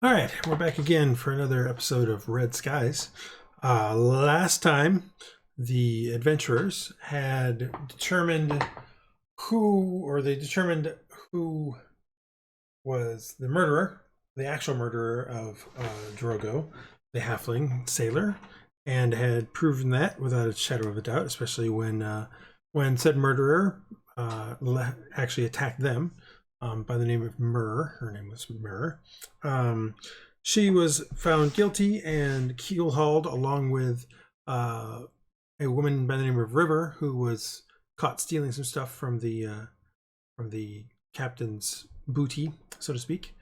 All right, we're back again for another episode of Red Skies. Last time, the adventurers had determined they determined who was the murderer, the actual murderer of Drogo, the halfling sailor, and had proven that without a shadow of a doubt, especially when said murderer actually attacked them by the name of Myrrh. Her name was Myrrh. She was found guilty and keel-hauled along with a woman by the name of River, who was caught stealing some stuff from the captain's booty, so to speak.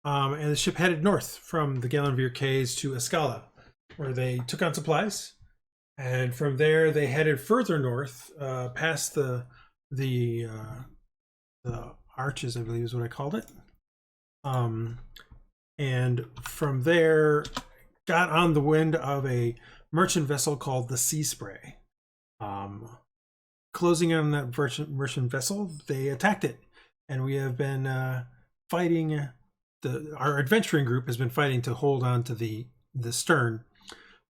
And the ship headed north from the Gallenveer Quays to Escala, where they took on supplies. And from there, they headed further north, past the arches, I believe is what I called it. And from there, got on the wind of a merchant vessel called the Sea Spray. Closing in on that merchant vessel, they attacked it, and we have been fighting. Our adventuring group has been fighting to hold on to the stern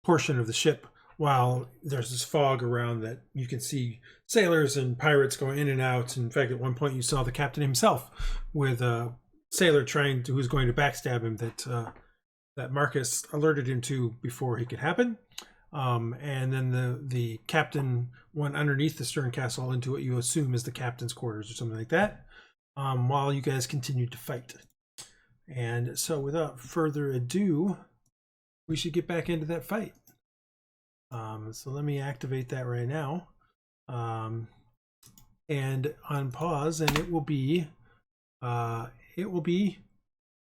portion of the ship, while there's this fog around that you can see sailors and pirates going in and out. In fact, at one point you saw the captain himself with a sailor who's going to backstab him that Marcus alerted him to before he could happen. And then the captain went underneath the stern castle into what you assume is the captain's quarters or something like that, while you guys continued to fight. And so without further ado, we should get back into that fight. So let me activate that right now, and on pause, and it will be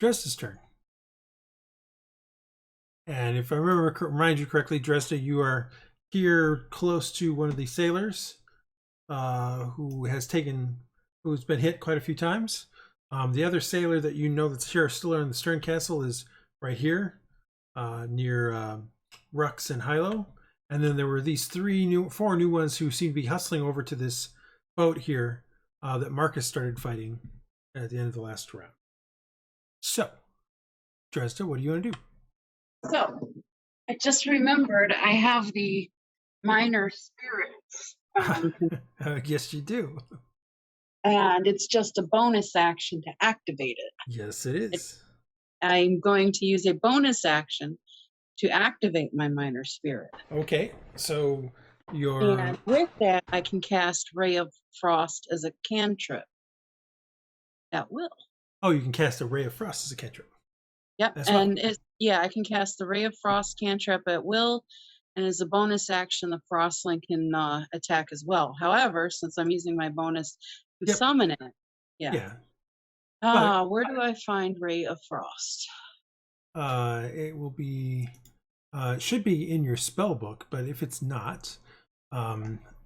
Dresd'a's turn. And if I remind you correctly, Dresd'a, you are here close to one of the sailors who's been hit quite a few times. The other sailor that you know that's here still in the stern castle is right here, near Rhux and Hylough. And then there were these four new ones who seem to be hustling over to this boat here that Marcus started fighting at the end of the last round. So, Dresd'a, what do you want to do? So, I just remembered I have the minor spirits. Yes, you do. And it's just a bonus action to activate it. Yes, it is. I'm going to use a bonus action to activate my minor spirit. Okay, so And with that, I can cast Ray of Frost as a cantrip. At will. Oh, you can cast a Ray of Frost as a cantrip. Yep, I can cast the Ray of Frost cantrip at will, and as a bonus action, the Frostling can attack as well. However, since I'm using my bonus to summon it, where do I find Ray of Frost? It will be, should be in your spell book, but if it's not,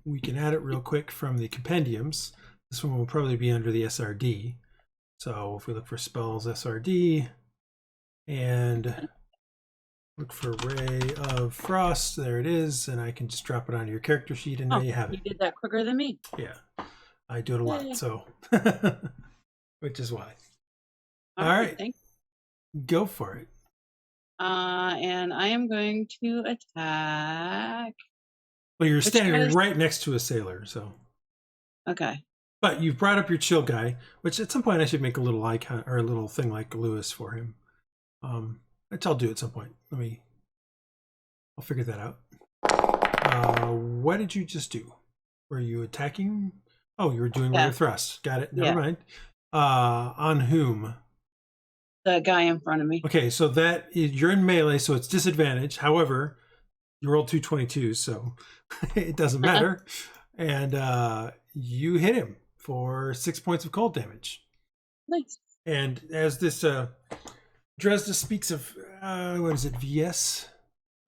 we can add it real quick from the compendiums. This one will probably be under the SRD. So if we look for spells, SRD, and look for Ray of Frost, there it is, and I can just drop it onto your character sheet, and there you have it. You did that quicker than me. Yeah, I do it a lot, so which is why. All right, go for it. And I am going to attack. Well, you're standing right next to a sailor, so. Okay. But you've brought up your chill guy, which at some point I should make a little icon or a little thing like Lewis for him. Which I'll do at some point. I'll figure that out. What did you just do? Were you attacking? Oh, you were doing Ray of Thrust. Got it. Never mind. On whom? The guy in front of me. Okay, so you're in melee, so it's disadvantage. However, you rolled 2 22s, so it doesn't matter. And you hit him for 6 points of cold damage. Nice. And as this Dresd'a speaks of what is it, VS?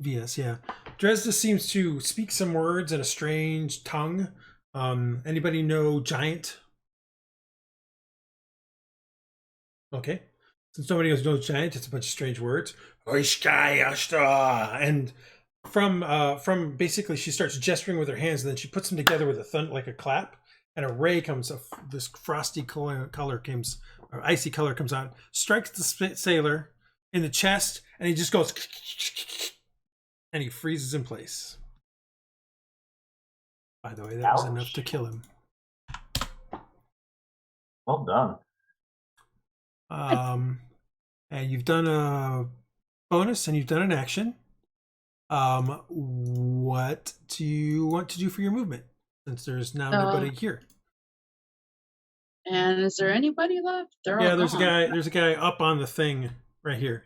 VS, yeah. Dresd'a seems to speak some words in a strange tongue. Anybody know giant? Okay. Since nobody knows giant, it's a bunch of strange words. And from basically she starts gesturing with her hands, and then she puts them together with like a clap, and a ray comes of this frosty color comes, or icy color comes out, strikes the sailor in the chest, and he just goes, and he freezes in place. By the way, that was enough to kill him. Well done. And you've done a bonus and you've done an action. What do you want to do for your movement? Since there's now nobody here. And is there anybody left? They're all there's gone. a guy up on the thing right here.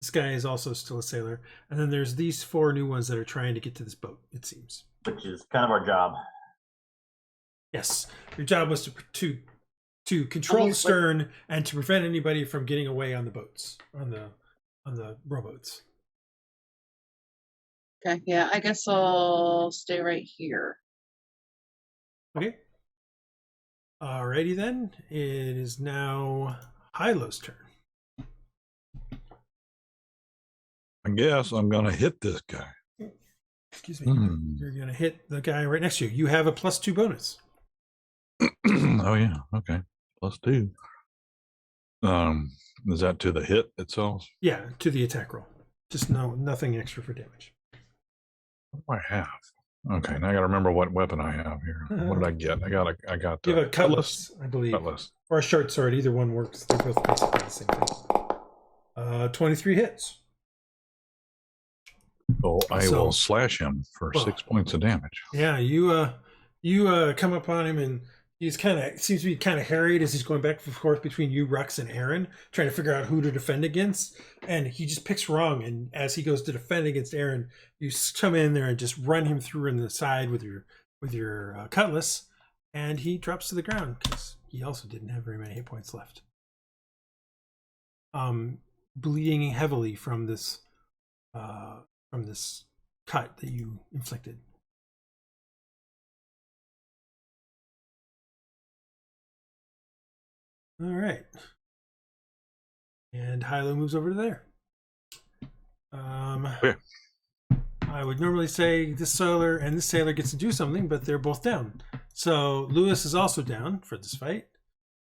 This guy is also still a sailor. And then there's these 4 new ones that are trying to get to this boat, it seems. Which is kind of our job. Yes. Your job was to control the stern and to prevent anybody from getting away on the boats, on the rowboats. Okay, yeah, I guess I'll stay right here. Okay. Alrighty then. It is now Hylough's turn. I guess I'm going to hit this guy. Excuse me. You're going to hit the guy right next to you. You have a +2 bonus. Oh, yeah. Okay. +2. Is that to the hit itself? Yeah, to the attack roll. Just nothing extra for damage. What do I have? Okay, now I got to remember what weapon I have here. What did I get? I got. You have a cutlass, I believe, cutlass, or a short sword. Either one works. They're both basically the same thing. 23 hits. So I will slash him for 6 points of damage. Yeah, you come upon him and he's seems to be kind of harried as he's going back and forth between you, Rhux, and Aaron, trying to figure out who to defend against. And he just picks wrong. And as he goes to defend against Aaron, you come in there and just run him through in the side with your cutlass, and he drops to the ground because he also didn't have very many hit points left. Bleeding heavily from this cut that you inflicted. All right. And Hylough moves over to there. Yeah. I would normally say this sailor and this sailor gets to do something, but they're both down. So Lewis is also down for this fight.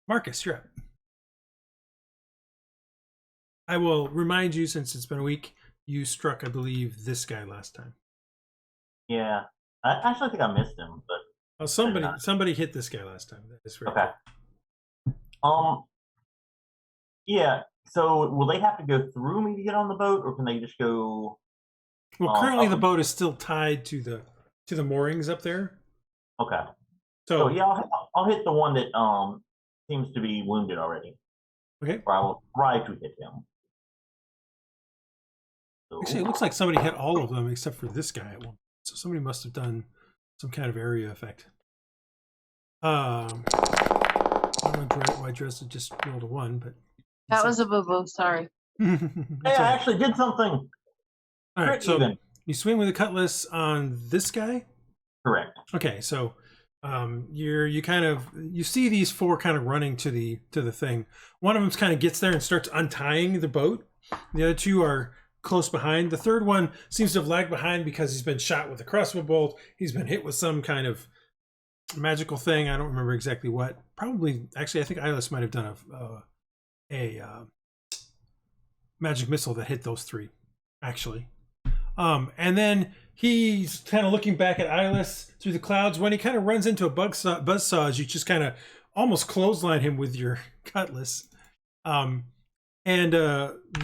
Marcus, you're up. I will remind you, since it's been a week, you struck, I believe, this guy last time. Yeah. I actually think I missed him, but somebody hit this guy last time. That is right. Okay. Yeah. So will they have to go through me to get on the boat, or can they just go? Well, currently the boat is still tied to the moorings up there. Okay. So yeah, I'll hit the one that seems to be wounded already. Okay. Or I will try to hit him. So, actually, it looks like somebody hit all of them except for this guy at one. So somebody must have done some kind of area effect. I don't know why Dresd'a just rolled a 1, but that was a boo-boo. Sorry. Hey, I actually did something. All right, so you swing with a cutlass on this guy. Correct. Okay, so you see these 4 kind of running to the thing. One of them kind of gets there and starts untying the boat. The other 2 are close behind. The third one seems to have lagged behind because he's been shot with a crossbow bolt. He's been hit with some kind of magical thing. I don't remember exactly what. Probably, actually, I think Iylis might have done a magic missile that hit those 3, actually. And then he's kind of looking back at Iylis through the clouds when he kind of runs into a buzzsaw as you just kind of almost clothesline him with your cutlass. And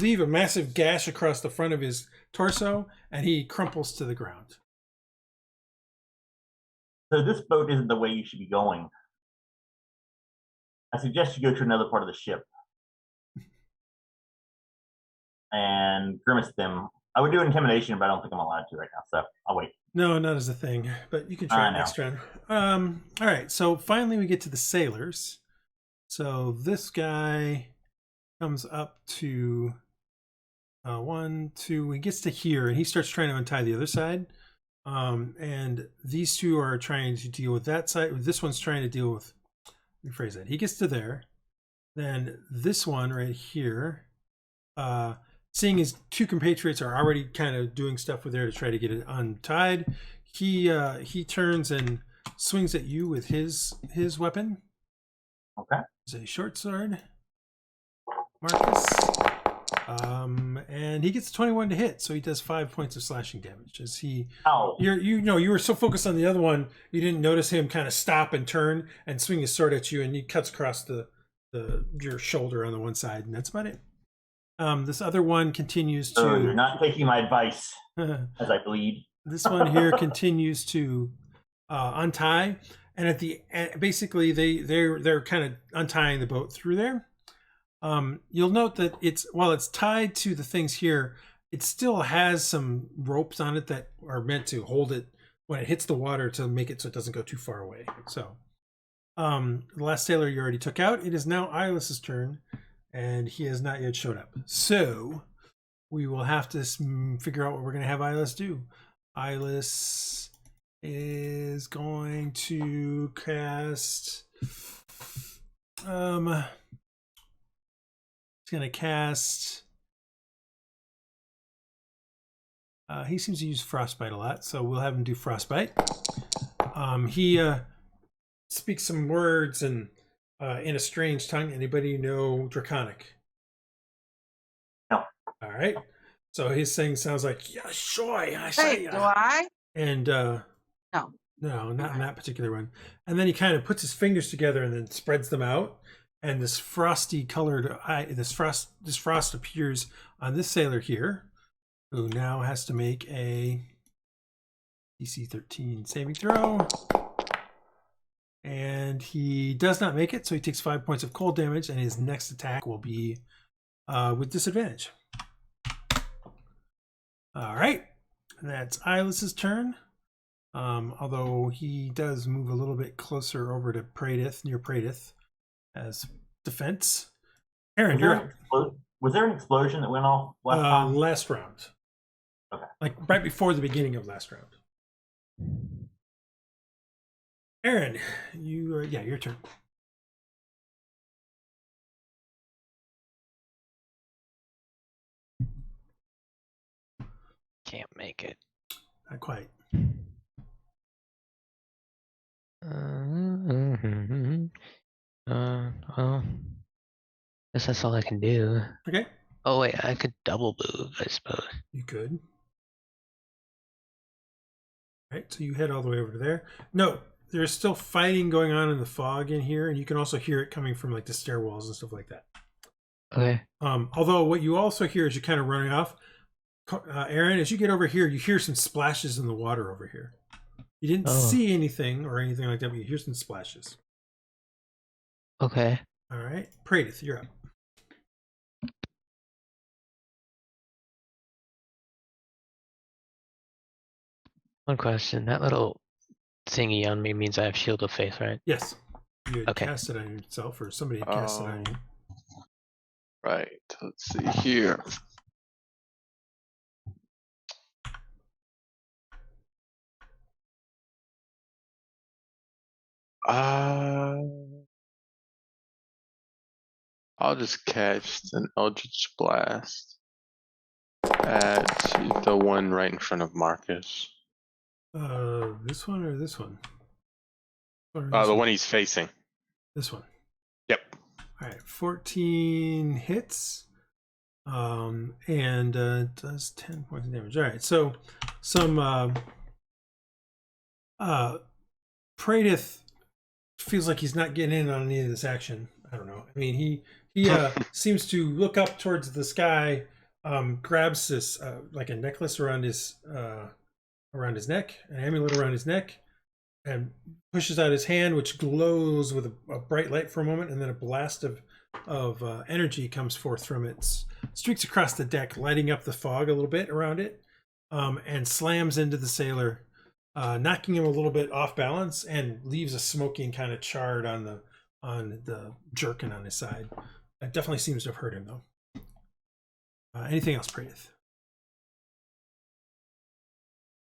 leave a massive gash across the front of his torso, and he crumples to the ground. So this boat isn't the way you should be going. I suggest you go to another part of the ship and grimace them. I would do intimidation, but I don't think I'm allowed to right now, so I'll wait. No, not as a thing, but you can try it next round. All right, so finally we get to the sailors. So this guy comes up to 1, 2, he gets to here, and he starts trying to untie the other side. And these 2 are trying to deal with that side. This one's trying to deal with, let me rephrase that. He gets to there. Then this one right here, seeing his 2 compatriots are already kind of doing stuff with there to try to get it untied, he turns and swings at you with his weapon. Okay. It's a short sword. Marcus. And he gets 21 to hit, so he does 5 points of slashing damage. As he, Ow. you were so focused on the other one, you didn't notice him kind of stop and turn and swing his sword at you, and he cuts across your shoulder on the one side, and that's about it. This other one continues to. Oh, you're not taking my advice as I bleed. This one here continues to untie, and at the basically they're kind of untying the boat through there. You'll note that while it's tied to the things here, it still has some ropes on it that are meant to hold it when it hits the water to make it so it doesn't go too far away. So, the last sailor you already took out. It is now Iylis's turn, and he has not yet showed up. So, we will have to figure out what we're going to have Iylis do. Iylis is going to cast. He's going to cast. He seems to use Frostbite a lot, so we'll have him do Frostbite. He speaks some words in a strange tongue. Anybody know Draconic? No. All right. So his thing sounds like, yeah, sure, I say. Hey, do I? And No. no, not in that particular one. And then he kind of puts his fingers together and then spreads them out. And this frosty colored this frost appears on this sailor here, who now has to make a DC 13 saving throw. And he does not make it, so he takes 5 points of cold damage, and his next attack will be with disadvantage. All right, that's Iylis's turn. Although he does move a little bit closer over to Praedyth, near Praedyth, as defense. Aaron, you're up. Was there an explosion that went off last time? Last round. Okay. Like right before the beginning of last round. Aaron, your turn. Can't make it. Not quite. Well, guess that's all I can do. Okay. Oh wait, I could double move, I suppose. You could. All right, so you head all the way over to there. No, there's still fighting going on in the fog in here, and you can also hear it coming from like the stairwells and stuff like that. Okay. Although what you also hear as you're kind of running off, Aaron, as you get over here, you hear some splashes in the water over here. You didn't see anything or anything like that, but you hear some splashes. Okay. All right, Praedyth, you're up. One question. That little thingy on me means I have Shield of Faith, right? Yes. You had Okay. cast it on yourself, or somebody had cast it on you. Right. Let's see here. I'll just cast an Eldritch Blast at the one right in front of Marcus. This one or this one? The one he's facing. This one. Yep. All right, 14 hits, and does 10 points of damage. All right, so some Praedyth feels like he's not getting in on any of this action. I don't know. I mean, he seems to look up towards the sky, grabs this like a necklace around his neck, an amulet around his neck, and pushes out his hand, which glows with a bright light for a moment, and then a blast of energy comes forth from it, streaks across the deck, lighting up the fog a little bit around it, and slams into the sailor, knocking him a little bit off balance, and leaves a smoking kind of charred on the jerkin on his side. It definitely seems to have hurt him, though. Anything else, Praedyth?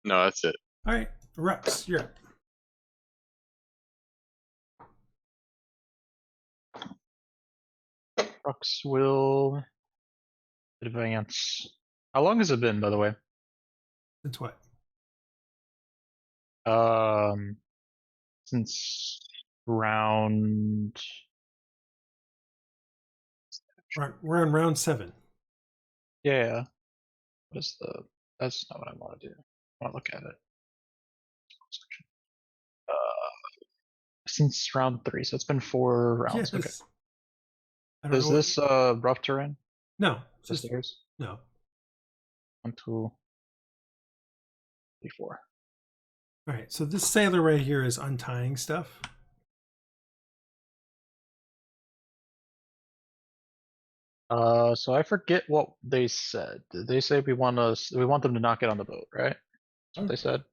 No, that's it. All right, Rhux, you're up. Rhux will advance. How long has it been, by the way? Since what? Since round. We're on round 7. Yeah. What is the? That's not what I want to do. I want to look at it. Since round 3, so it's been 4 rounds. Okay. Yes. I don't Is know. this rough terrain? No. It's The just stairs? no. 1, 2, 3, 4. All right. So this sailor right here is untying stuff. So I forget what they said. Did they say we want them to not get on the boat, right? That's what they said.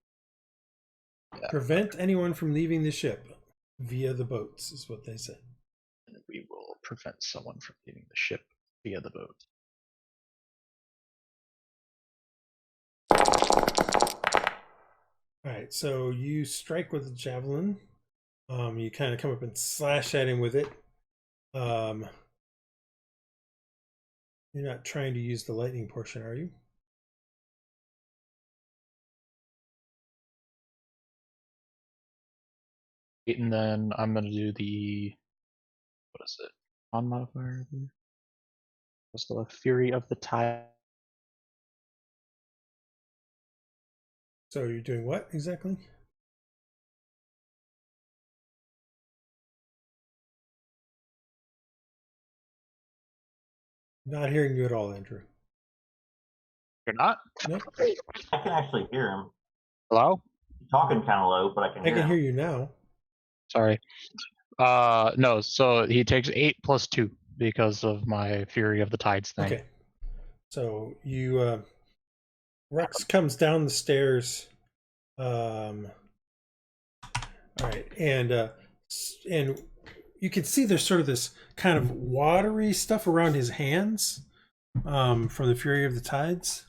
Yeah. Prevent anyone from leaving the ship via the boats is what they said. And we will prevent someone from leaving the ship via the boat. All right. So you strike with a javelin. You kind of come up and slash at him with it. You're not trying to use the lightning portion, are you? And then I'm gonna do the what is it? On modifier. What's the Fury of the Tide? So you're doing what exactly? Not hearing you at all, Andrew. You're not? Nope. I can actually hear him. Hello? He's talking kind of low, but I can I hear can him. hear you now. Sorry. No, so he takes 8 plus 2 because of my Fury of the Tides thing. Okay. So you Rhux comes down the stairs. All right, and you can see there's sort of this kind of watery stuff around his hands from the Fury of the Tides.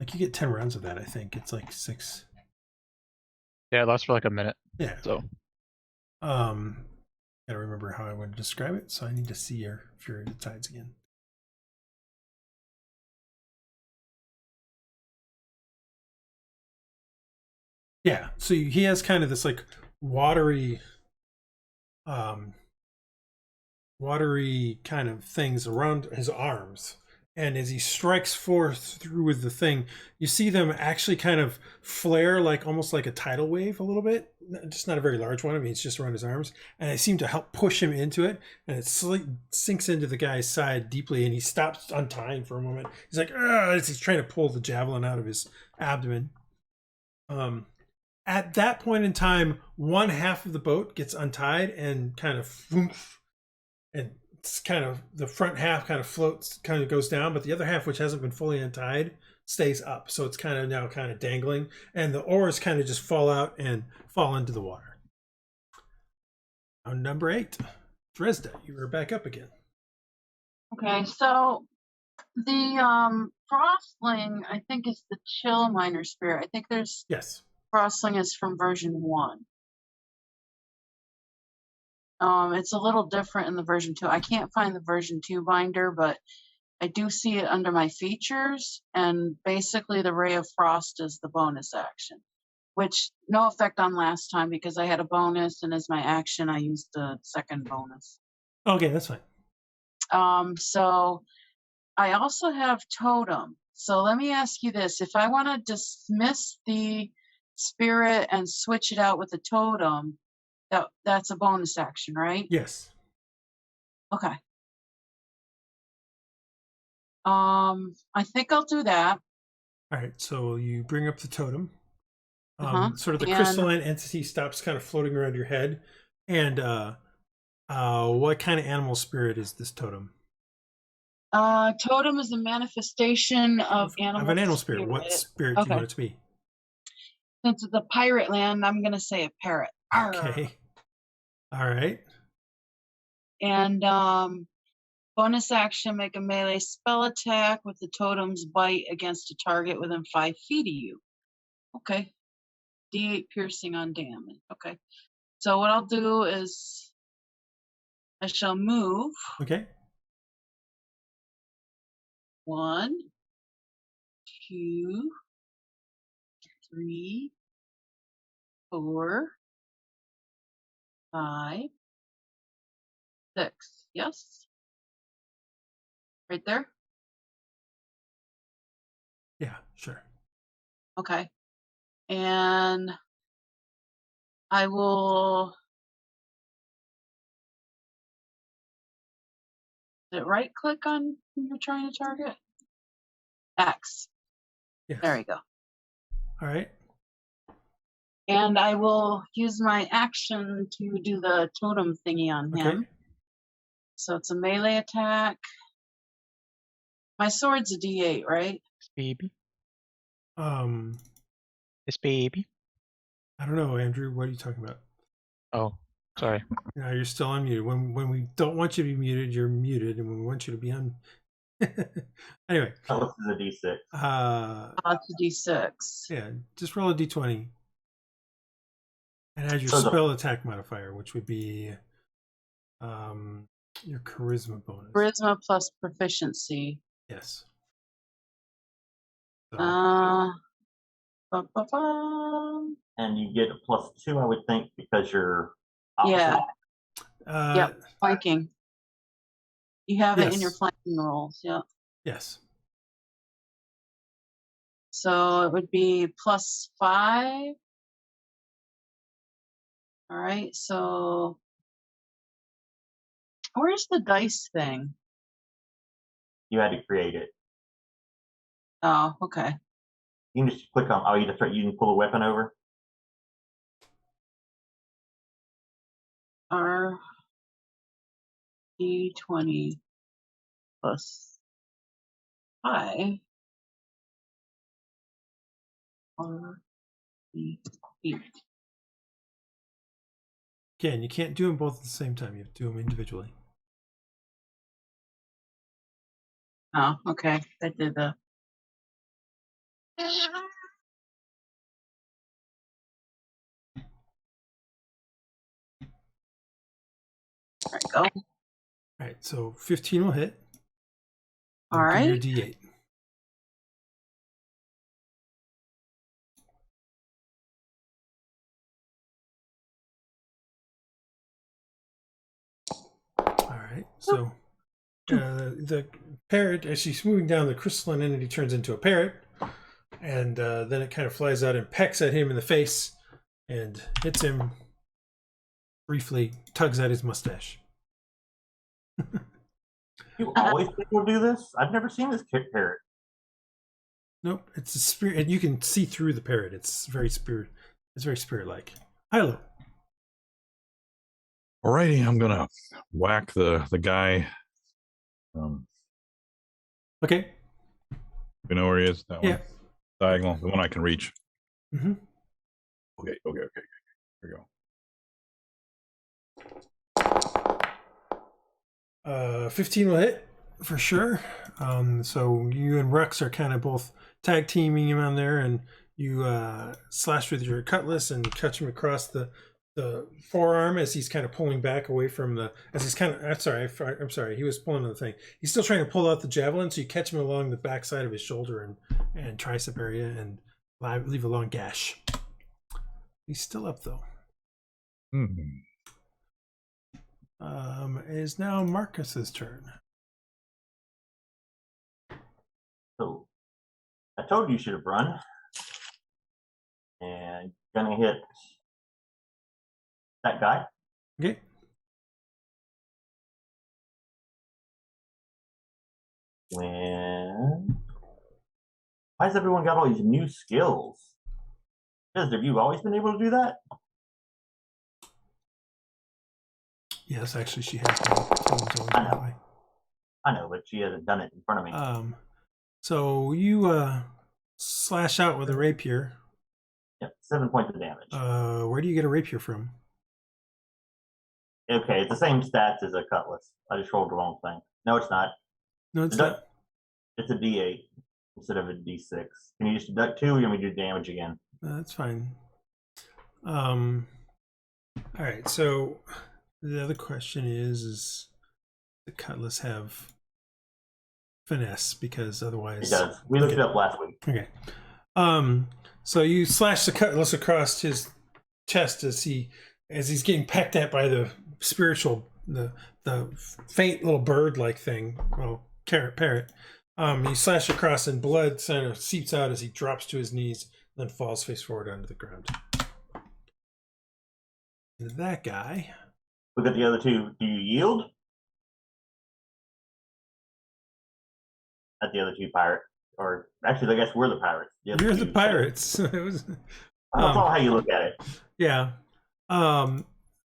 Like you get 10 rounds of that, I think. It's like 6. Yeah, it lasts for like a minute. Yeah. So Gotta remember how I want to describe it, so I need to see your Fury of the Tides again. Yeah, so he has kind of this like watery kind of things around his arms, and as he strikes forth through with the thing, you see them actually kind of flare like almost like a tidal wave a little bit, just not a very large one. I mean, it's just around his arms, and they seem to help push him into it, and it sinks into the guy's side deeply, and he stops untying for a moment. He's like, as he's trying to pull the javelin out of his abdomen. At that point in time, one half of the boat gets untied and kind of, and it's kind of the front half kind of floats, kind of goes down, but the other half, which hasn't been fully untied, stays up. So it's kind of now kind of dangling, and the oars kind of just fall out and fall into the water. On number 8, Dresd'a, you are back up again. Okay, so the Frostling, I think, is the Chill Minor Spirit. I think there's Yes. Frostling is from version 1. It's a little different in the version 2. I can't find the version 2 binder, but I do see it under my features, and basically the Ray of Frost is the bonus action, which no effect on last time because I had a bonus, and as my action I used the second bonus. Okay, that's fine. So I also have Totem. So let me ask you this. If I want to dismiss the spirit and switch it out with a totem, that's a bonus action, right? Yes. Okay. I think I'll do that. All right, so you bring up the totem. Sort of the And crystalline entity stops kind of floating around your head. And what kind of animal spirit is this totem? totem is a manifestation of an animal spirit. What spirit do you want it to be? Since it's a pirate land, I'm gonna say a parrot. Okay. All right. And bonus action, make a melee spell attack with the totem's bite against a target within 5 feet of you. Okay. D8 piercing on damage. Okay. So what I'll do is I shall move. Okay. 1, 2, 3, 4, 5, 6. Yes. Right there. Sure. Okay. And I will. Did it right click on who you're trying to target? X. Yes. There you go. All right. And I will use my action to do the totem thingy on him. Okay. So it's a melee attack. My sword's a D8, right? Baby. Um, This baby. I don't know, Andrew. What are you talking about? Oh, sorry. No, you're still unmuted. When we don't want you to be muted, you're muted, and when we want you to be on. Anyway. Oh, this is a D6. It's a D6. Yeah, just roll a D20. And add your So the- spell attack modifier, which would be your charisma bonus. Charisma plus proficiency. Yes. So, Ba-ba-ba. And you get a +2, I would think, because you're opposite. Yeah. Yep. Flanking. You have it in your Yes. flanking rolls. Yep. yes. So it would be +5. All right. So where's the dice thing? You had to create it. Oh, okay. You can just click on. Oh, you can pull a weapon over. R D20 plus 5 or D8. Again, you can't do them both at the same time. You have to do them individually. Oh, okay. I did the. There we go. All right, so 15 will hit. All Give me your right. D8. All right, so the parrot, as she's moving down, the crystalline entity turns into a parrot, and then it kind of flies out and pecks at him in the face and hits him briefly, tugs at his mustache. You always people do this? I've never seen this parrot. Nope, it's a spirit, and you can see through the parrot. It's very spirit-like. Hylough. Alrighty, I'm gonna whack the guy. Okay. You know where he is? That Yeah. one. Diagonal, the one I can reach. Mm-hmm. Okay. Here we go. 15 will hit for sure. So you and Rhux are kind of both tag teaming him on there, and you slash with your cutlass and catch him across the forearm as he's kind of pulling back away from the. As he's kind of. I'm sorry. He was pulling on the thing. He's still trying to pull out the javelin, so you catch him along the backside of his shoulder and tricep area and leave a long gash. He's still up though. It is now Marcus's turn. So I told you should have run. And gonna hit that guy. Okay. When why has everyone got all these new skills? Have you always been able to do that? Yes, actually, she has been that way. I know, but she hasn't done it in front of me. So you slash out with a rapier. Yep, 7 points of damage. Where do you get a rapier from? Okay, it's the same stats as a cutlass. I just rolled the wrong thing. No, it's not. No, it's not. It's a D8 instead of a D6. Can you just deduct 2 or you want me to do damage again? That's fine. All right, so the other question is the cutlass have finesse? Because otherwise... It does. We looked it up last week. Okay. So you slash the cutlass across his chest as he's getting pecked at by the spiritual, the faint little bird-like thing, well, parrot. You slash across, and blood kind of seeps out as he drops to his knees, then falls face forward onto the ground. And that guy. Look at the other two. Do you yield? At the other two pirates. Or actually, I guess we're the pirates. You're the pirates. It was, that's all how you look at it. Yeah.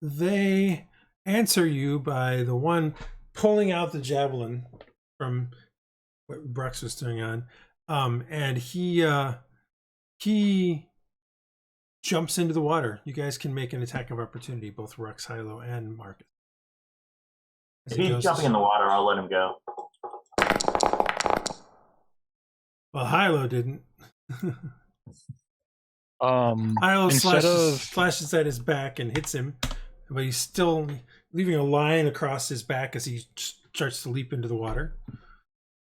They answer you by the one pulling out the javelin from what Rhux was doing on. And he jumps into the water. You guys can make an attack of opportunity, both Rhux, Hylough, and Marcus. If he's jumping in the water, I'll let him go. Well, Hylough didn't. Hylough slashes at his back and hits him, but he's still leaving a line across his back as he starts to leap into the water.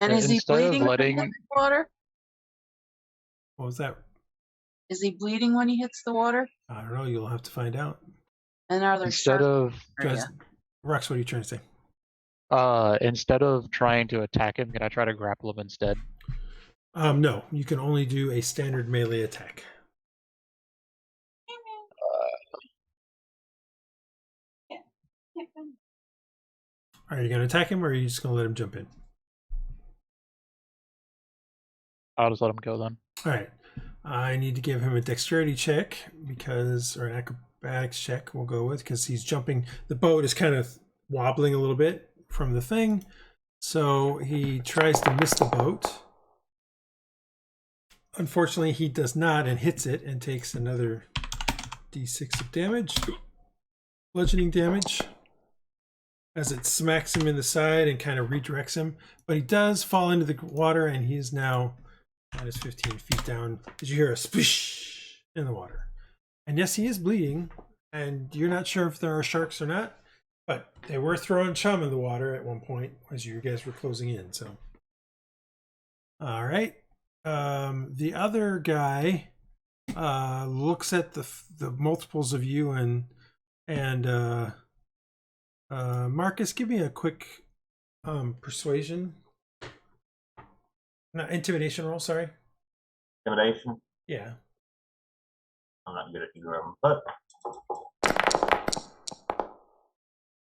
And is he bleeding when he hits the water? What was that? Is he bleeding when he hits the water? I don't know. You'll have to find out. And are there Rhux, what are you trying to say? Instead of trying to attack him, can I try to grapple him instead? No, you can only do a standard melee attack. Are you going to attack him, or are you just going to let him jump in? I'll just let him go then. All right. I need to give him a dexterity check or an acrobatics check we'll go with, because he's jumping. The boat is kind of wobbling a little bit from the thing. So he tries to miss the boat. Unfortunately, he does not and hits it and takes another d6 of damage. Bludgeoning damage. As it smacks him in the side and kind of redirects him. But he does fall into the water, and he is now minus 15 feet down. Did you hear a splish in the water? And yes, he is bleeding, and you're not sure if there are sharks or not, but they were throwing chum in the water at one point as you guys were closing in. So, all right. The other guy looks at the multiples of you and Marcus, give me a quick persuasion. No, intimidation roll, sorry. Intimidation? Yeah. I'm not good at either of them, but...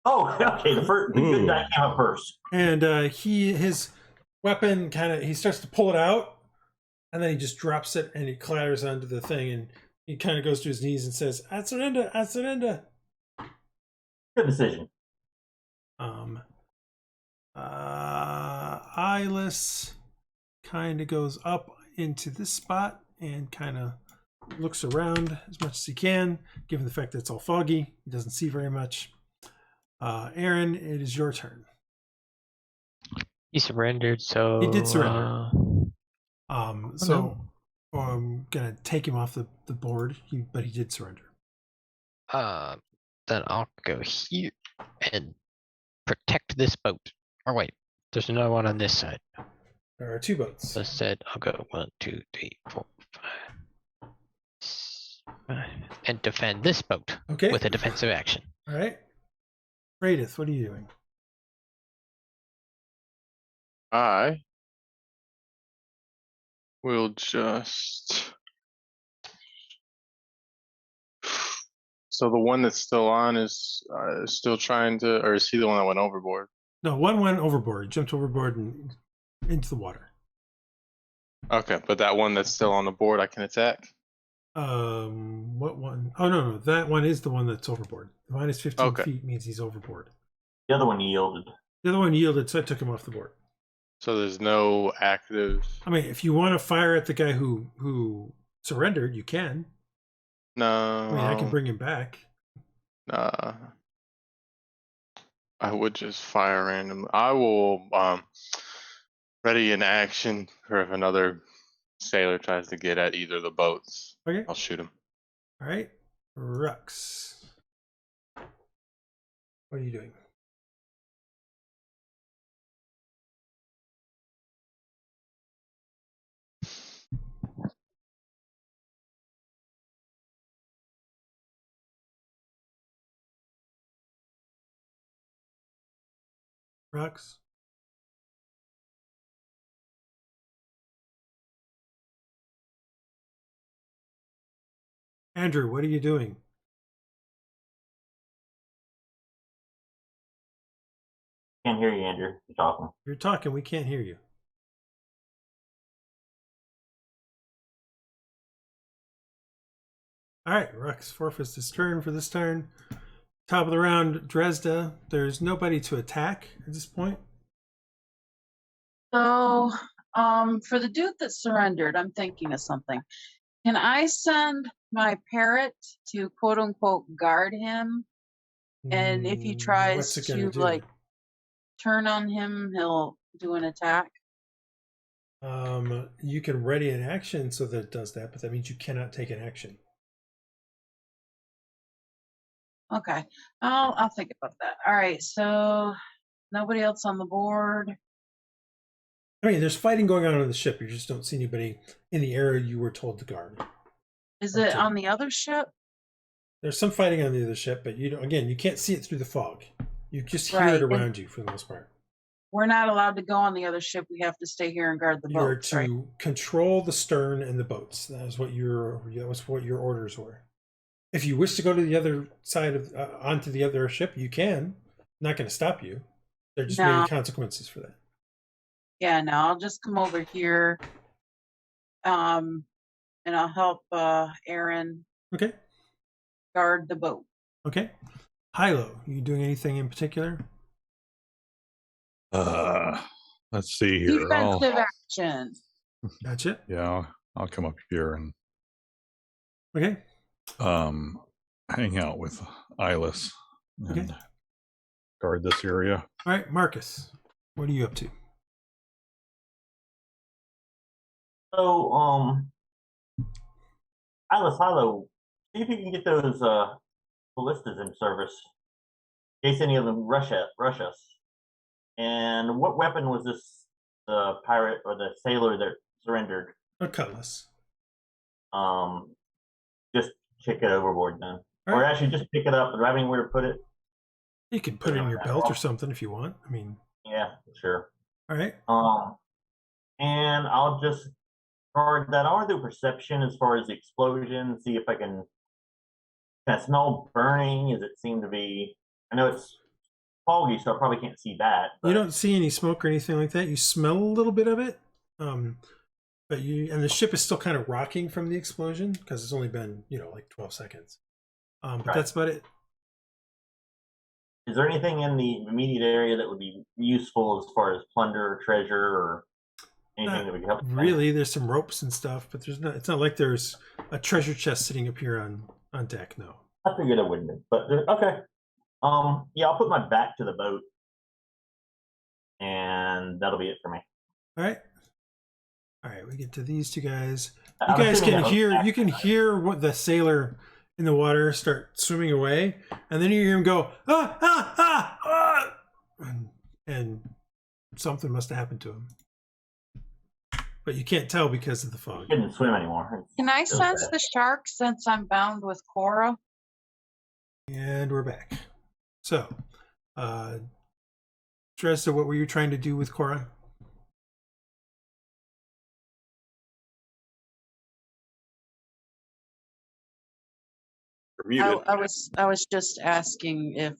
Oh, okay, the good guy came up first. And his weapon he starts to pull it out, and then he just drops it, and he clatters onto the thing, and he kind of goes to his knees and says, I surrender, I surrender. Good decision. Iylis kind of goes up into this spot and kind of looks around as much as he can, given the fact that it's all foggy. He doesn't see very much. Aaron, it is your turn. He surrendered, so he did surrender. I'm gonna take him off the board, but he did surrender. Then I'll go here and protect this boat. Or wait, there's another one on this side. There are two boats. I said I'll go 1, 2, 3, 4, 5, and defend this boat with a defensive action. All right. Praedyth, what are you doing? I will just. So the one that's still on is still trying to, or is he the one that went overboard? No, one went overboard, jumped overboard and into the water. Okay, but that one that's still on the board, I can attack. What one? Oh no, that one is the one that's overboard. Minus 15 feet means he's overboard. The other one yielded. The other one yielded, so I took him off the board. So there's no active. I mean, if you want to fire at the guy who surrendered, you can. No. I mean, I can bring him back. I would just fire randomly. I will ready in action for if another sailor tries to get at either of the boats. Okay. I'll shoot him. All right. Rhux. What are you doing? Rhux? Andrew, what are you doing? Can't hear you, Andrew. You're talking. You're talking. We can't hear you. All right, Rhux forfeits his turn for this turn. Top of the round, Dresd'a. There's nobody to attack at this point. So, for the dude that surrendered, I'm thinking of something. Can I send my parrot to quote unquote guard him? And if he What's tries it gonna to do? like turn on him, he'll do an attack. You can ready an action so that it does that, but that means you cannot take an action. Okay, I'll think about that. All right, so nobody else on the board. I mean, there's fighting going on the ship. You just don't see anybody in the area you were told to guard. Is it on the other ship? There's some fighting on the other ship, but you don't, again, you can't see it through the fog. You just hear Right, it and around you for the most part. we're not allowed to go on the other ship. We have to stay here and guard the You are boats, to right? control the stern and the boats. That was what your orders were. If you wish to go to the other side of onto the other ship, you can. Not going to stop you. There just may No. be consequences for that. Yeah, no, I'll just come over here. And I'll help Aaron Okay. guard the boat. Okay. Hylough, you doing anything in particular? Let's see here. Defensive action. Gotcha. Yeah, I'll come up here and Okay. hang out with Iylis and guard this area. All right, Marcus, what are you up to? So, Hylough, see if you can get those ballistas in service in case any of them rush us. And what weapon was this? The pirate or the sailor that surrendered? A cutlass. Just kick it overboard then, All or right. actually just pick it up. Do I have anywhere to put it? You can put it in your belt or something if you want. I mean, yeah, sure. All right. And I'll just guard that. I want to do perception as far as the explosion. See if I can smell burning. As it seem to be. I know it's foggy, so I probably can't see that. But you don't see any smoke or anything like that. You smell a little bit of it, but and the ship is still kind of rocking from the explosion because it's only been like 12 seconds. But Right. that's about it. Is there anything in the immediate area that would be useful as far as plunder, treasure, or anything that would help? Really, there's some ropes and stuff, but there's not. It's not like there's a treasure chest sitting up here on deck. No. I figured it wouldn't be, but okay. Yeah, I'll put my back to the boat, and that'll be it for me. All right. We get to these two guys. You guys can hear. You can hear what the sailor in the water start swimming away, and then you hear him go and something must have happened to him, but you can't tell because of the fog. He didn't swim anymore. Can I sense the shark since I'm bound with Cora? And we're back. So, Dresd'a, what were you trying to do with Cora? I was just asking if,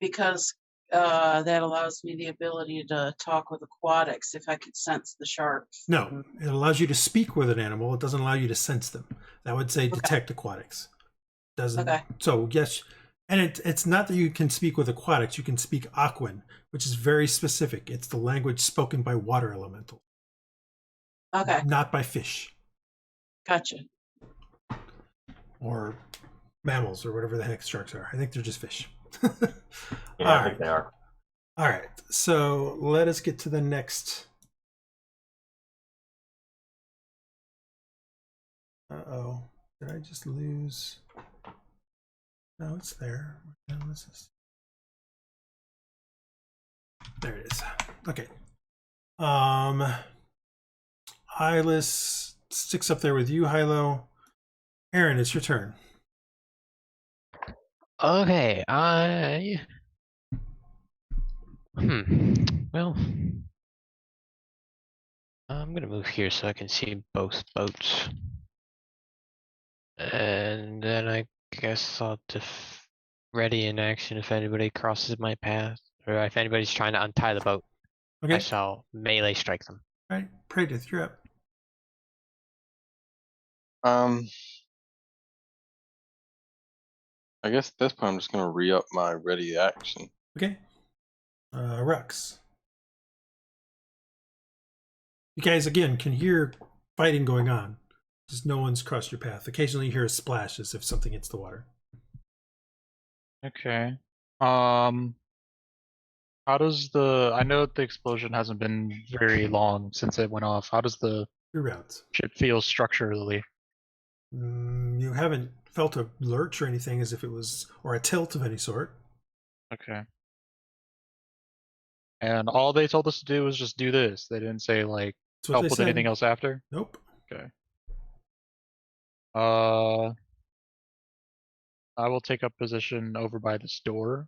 because that allows me the ability to talk with aquatics, if I could sense the sharks. No, it allows you to speak with an animal. It doesn't allow you to sense them. That would say detect aquatics. Doesn't. Okay. So yes, and it's not that you can speak with aquatics. You can speak Aquan, which is very specific. It's the language spoken by water elemental. Okay. Not by fish. Gotcha. Or mammals or whatever the heck sharks are. I think they're just fish. Yeah, I think they are. All right. So let us get to the next. Uh-oh. Did I just lose? No, it's there. Where the hell is this? There it is. Okay. Iylis sticks up there with you, Hylough. Aaron, it's your turn. Okay, well, I'm gonna move here so I can see both boats. And then I guess I'll ready in action if anybody crosses my path, or if anybody's trying to untie the boat. Okay. I shall melee strike them. All right. Praedyth, you're up. I guess at this point I'm just gonna re-up my ready action. Okay. Rhux. You guys, again, can hear fighting going on. Just no one's crossed your path. Occasionally you hear a splash as if something hits the water. Okay. How does I know the explosion hasn't been very long since it went off. How does the Your routes. ship feel structurally? You haven't felt a lurch or anything as if it was, or a tilt of any sort. Okay. And all they told us to do was just do this. They didn't say like That's what help they with said. anything else after? Nope. Okay. I will take up position over by this door.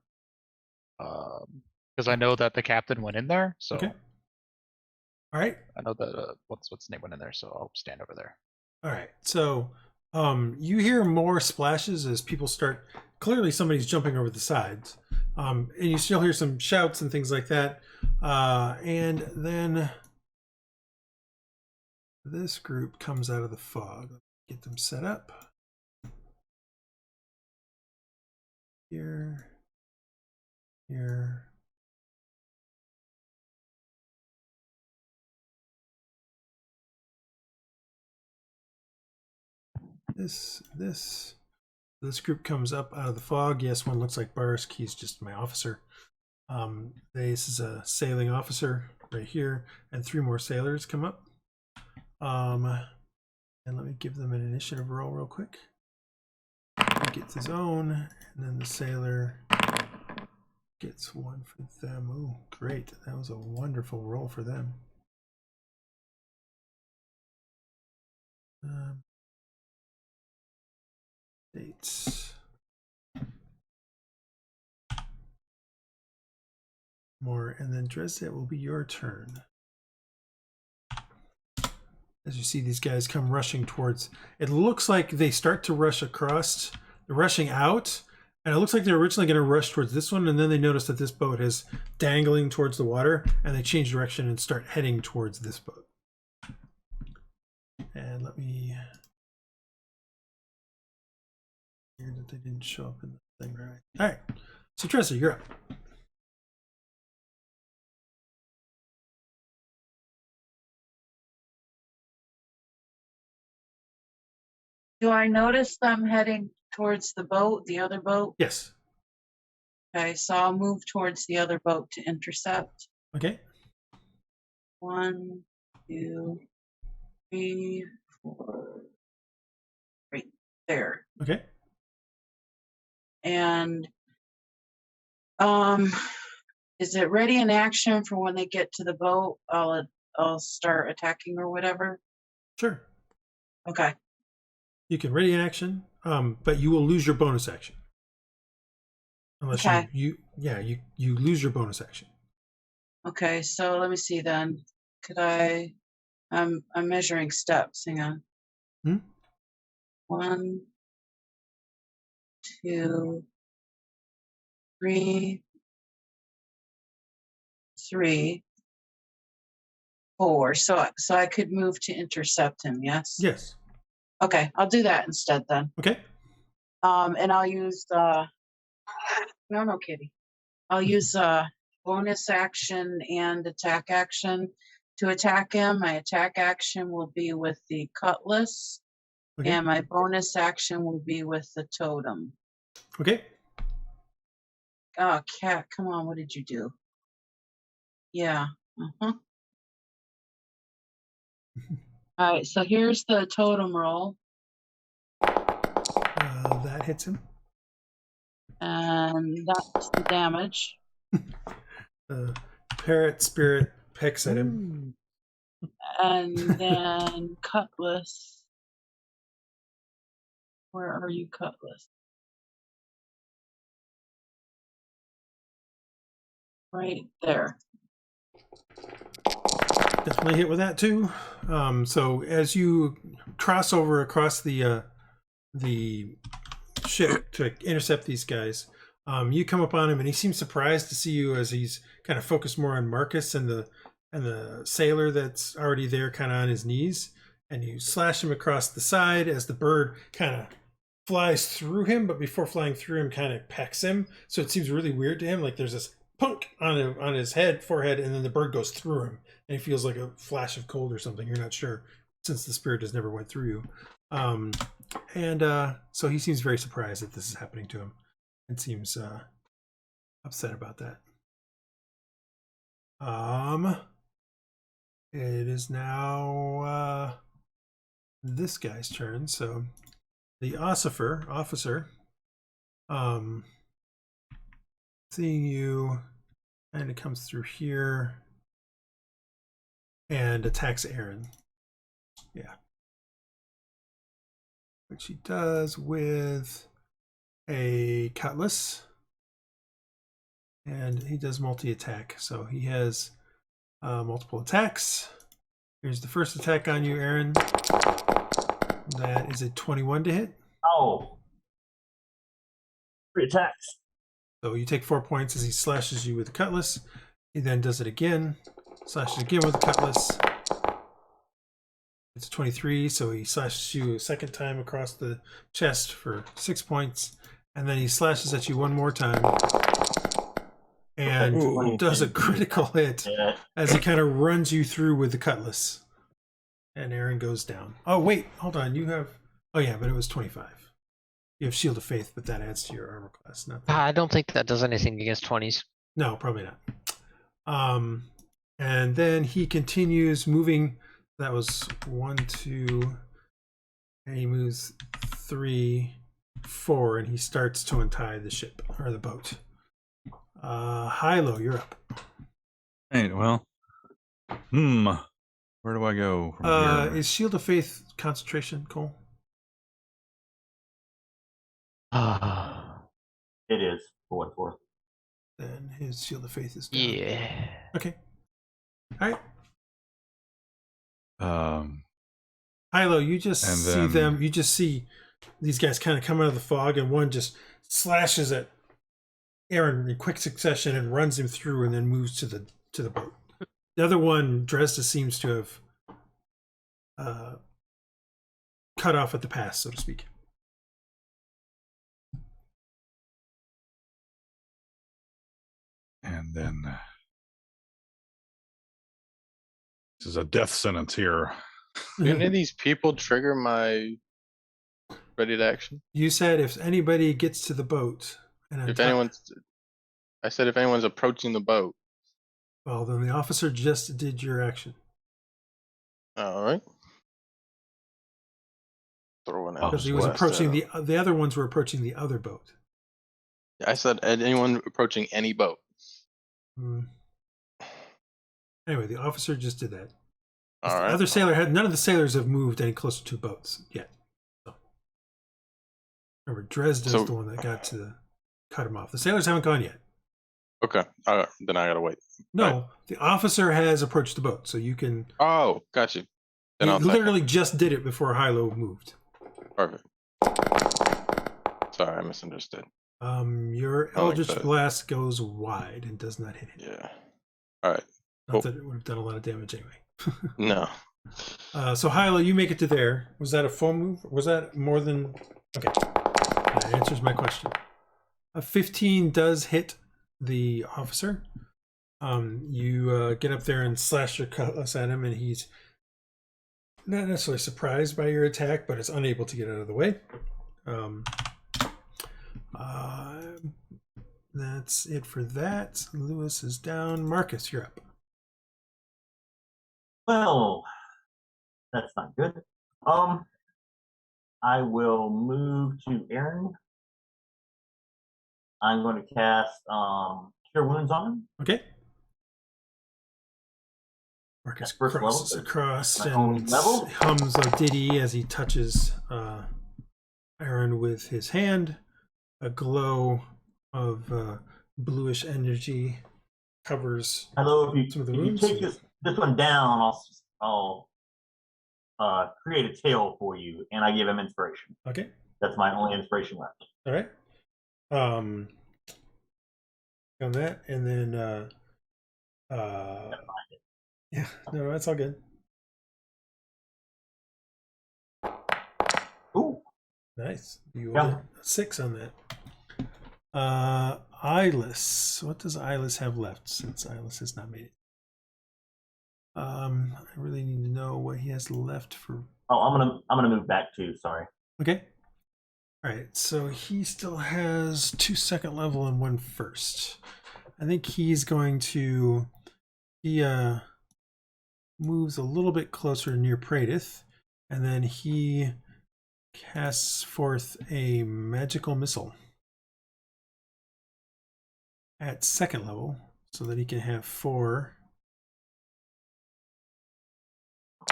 Because I know that the captain went in there, so Okay. All right. I know that what's his name went in there, so I'll stand over there. All right. So you hear more splashes as people start. Clearly, somebody's jumping over the sides, and you still hear some shouts and things like that. And then this group comes out of the fog. Get them set up here, here. This group comes up out of the fog. Yes, one looks like Barsk. He's just my officer. This is a sailing officer right here, and 3 more sailors come up. And let me give them an initiative roll real quick. He gets his own, and then the sailor gets 1 for them. Oh, great. That was a wonderful roll for them. Dates. More, and then Dresd'a, it will be your turn. As you see these guys come rushing towards, it looks like they start to rush across, they're rushing out, and it looks like they're originally going to rush towards this one, and then they notice that this boat is dangling towards the water, and they change direction and start heading towards this boat. And let me hear that they didn't show up in the thing right. All right, so Dresd'a, you're up. Do I notice them heading towards the boat, the other boat? Yes. Okay, so I'll move towards the other boat to intercept. Okay. 1, 2, 3, 4. Right there. Okay. And is it ready in action for when they get to the boat? I'll start attacking or whatever. Sure. Okay. You can ready in action, but you will lose your bonus action. Unless Okay. you lose your bonus action. Okay, so let me see then. Could I'm measuring steps. Hang on. 1, 2, 3, 4. So I could move to intercept him, yes? Yes. Okay, I'll do that instead then. Okay. And I'll use no kitty. I'll use bonus action and attack action to attack him. My attack action will be with the cutlass, Okay. and my bonus action will be with the totem. Okay. Oh, cat, come on, what did you do? Yeah. All right, so here's the totem roll. That hits him. And that's the damage. Parrot spirit pecks at him. And then cutlass. Where are you, cutlass? Right there. Definitely hit with that too. So as you cross over across the the ship to intercept these guys. You come up on him, and he seems surprised to see you as he's kind of focused more on Marcus and the sailor that's already there, kind of on his knees. And you slash him across the side as the bird kind of flies through him, but before flying through him, kind of pecks him. So it seems really weird to him. Like there's this punk on his forehead, and then the bird goes through him, and he feels like a flash of cold or something. You're not sure, since the spirit has never went through you. So he seems very surprised that this is happening to him, and seems upset about that. It is now this guy's turn. So the officer, seeing you, and it comes through here and attacks Aaron. Yeah. Which he does with a cutlass. And he does multi-attack. So he has multiple attacks. Here's the first attack on you, Aaron. That is a 21 to hit. Oh. 3 attacks. So you take 4 points as he slashes you with the cutlass. He then does it again. Slashes again with the cutlass. It's 23, so he slashes you a second time across the chest for 6 points. And then he slashes at you one more time. And does a critical hit as he kind of runs you through with the cutlass. And Aaron goes down. Oh, wait, hold on. You have... Oh, yeah, but it was 25. You have Shield of Faith, but that adds to your armor class. Not that. I don't think that does anything against 20s. No, probably not. And then he continues moving. That was 1, 2, and he moves 3, 4, and he starts to untie the ship, or the boat. Hylough, you're up. Hey, well, where do I go from here? Is Shield of Faith concentration, Cole? It is, for what it's worth. Then his Shield of Faith is down. Yeah. Okay. All right. Um, Hylough, you just and see then- them. You just see these guys kind of come out of the fog, and one just slashes at Aaron in quick succession and runs him through, and then moves to the boat. The other one, Dresd'a, seems to have cut off at the pass, so to speak. and then this is a death sentence here. Do any of these people trigger my ready to action? You said if anybody gets to the boat, and If anyone's, I said if anyone's approaching the boat. well, then the officer just did your action. All right. Throwing out. Because he was approaching the other ones were approaching the other boat. I said anyone approaching any boat. Anyway, the officer just did that. All The right. other sailor none of the sailors have moved any closer to boats yet. So. Remember, Dresd'a is the one that got to cut him off. The sailors haven't gone yet. Okay. All right. Then I gotta wait. No, Right. the officer has approached the boat, so you can. Oh, got you. Then He I'll literally just did it before Hylough moved. Perfect. Sorry, I misunderstood. Your I like Eldritch that. Blast goes wide and does not hit it. Yeah. All right. Not that it would have done a lot of damage anyway. No. So Hylough, you make it to there. Was that a full move? Was that more than? Okay, that answers my question. A 15 does hit the officer. You get up there and slash your cutlass at him, and he's not necessarily surprised by your attack, but is unable to get out of the way. That's it for that. Lewis is down. Marcus, you're up. Well, that's not good. I will move to Aaron. I'm going to cast Cure Wounds on him. Okay. Marcus First level, crosses across my own and level. hums a ditty as he touches Aaron with his hand. A glow of bluish energy covers. Hello, if Some of the you wounds? take this one down, I'll create a tail for you, and I give him inspiration. Okay. That's my only inspiration left. All right. On that, and then yeah, no, that's all good. Ooh. Nice. You Yeah. get a 6 on that. Iylis. What does Iylis have left since Iylis has not made it? I really need to know what he has left for. Oh, I'm gonna move back too. Sorry. Okay. All right. So he still has 2 second level and 1 first. I think he's going to. He moves a little bit closer near Praedyth, and then he casts forth a magical missile at 2nd level, so that he can have 4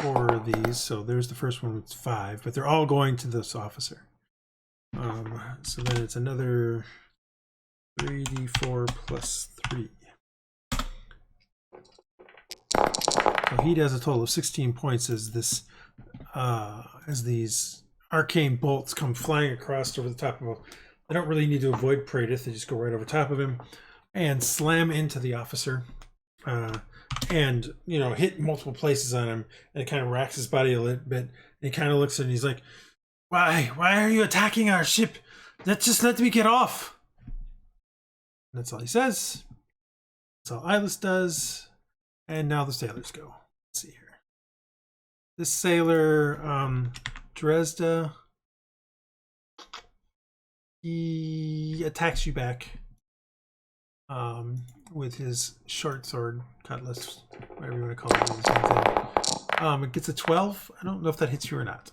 of these. So there's the first one with 5, but they're all going to this officer. So then it's another 3d4 plus 3. So he does a total of 16 points as this, as these arcane bolts come flying across over the top of him. They don't really need to avoid Praedyth; they just go right over top of him and slam into the officer, and hit multiple places on him, and it kind of racks his body a little bit. And he kind of looks at him and he's like, "Why are you attacking our ship? Just let me get off." And that's all he says. That's all Iylis does. And now the sailors go. Let's see here. This sailor, Dresd'a, he attacks you back with his short sword, cutlass, whatever you want to call it. The same thing. It gets a 12. I don't know if that hits you or not.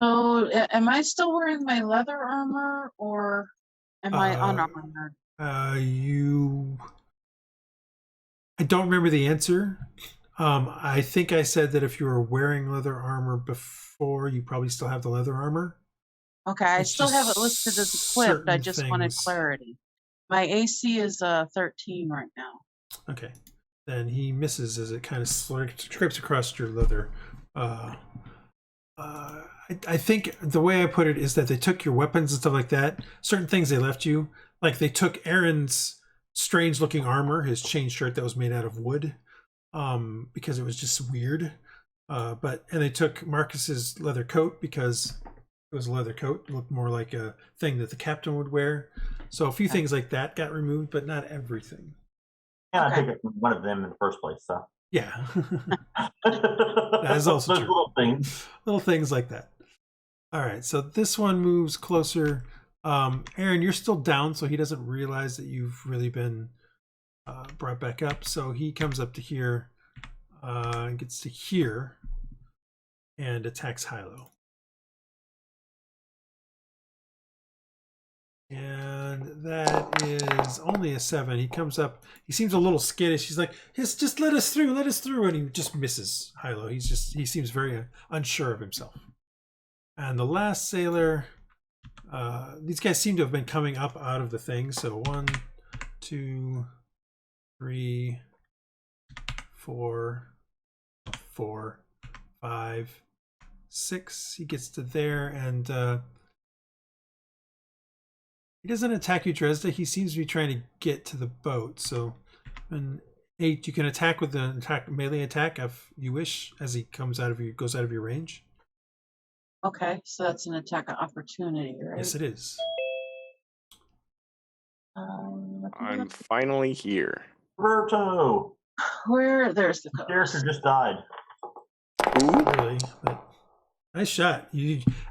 Oh, am I still wearing my leather armor, or am I unarmored? I don't remember the answer. I think I said that if you were wearing leather armor before, you probably still have the leather armor. Okay, I still have it listed as equipped. I just wanted clarity. My AC is 13 right now. Okay, then he misses as it kind of scrapes across your leather. I think the way I put it is that they took your weapons and stuff like that. Certain things they left you, like they took Aaron's strange-looking armor, his chain shirt that was made out of wood, because it was just weird. And they took Marcus's leather coat because it was a leather coat. It looked more like a thing that the captain would wear. So a few things like that got removed, but not everything. Yeah, I took it from one of them in the first place. So yeah, that is also those true. Little things like that. All right, so this one moves closer. Aaron, you're still down, so he doesn't realize that you've really been brought back up. So he comes up to here, gets to here, and attacks Hylough. And that is only a 7. He comes up. He seems a little skittish. He's like, just let us through, and he just misses Hylough. He seems very unsure of himself. And the last sailor. These guys seem to have been coming up out of the thing. So 1, 2, 3, 4, 5, 6. He gets to there, and he doesn't attack you, Dresd'a. He seems to be trying to get to the boat. So, an 8, you can attack with an melee attack if you wish, as he goes out of your range. Okay, so that's an attack of opportunity, right? Yes, it is. I'm finally here. Roberto! There's the code. Character just died. Really, but nice shot.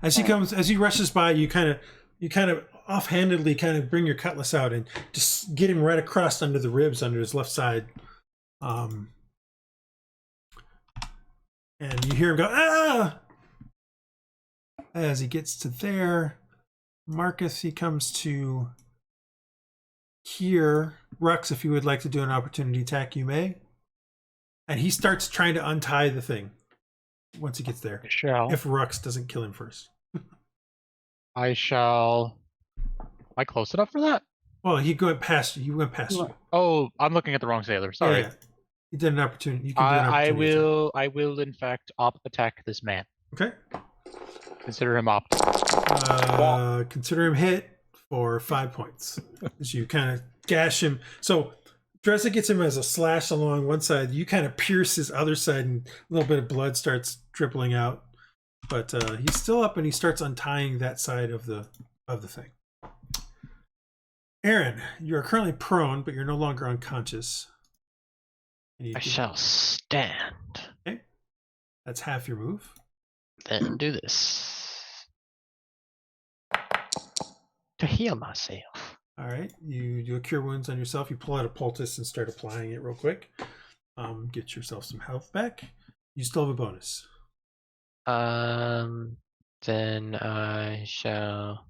As he rushes by, you kind of offhandedly kind of bring your cutlass out and just get him right across under the ribs, under his left side. And you hear him go, "Ah!" As he gets to there. Marcus, he comes to here. Rhux, if you would like to do an opportunity attack, you may. And he starts trying to untie the thing once he gets there. I shall. If Rhux doesn't kill him first. I shall. Am I close enough for that? Well, he went past you. He went past you. Oh, I'm looking at the wrong sailor. Sorry. Yeah. He did an opportunity. You can do an opportunity I will in fact attack this man. Okay. Consider him up. Consider him hit for 5 points as you kind of gash him. So Dresd'a gets him as a slash along one side. You kind of pierce his other side, and a little bit of blood starts dribbling out. But he's still up, and he starts untying that side of the thing. Aaron, you are currently prone, but you're no longer unconscious. I shall stand. Okay, that's half your move. Then do this to heal myself. All right, you do a cure wounds on yourself. You pull out a poultice and start applying it real quick. Get yourself some health back. You still have a bonus. Then I shall.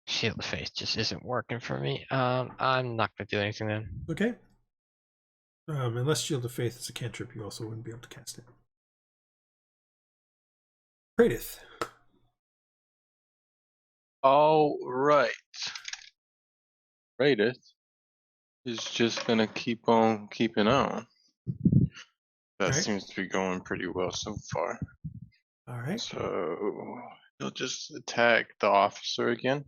Shield of Faith just isn't working for me. I'm not gonna do anything then. Okay. Unless Shield of Faith is a cantrip, you also wouldn't be able to cast it. Praedyth. All right. Praedyth is just gonna keep on keeping on. That seems to be going pretty well so far. All right. So he'll just attack the officer again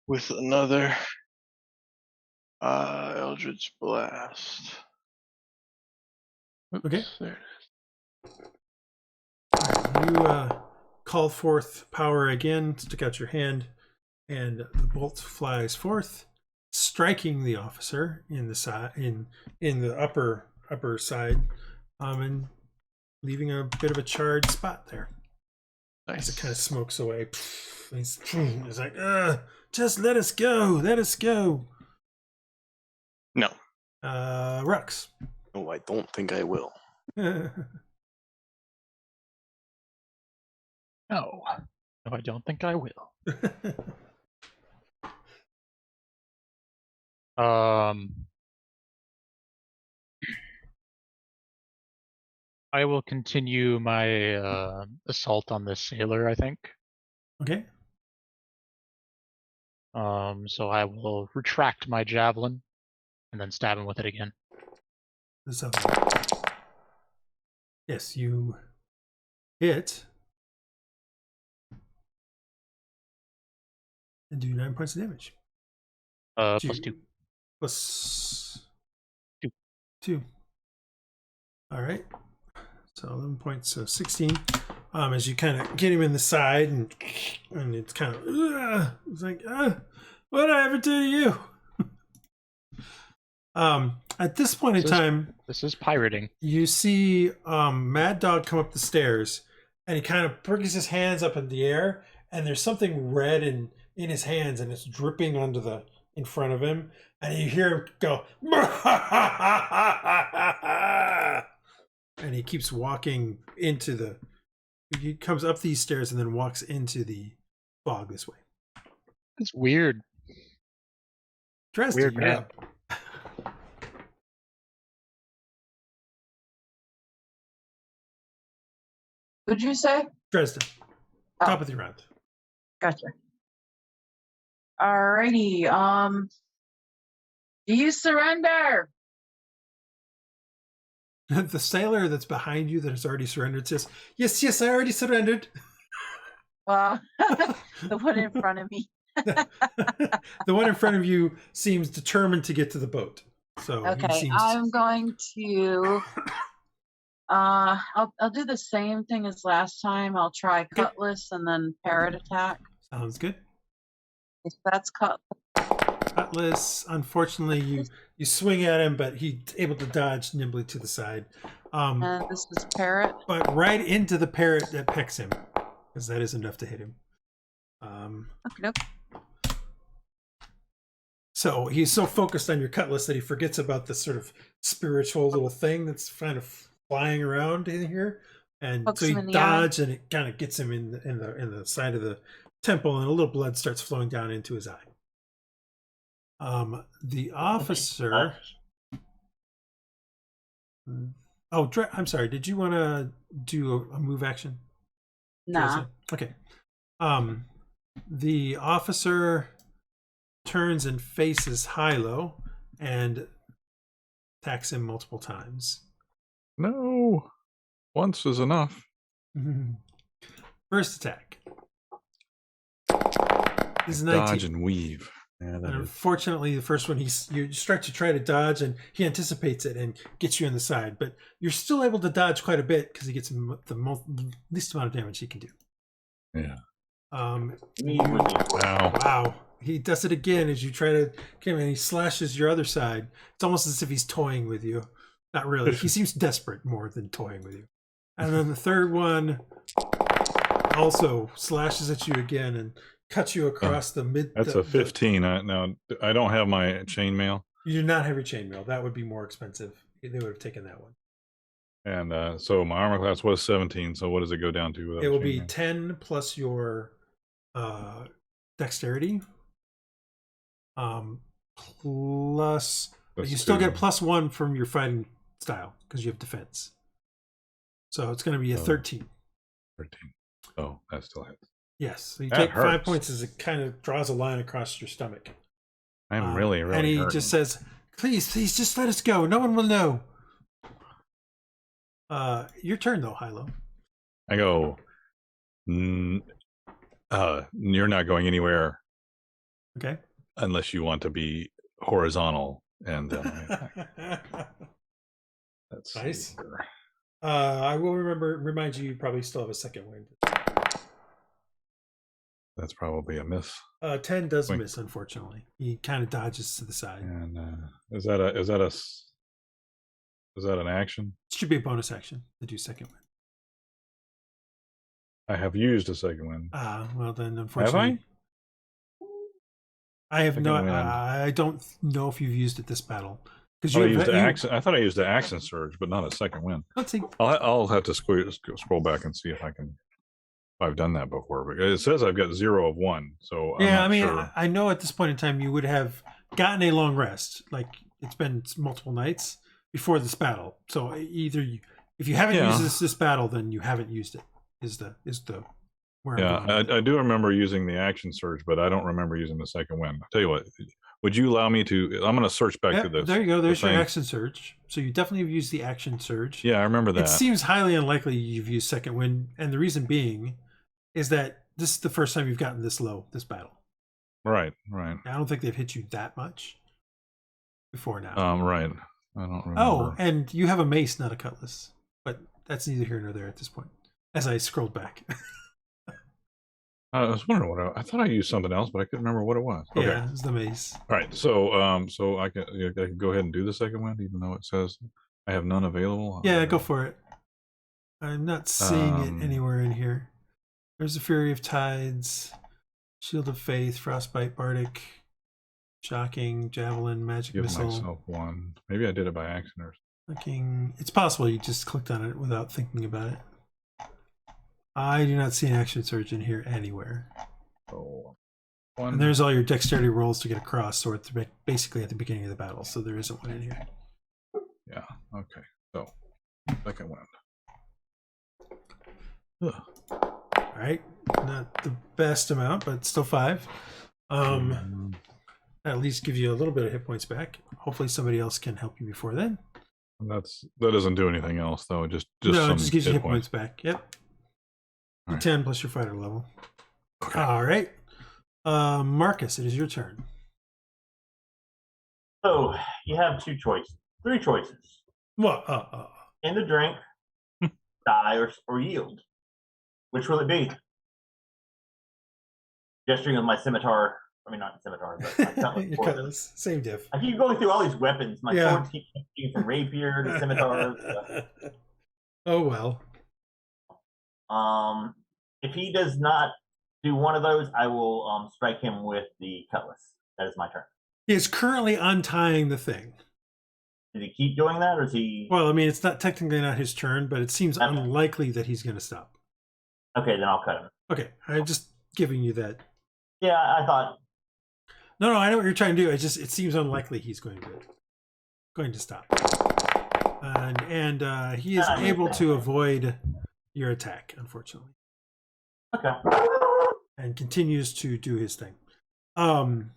with another Eldritch Blast. Oops, Okay. there it is. You call forth power again, stick out your hand, and the bolt flies forth, striking the officer in the side, in the upper side, and leaving a bit of a charred spot there. Nice. As it kind of smokes away. He's like, just let us go, let us go. No. Rhux. Oh, I don't think I will. No, I don't think I will. I will continue my assault on this sailor, I think. Okay. So I will retract my javelin and then stab him with it again. So, yes, you hit and do 9 points of damage. Plus 2. Plus 2. 2. All right. So 11 points, so 16. As you kind of get him in the side, and it's kind of, it's like, what did I ever do to you? At this point in time, this is pirating. You see Mad Dog come up the stairs, and he kind of brings his hands up in the air, and there's something red in his hands, and it's dripping onto the in front of him, and you hear him go, and he keeps walking into he comes up these stairs and then walks into the fog this way. It's weird. Dresd'a, Weird you're man. up. What'd you say? Dresd'a. Oh. Top of the round. Gotcha. Alrighty. Do you surrender? The sailor that's behind you that has already surrendered says, yes, I already surrendered. Well, the one in front of me. The one in front of you seems determined to get to the boat. So okay, I'm going to I'll do the same thing as last time. I'll try Cutlass and then Parrot attack. Sounds good. If that's Cutlass, unfortunately you swing at him, but he's able to dodge nimbly to the side. And this is Parrot. But right into the parrot that pecks him, because that is enough to hit him. Okay. So he's so focused on your cutlass that he forgets about this sort of spiritual little thing that's kind of flying around in here, and so he dodges, and it kind of gets him in the side of the temple, and a little blood starts flowing down into his eye. The officer. Oh, I'm sorry. Did you want to do a move action? Nah. Okay. The officer turns and faces Hylough and attacks him multiple times. No. Once is enough. First attack. This is Dodge 19. and weave. Yeah, that is. Unfortunately, the first one, you start to try to dodge, and he anticipates it and gets you on the side. But you're still able to dodge quite a bit because he gets the least amount of damage he can do. Yeah. Wow. Wow. He does it again as you try to come in, and he slashes your other side. It's almost as if he's toying with you. Not really. He seems desperate more than toying with you. And then the third one also slashes at you again and cuts you across the mid. That's a 15. Now, I don't have my chainmail. You do not have your chainmail. That would be more expensive. They would have taken that one. And so my armor class was 17. So what does it go down to? It will be 10 plus your dexterity. Plus, you still get +1 from your fighting style because you have defense. So it's going to be a 13. 13. Oh, that still hits. Yes. So you That take hurts. 5 points as it kind of draws a line across your stomach. I'm really and he hurting. just says, please, just let us go. No one will know. Your turn, though, Hylough. I go, you're not going anywhere. Okay. Unless you want to be horizontal. And that's nice. I will remind you probably still have a second wind. That's probably a miss. 10 does miss, unfortunately. He kind of dodges to the side. And is that an action? It should be a bonus action to do second wind. I have used a second wind. Well then, unfortunately. Have I? I have no. I don't know if you've used it this battle because I thought I used the action surge, but not a second wind. Let's see. I'll have to scroll back and see if I've done that before. But it says I've got 0 of 1, so yeah. sure. I know at this point in time you would have gotten a long rest. Like it's been multiple nights before this battle. So either if you haven't used this battle, then you haven't used it. Is the where I do remember using the action surge, but I don't remember using the second wind. I'll tell you what, would you allow me to? I'm going to search back to this. There you go. There's your action surge. So you definitely have used the action surge. Yeah, I remember that. It seems highly unlikely you've used second wind, and the reason being is that this is the first time you've gotten this low this battle. Right. I don't think they've hit you that much before now. Right. I don't remember. Oh, and you have a mace, not a cutlass, but that's neither here nor there at this point. As I scrolled back. I was wondering I thought I used something else, but I couldn't remember what it was. Okay. Yeah, it's the mace. All right, so so I can go ahead and do the second wind, even though it says I have none available. Yeah, go for it. I'm not seeing it anywhere in here. There's the Fury of Tides, Shield of Faith, Frostbite, Bardic, Shocking, Javelin, Magic Missile. Give myself 1. Maybe I did it by accident or something. It's possible you just clicked on it without thinking about it. I do not see an action surge in here anywhere. So, and there's all your dexterity rolls to get across, so it's basically at the beginning of the battle, so there isn't one in here. Yeah, okay. So, second wind. Alright, not the best amount, but still 5. At least give you a little bit of hit points back. Hopefully somebody else can help you before then. That doesn't do anything else, though. Just no, some it just gives you hit points back. Yep. Right. 10 plus your fighter level. Okay. All right. Marcus, it is your turn. So you have 3 choices. What? In the drink, die, or yield. Which will it be? Gesturing with my scimitar. I mean, not scimitar, but my cutlass. Your cutlass. Same diff. I keep going through all these weapons. My swords keep changing from rapier to scimitar. Oh well. If he does not do one of those, I will strike him with the cutlass. That is my turn. He is currently untying the thing. Did he keep doing that, or is he? Well, I mean, it's not technically not his turn, but it seems unlikely that he's going to stop. Okay, then I'll cut him. Okay, I'm just giving you that. Yeah, I thought. No, I know what you're trying to do. It seems unlikely he's going to stop. And he is able to avoid your attack, unfortunately. Okay. And continues to do his thing. I'm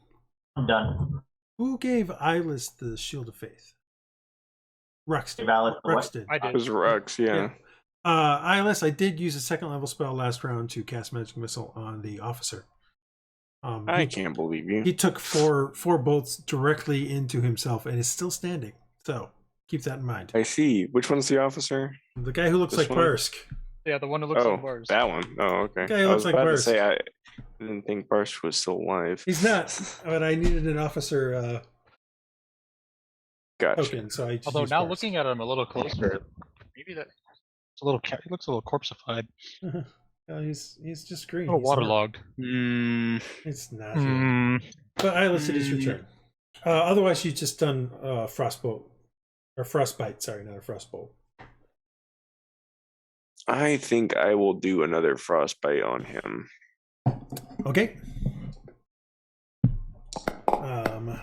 done. Who gave Iylis the Shield of Faith? Rhux did. Valid for Rhux what? did. I It did. was Rhux, yeah. Iylis, I did use a second level spell last round to cast Magic Missile on the officer. I can't believe you. He took four bolts directly into himself and is still standing. So keep that in mind. I see. Which one's the officer? The guy who looks This like one? Barsk. Yeah, the one that looks Oh, like bars. that one. Oh, okay. Guy I looks was like about to Barsk. say I didn't think Barsk was still alive. He's not, but I needed an officer Gotcha. token, so I just Although used now Barsk. looking at him a little closer, maybe that it's a little. He looks a little corpseified, No, he's just green. a little He's not- waterlogged. It's not. Hmm. But Iylis, it is your turn. Otherwise, you've just done frostbolt or frostbite. Sorry, not a frostbolt. I think I will do another frostbite on him. Okay.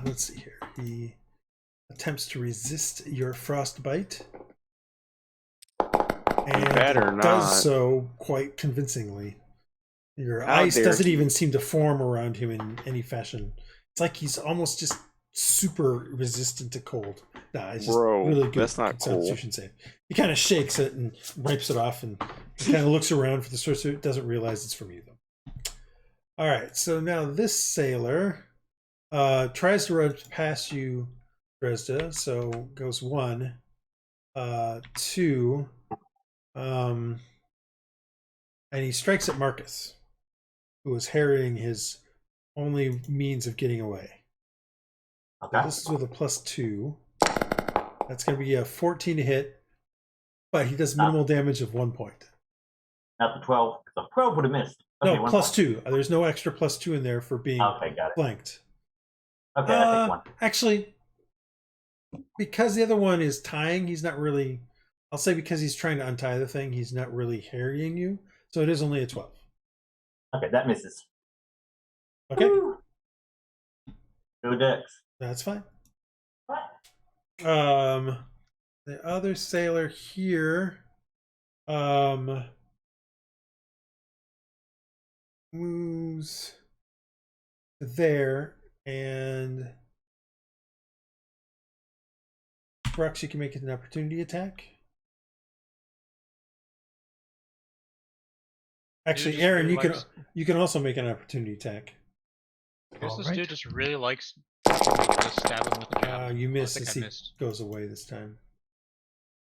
Let's see here. He attempts to resist your frostbite, and better not. does so quite convincingly. Your How ice dare doesn't he. even seem to form around him in any fashion. It's like he's almost just super resistant to cold. Nah, it's just Bro, really good that's not cool. constitution save. He kind of shakes it and wipes it off, and kind of looks around for the sorcerer. Doesn't realize it's from you though. All right, so now this sailor tries to run past you, Dresd'a. So goes 1, 2, and he strikes at Marcus, who is harrying his only means of getting away. Okay. So this is with a +2. That's going to be a 14 to hit, but he does minimal damage of 1 point. Not the 12. The 12 would have missed. Okay, No, 1 +2. point. There's no extra +2 in there for being Okay, got it. flanked. Okay, I take 1. Actually, because the other one is tying, he's not really. I'll say because he's trying to untie the thing, he's not really harrying you. So it is only a 12. Okay, that misses. Okay, Woo. Go Dex. that's fine. What? The other sailor here, moves there, and Rhux, you can make it an opportunity attack. Actually, just Aaron, really you can also make an opportunity attack. I guess this Alright. dude just really likes me to stab him with the javelin. You I missed think as I he missed. goes away this time.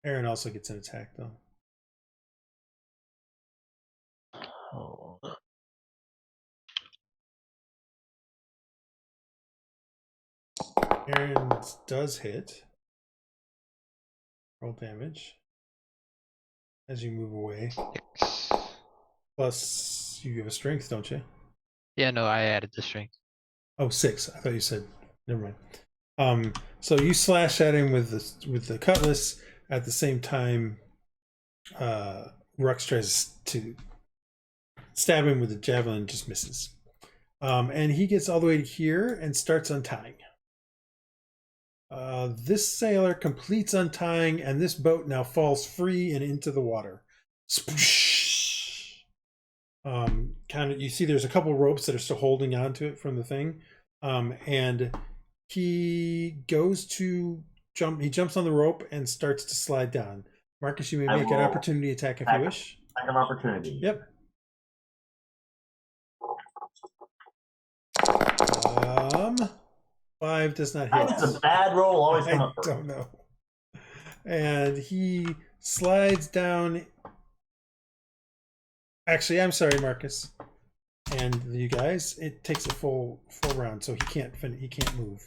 Aaron also gets an attack though. Oh. Aaron does hit. Roll damage as you move away. 6. Plus, you have a strength, don't you? Yeah, no, I added the strength. Oh, 6. I thought you said. Never mind. So you slash at him with the cutlass. At the same time, Rhux tries to stab him with the javelin, just misses. And he gets all the way to here and starts untying. This sailor completes untying, and this boat now falls free and into the water. Sploosh! Kind of, you see there's a couple ropes that are still holding onto it from the thing. And he goes to jump. He jumps on the rope and starts to slide down. Marcus, you may I make an will opportunity attack if you attack him. wish. Second opportunity. Yep. 5 does not hit. That's a bad roll. Always come I up first. don't know. And he slides down. Actually, I'm sorry, Marcus, and you guys. It takes a full round, so he can't finish. He can't move.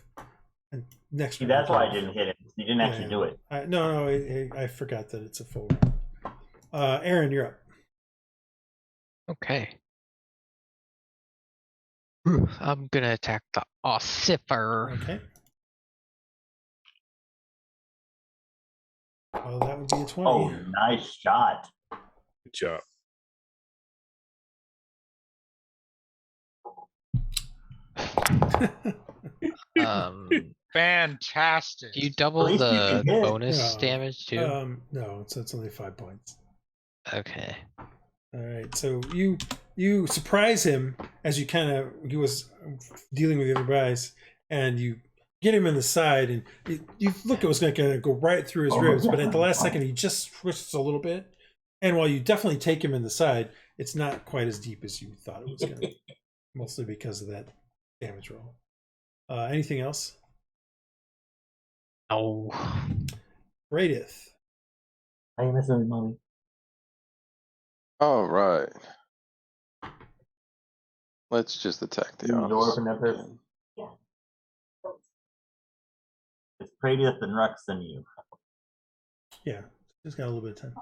And next See, round, that's he why I can. didn't hit it. You didn't actually do it. No, I forgot that it's a full round. Aaron, you're up. Okay. I'm gonna attack the Ossifer. Okay. Well, that would be a 20. Oh, nice shot. Good job. Fantastic. Do you double least you the can hit. bonus No. damage too? No, so it's only 5 points. Okay. All right, so you surprise him as he was dealing with the other guys, and you get him in the side, and you look, it was going to go right through his ribs, but at the last second, he just twists a little bit. And while you definitely take him in the side, it's not quite as deep as you thought it was going to be, mostly because of that damage roll. Anything else? Oh, Praedyth. Hey, Mrs. Mommy. All right. Let's just attack the You officer. open that person? again. It's Praedyth and Rhux and you. Yeah, just got a little bit of time.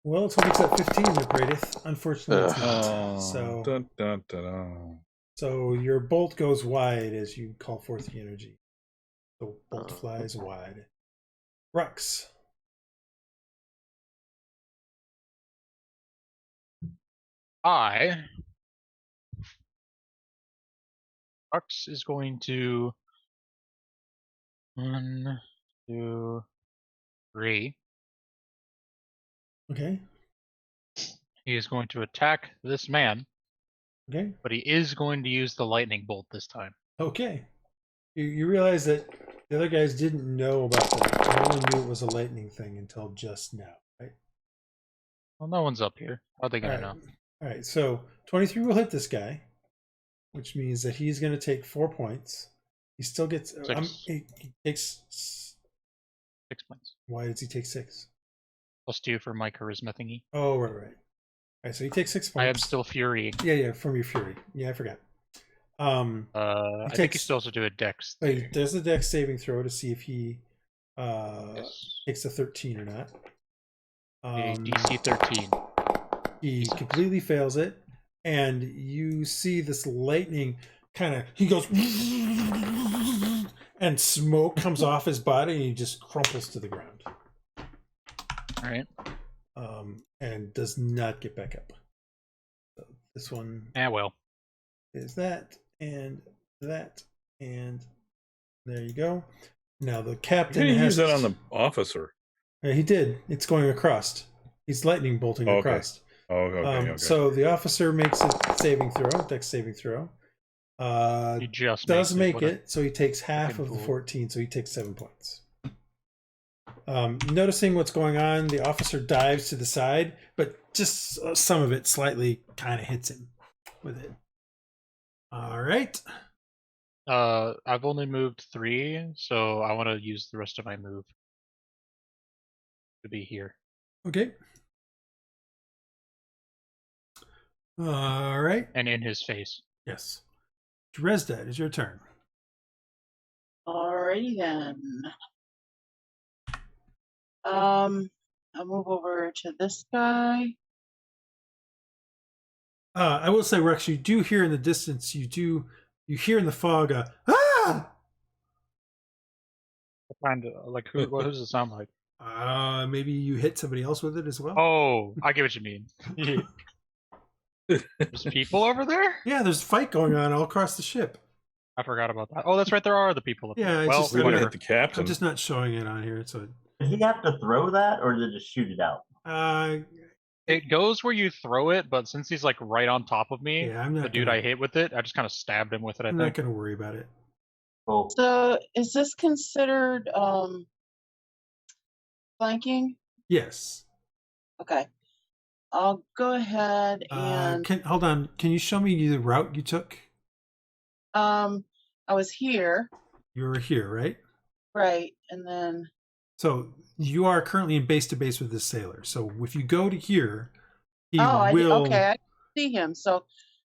Well, it's hope it's at 15 to Praedyth. Unfortunately, it's not. Oh, dun, dun, dun, dun. So your bolt goes wide as you call forth the energy. The bolt flies wide. Rhux. Rhux is going to 1, 2, 3. Okay. He is going to attack this man, Okay. but he is going to use the lightning bolt this time. Okay. You realize that the other guys didn't know about that. They only knew it was a lightning thing until just now, right? Well, no one's up here. How are they All gonna right. know? All right. So 23 will hit this guy, which means that he's going to take 4 points. He still gets. 6. He takes. 6 points. Why does he take 6? +2 for my charisma thingy. Oh, right. All right. So he takes 6 points. I am still furying. Yeah, from your fury. Yeah, I forgot. I think he still has to do a dex. Wait, there's a dex saving throw to see if he Yes. takes a 13 or not. A DC 13. He completely fails it, and you see this lightning kind of. He goes, and smoke comes off his body, and he just crumples to the ground. All right. And does not get back up. So this one Well. is that, and that, and there you go. Now the You captain didn't has use that on the officer. He did. It's going across. He's lightning bolting Okay. across. Oh, okay. So the officer makes a saving throw, dex saving throw. He just Does makes make What a- it, so he takes half fucking of the fool. 14, so he takes 7 points. Noticing what's going on, the officer dives to the side, but just some of it slightly kind of hits him with it. All right. I've only moved 3, so I want to use the rest of my move to be here. Okay. All right. And in his face. Yes. Dresd'a, it is your turn. Alrighty then. I'll move over to this guy. I will say, Rhux, you do hear in the distance, you hear in the fog, ah! Kind of like who? What does it sound like? Maybe you hit somebody else with it as well? Oh, I get what you mean. There's people over there? Yeah, there's a fight going on all across the ship. I forgot about that. Oh, that's right. There are other people up Yeah, there. it's Well, just- We want to whatever. hit the captain. I'm just not showing it on here, so Does he have to throw that, or did it just shoot it out? It goes where you throw it, but since he's like right on top of me, yeah, I'm not the dude gonna, I hit with it, I just kind of stabbed him with it. I I'm not think. going to worry about it. Cool. So is this considered flanking? Yes. Okay. I'll go ahead and Hold on. Can you show me the route you took? I was here, You were here, right? right, and then So you are currently in base to base with this sailor. So if you go to here, he I will. okay, I see him. So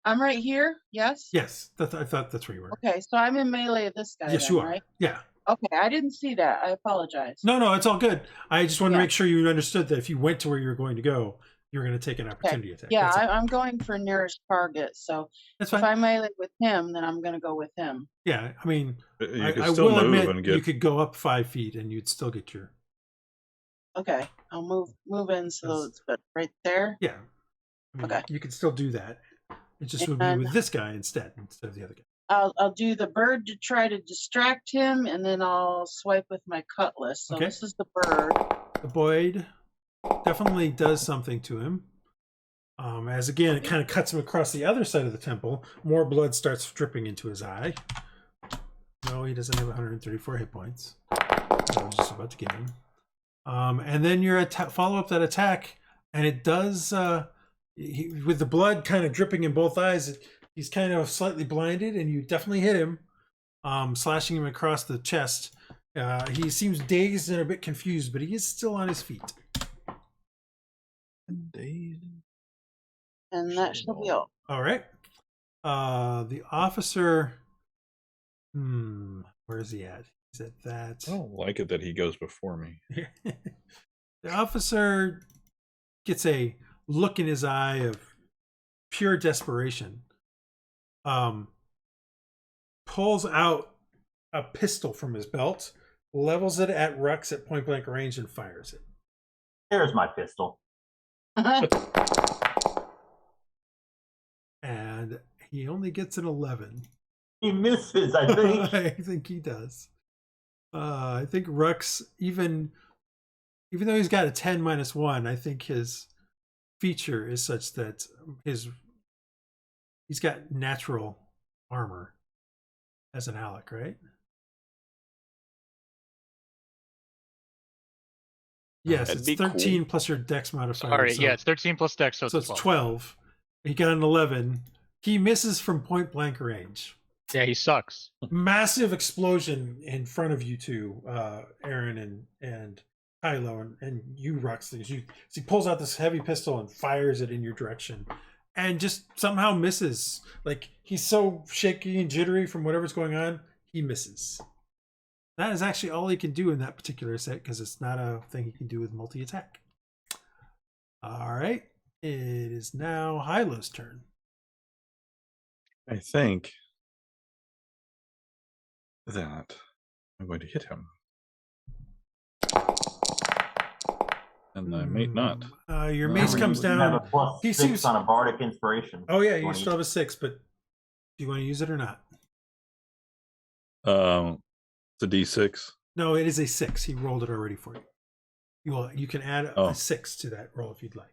I'm right here. Yes. Yes, I thought that's where you were. Okay, so I'm in melee of this guy. Yes, then, you are. Right? Yeah. Okay, I didn't see that. I apologize. No, it's all good. I just wanted to Yeah. make sure you understood that if you went to where you were going to go, you were going to take an opportunity attack. Yeah, That's, I'm going for nearest target. So that's if fine. I melee with him, then I'm going to go with him. Yeah, I mean, You I can still will move admit and get. you could go up 5 feet and you'd still get your. Okay, I'll move in so That's- it's but right there. Yeah. I mean, Okay. You could still do that. It just would be And- with this guy instead of the other guy. I'll do the bird to try to distract him, and then I'll swipe with my cutlass. So Okay. this is the bird. The Boyd definitely does something to him. As again, it kind of cuts him across the other side of the temple. More blood starts dripping into his eye. No, he doesn't have 134 hit points. I was just about to give him. And then your follow up that attack, and it does. With the blood kind of dripping in both eyes, he's kind of slightly blinded, and you definitely hit him, slashing him across the chest. He seems dazed and a bit confused, but he is still on his feet. And that shall be all. All right. The officer. Where is he at? He's at that. I don't like it that he goes before me. The officer gets a look in his eye of pure desperation. Pulls out a pistol from his belt, levels it at Rhux at point blank range, and fires it. There's my pistol. And he only gets an 11. He misses, I think. I think he does. I think Rhux, even though he's got a 10 minus 1, I think his feature is such that he's got natural armor as an Alec, right? Yes, That'd it's be 13 cool. plus your dex modifier. Sorry, so, yeah, it's 13 plus dex, so so it's it's 12. 12. He got an 11. He misses from point blank range. Yeah, he sucks. Massive explosion in front of you two, Aaron and Hylough, and you, Rhux. He pulls out this heavy pistol and fires it in your direction, and just somehow misses. Like, he's so shaky and jittery from whatever's going on, he misses. That is actually all he can do in that particular set, because it's not a thing he can do with multi-attack. All right. It is now Hylough's turn. I think that I'm going to hit him. And I may not. Your mace comes You have a down. plus He 6 seems- on a bardic inspiration. Oh, yeah, you 20. still have a 6, but do you want to use it or not? It's a D6. No, it is a 6. He rolled it already for you. You can add a 6 to that roll if you'd like.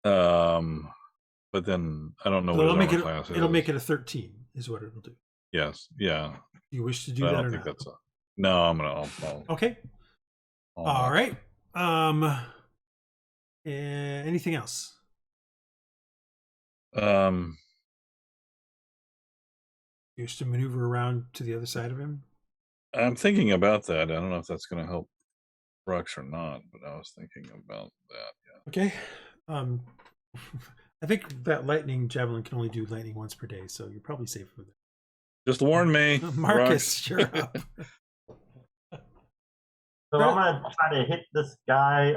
But then I don't know what his armor class is. It'll make it a 13, is what it'll do. Yes, yeah. Do you wish to do I that don't or think not? that's a. No, I'm gonna. I'll Okay. I'll All not. right. Anything else? Um, You wish to maneuver around to the other side of him? I'm thinking about that. I don't know if that's going to help Rhux or not, but I was thinking about that. Yeah. Okay. I think that lightning javelin can only do lightning once per day, so you're probably safe with it. Just warn me, Marcus, Rhux. you're up. So I'm gonna try to hit this guy.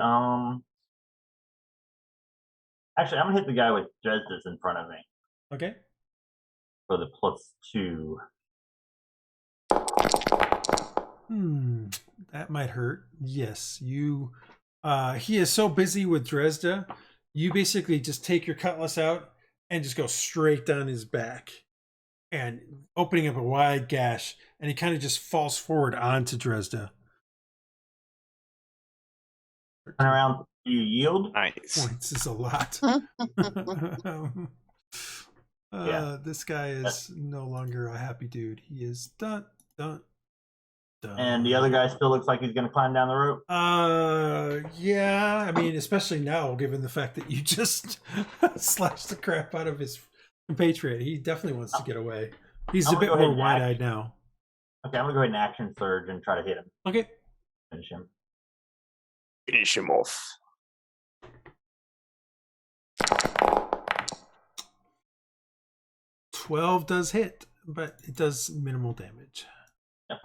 Actually, I'm gonna hit the guy with Dresd'a's in front of me Okay. for the +2. That might hurt. Yes, you. He is so busy with Dresd'a, you basically just take your cutlass out and just go straight down his back, and opening up a wide gash, and he kind of just falls forward onto Dresd'a. Turn around. Do you yield? Nice. Points is a lot. This guy is no longer a happy dude. He is done. And the other guy still looks like he's gonna climb down the rope. Yeah. I mean, especially now, given the fact that you just slashed the crap out of his compatriot, he definitely wants to get away. He's I'm a bit gonna go more ahead and wide-eyed now. Okay, I'm gonna go ahead and action surge and try to hit him. Okay. Finish him. Finish him off. $12 does hit, but it does minimal damage. I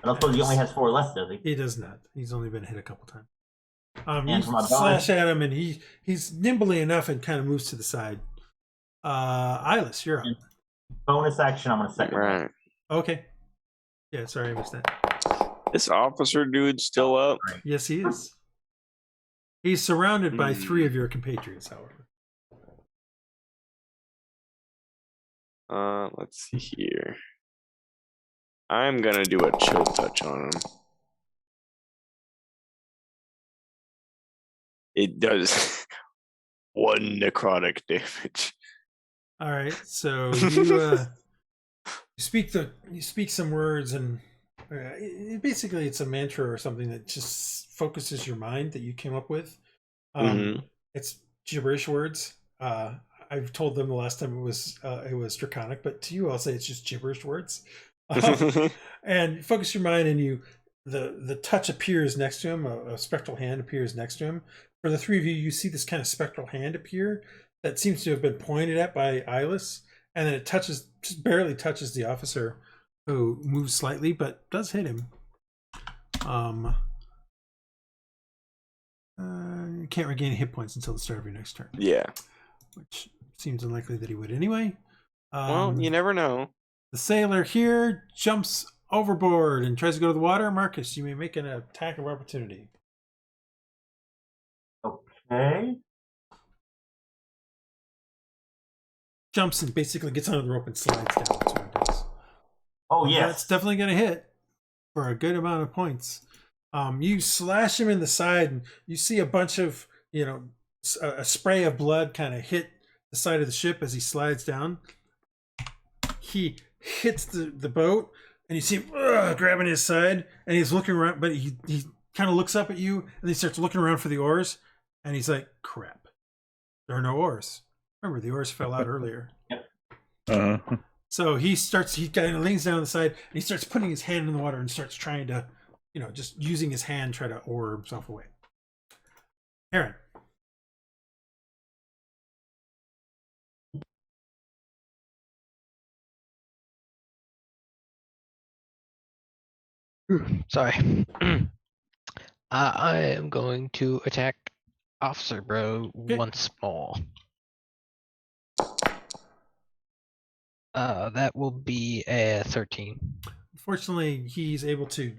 don't suppose he only has 4 less, does he? He does not. He's only been hit a couple times. And You for my slash bonus- at him, and he's nimbly enough and kind of moves to the side. Iylis, you're up. Bonus action, I'm gonna second. Right. Okay. Yeah, sorry, I missed that. This officer dude's still up. Yes, he is. He's surrounded by 3 of your compatriots, however. Let's see here. I'm gonna do a chill touch on him. It does 1 necrotic damage. All right, so you you speak some words, and basically it's a mantra or something that just focuses your mind that you came up with. It's gibberish words. I've told them the last time it was draconic, but to you I'll say it's just gibberish words. And focus your mind, and the touch appears next to him. A spectral hand appears next to him. For the three of you, you see this kind of spectral hand appear that seems to have been pointed at by Iylis, and then it just barely touches the officer, who moves slightly but does hit him. You can't regain hit points until the start of your next turn. Yeah. Which seems unlikely that he would anyway. Well, you never know. The sailor here jumps overboard and tries to go to the water. Marcus, you may make an attack of opportunity. Okay. Jumps and basically gets under the rope and slides down. That's what it does. Oh, yes. That's definitely going to hit for a good amount of points. You slash him in the side, and you see a bunch of, a spray of blood kind of hit the side of the ship as he slides down. He hits the boat, and you see him grabbing his side, and he's looking around, but he kind of looks up at you, and he starts looking around for the oars, and he's like, crap, there are no oars. Remember, the oars fell out earlier. So he kind of leans down on the side, and he starts putting his hand in the water and starts trying to, just using his hand, try to oar himself away. Aaron. Sorry. I am going to attack Officer Bro once more. That will be a 13. Unfortunately, he's able to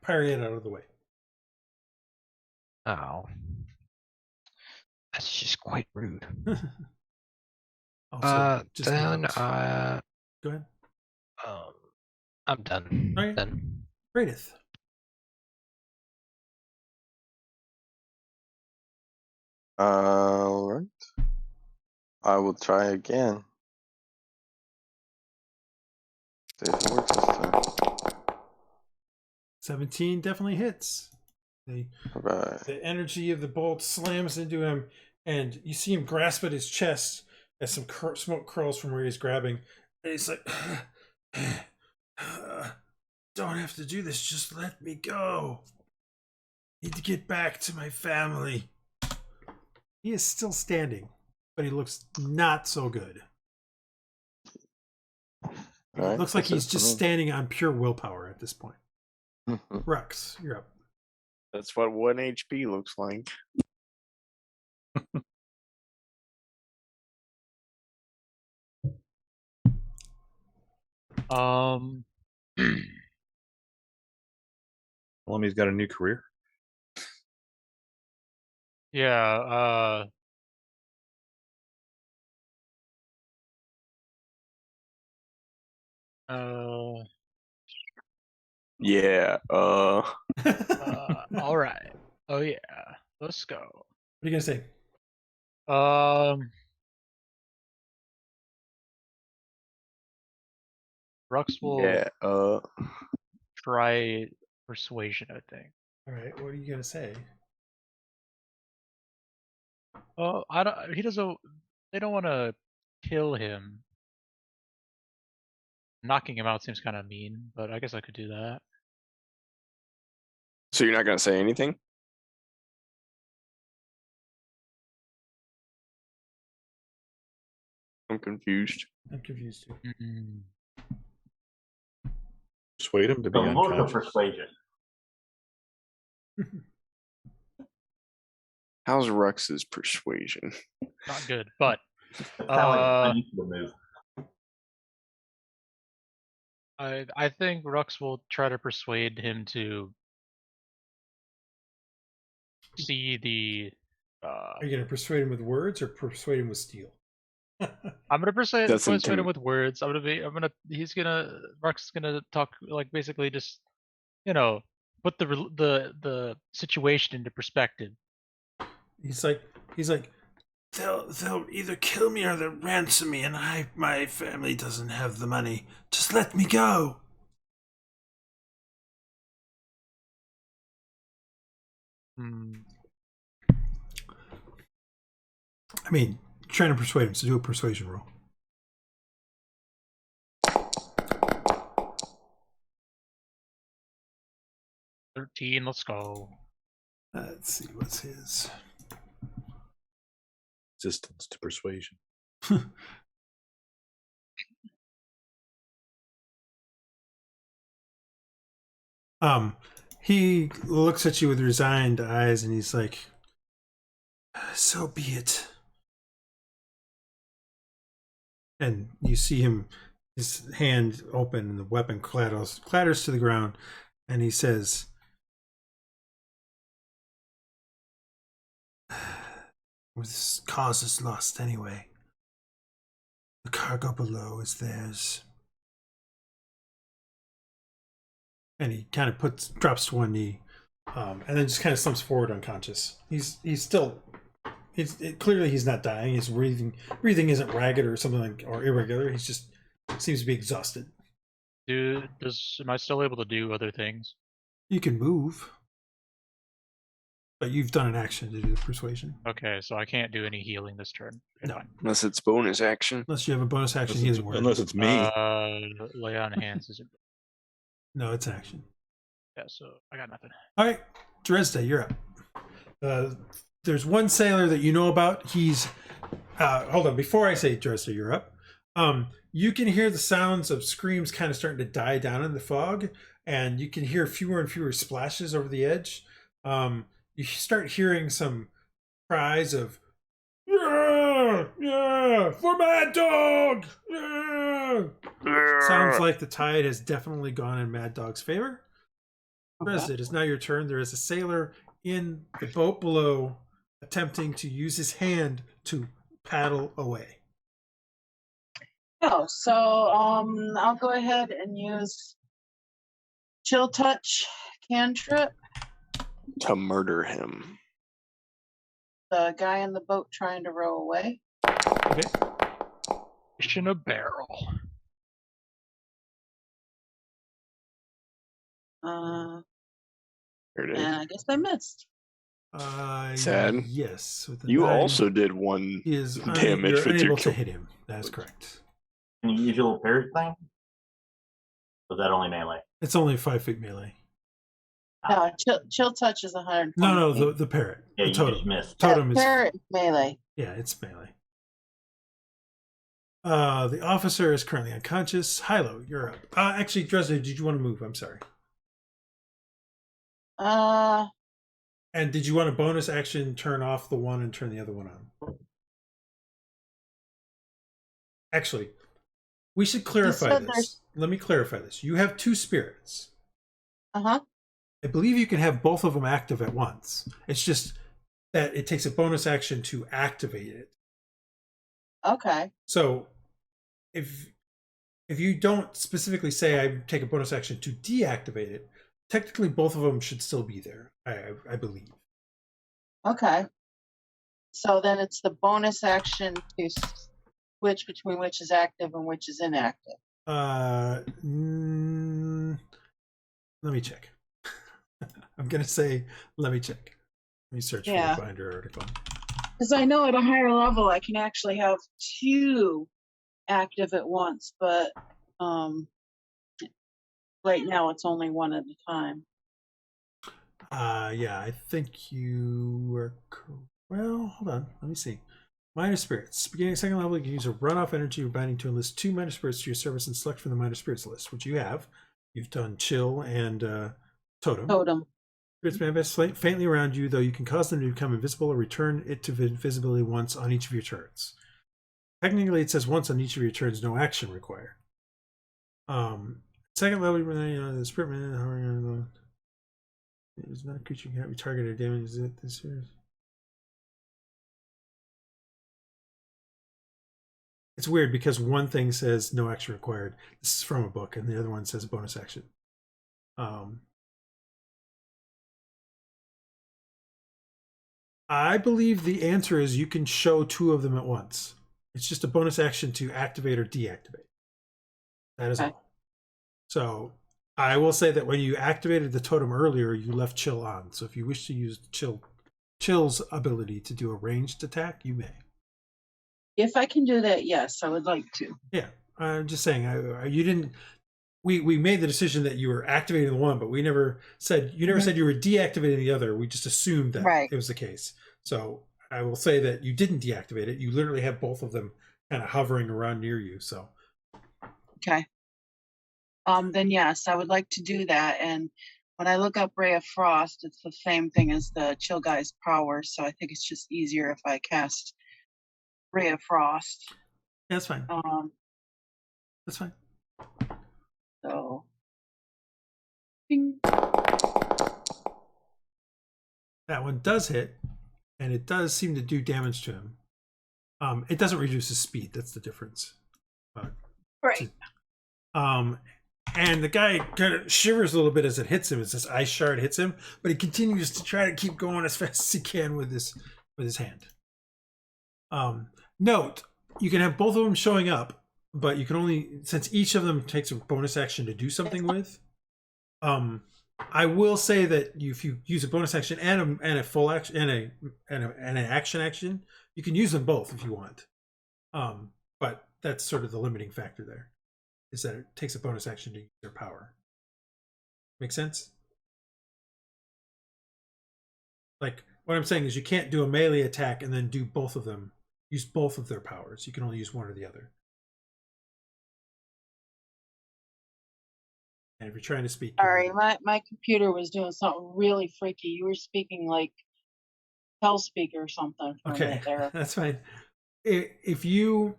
parry it out of the way. Oh. That's just quite rude. Also, just then go ahead. I'm done. All right. Then. Praedyth. All right. I will try again. See if it works this time. 17 definitely hits. The energy of the bolt slams into him, and you see him grasp at his chest as some smoke curls from where he's grabbing. And he's like, don't have to do this, just let me go. Need to get back to my family. He is still standing, but he looks not so good. Right, it looks like he's just standing on pure willpower at this point. Rhux, you're up. That's what 1 HP looks like. Tell him he's got a new career. Yeah, Yeah, all right. Oh yeah, let's go. What are you gonna say? Rhux will yeah, try persuasion, I think. All right, what are you gonna say? Oh, he doesn't. They don't want to kill him. Knocking him out seems kind of mean, but I guess I could do that. so you're not gonna say anything? I'm confused. I'm confused too. Persuade him to be The look of unconscious. persuasion. How's Rux's persuasion? Not good, but It's kind of like a unusual move. I think Rhux will try to persuade him to see the. Are you gonna persuade him with words or persuade him with steel? I'm gonna persuade That's him intimate. with words. Rhux is gonna talk, like, basically just, put the situation into perspective. He's like, they'll either kill me or they'll ransom me, and my family doesn't have the money. Just let me go. Hmm. I mean, trying to persuade him, so do a persuasion roll. 13, let's go. Let's see, what's his? Resistance to persuasion. He looks at you with resigned eyes, and he's like, "So be it." And you see him, his hand open, and the weapon clatters to the ground, and he says, "This cause is lost anyway. The cargo below is theirs." And he kind of drops to one knee, and then just kind of slumps forward unconscious. He's clearly he's not dying. His breathing isn't ragged or something like, or irregular. He's just seems to be exhausted. Am I still able to do other things? You can move, but you've done an action to do the persuasion. Okay, so I can't do any healing this turn. Okay, No. fine. Unless it's bonus action. Unless you have a bonus action healing word. Unless it's me. Lay on hands isn't. No, it's action. Yeah, so I got nothing. All right, Dresd'a, you're up. There's one sailor that you know about. He's hold on. Before I say Dresd'a, you're up. You can hear the sounds of screams kind of starting to die down in the fog, and you can hear fewer and fewer splashes over the edge. You start hearing some cries of "Yeah, yeah, for Mad Dog!" Yeah. Sounds like the tide has definitely gone in Mad Dog's favor. Dresd'a, it is now your turn. There is a sailor in the boat below attempting to use his hand to paddle away. Oh, so I'll go ahead and use Chill Touch cantrip. To murder him. The guy in the boat trying to row away. Okay. Fish in a barrel. There it is. And I guess I missed. Sad. Yes. With the You 9, also did 1 he is damage you're with your unable to kill. hit him. That is correct. Can you use your little parrot thing? Was that only melee? It's only 5 feet melee. No, chill Touch is 100. No, the parrot. Yeah, The you totem. just missed. Totem is Parrot is melee. yeah, it's melee. The officer is currently unconscious. Hylough, you're up. Actually, Dresd'a, did you want to move? I'm sorry. And did you want a bonus action turn off the one and turn the other one on? Actually, we should clarify this. Let me clarify this. You have 2 spirits. Uh-huh. I believe you can have both of them active at once. It's just that it takes a bonus action to activate it. Okay. So if you don't specifically say I take a bonus action to deactivate it, technically both of them should still be there, I believe. Okay. So then it's the bonus action to switch between which is active and which is inactive. Let me check. I'm going to say, let me check. Let me search for the binder article. Because I know at a higher level I can actually have 2 active at once, but right now it's only 1 at a time. Yeah, I think you were. Well, hold on. Let me see. Minor spirits. Beginning at 2nd level, you can use a runoff energy or binding to enlist 2 minor spirits to your service and select from the minor spirits list, which you have. You've done chill and totem. Spirits manifest faintly around you, though you can cause them to become invisible or return it to invisibility once on each of your turns. Technically, it says once on each of your turns, no action required. 2nd level, the spirit man. It's not a creature can't be targeted or damaged. Is it this serious? It's weird because one thing says no action required. This is from a book, and the other one says bonus action. I believe the answer is you can show 2 of them at once. It's just a bonus action to activate or deactivate. That is all. So I will say that when you activated the totem earlier, you left chill on. So if you wish to use chill's ability to do a ranged attack, you may. If I can do that, yes, I would like to. Yeah, I'm just saying. You didn't. We made the decision that you were activating the one, but we never said you said you were deactivating the other. We just assumed that it was the case. So I will say that you didn't deactivate it. You literally have both of them kind of hovering around near you. So okay. Then yes, I would like to do that. And when I look up Ray of Frost, it's the same thing as the Chill Guy's power. So I think it's just easier if I cast Ray of Frost. Yeah, that's fine. That's fine. So, bing. That one does hit, and it does seem to do damage to him. It doesn't reduce his speed. That's the difference. Right. And the guy kind of shivers a little bit as it hits him. As this ice shard hits him, but he continues to try to keep going as fast as he can with his hand. Note, you can have both of them showing up, but you can only, since each of them takes a bonus action to do something with. I will say that if you use a bonus action and a full action and an action, you can use them both if you want. But that's sort of the limiting factor there, is that it takes a bonus action to use their power. Make sense? Like, what I'm saying is you can't do a melee attack and then do both of them, use both of their powers. You can only use one or the other. And if you're trying to speak... Sorry, my computer was doing something really freaky. You were speaking like Hellspeak or something. Okay, that's fine. If you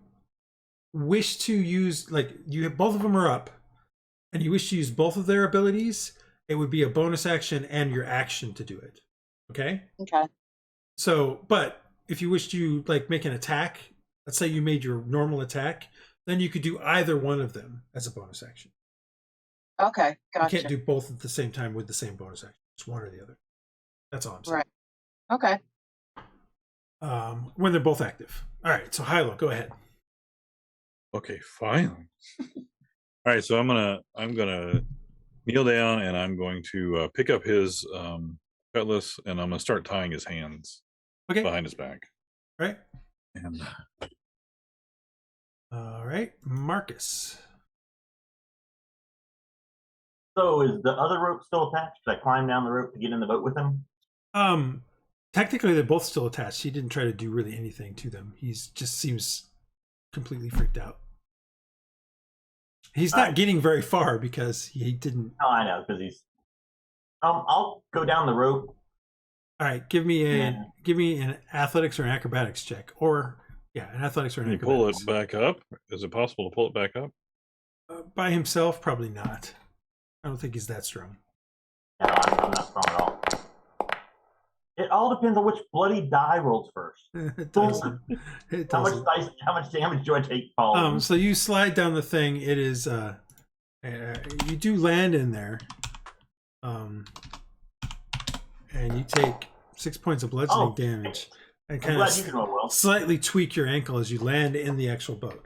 wish to use, like, you have both of them are up, and you wish to use both of their abilities, it would be a bonus action and your action to do it. Okay? Okay. So, but if you wish to, like, make an attack, let's say you made your normal attack, then you could do either one of them as a bonus action. Okay, gotcha. You can't do both at the same time with the same bonus action. It's one or the other. That's all I'm saying. Right. Okay. When they're both active. All right, so Hylough, go ahead. Okay, fine. All right, so I'm gonna kneel down and I'm going to pick up his cutlass and I'm gonna start tying his hands behind his back. Right. And all right, Marcus. So is the other rope still attached? Should I climb down the rope to get in the boat with him? Technically they're both still attached. He didn't try to do really anything to them. He's just seems completely freaked out. He's not getting very far because he didn't. Oh, I know, because he's. I'll go down the rope. All right, give me an athletics or an acrobatics check, or an athletics or an can you acrobatics. pull it back up? Is it possible to pull it back up? By himself, probably not. I don't think he's that strong. No, I'm not strong at all. It all depends on which bloody die rolls first. It doesn't. It doesn't. How much damage do I take, Paul? So you slide down the thing. It is you do land in there. And you take 6 points of bludgeoning damage. And kind of slightly tweak your ankle as you land in the actual boat.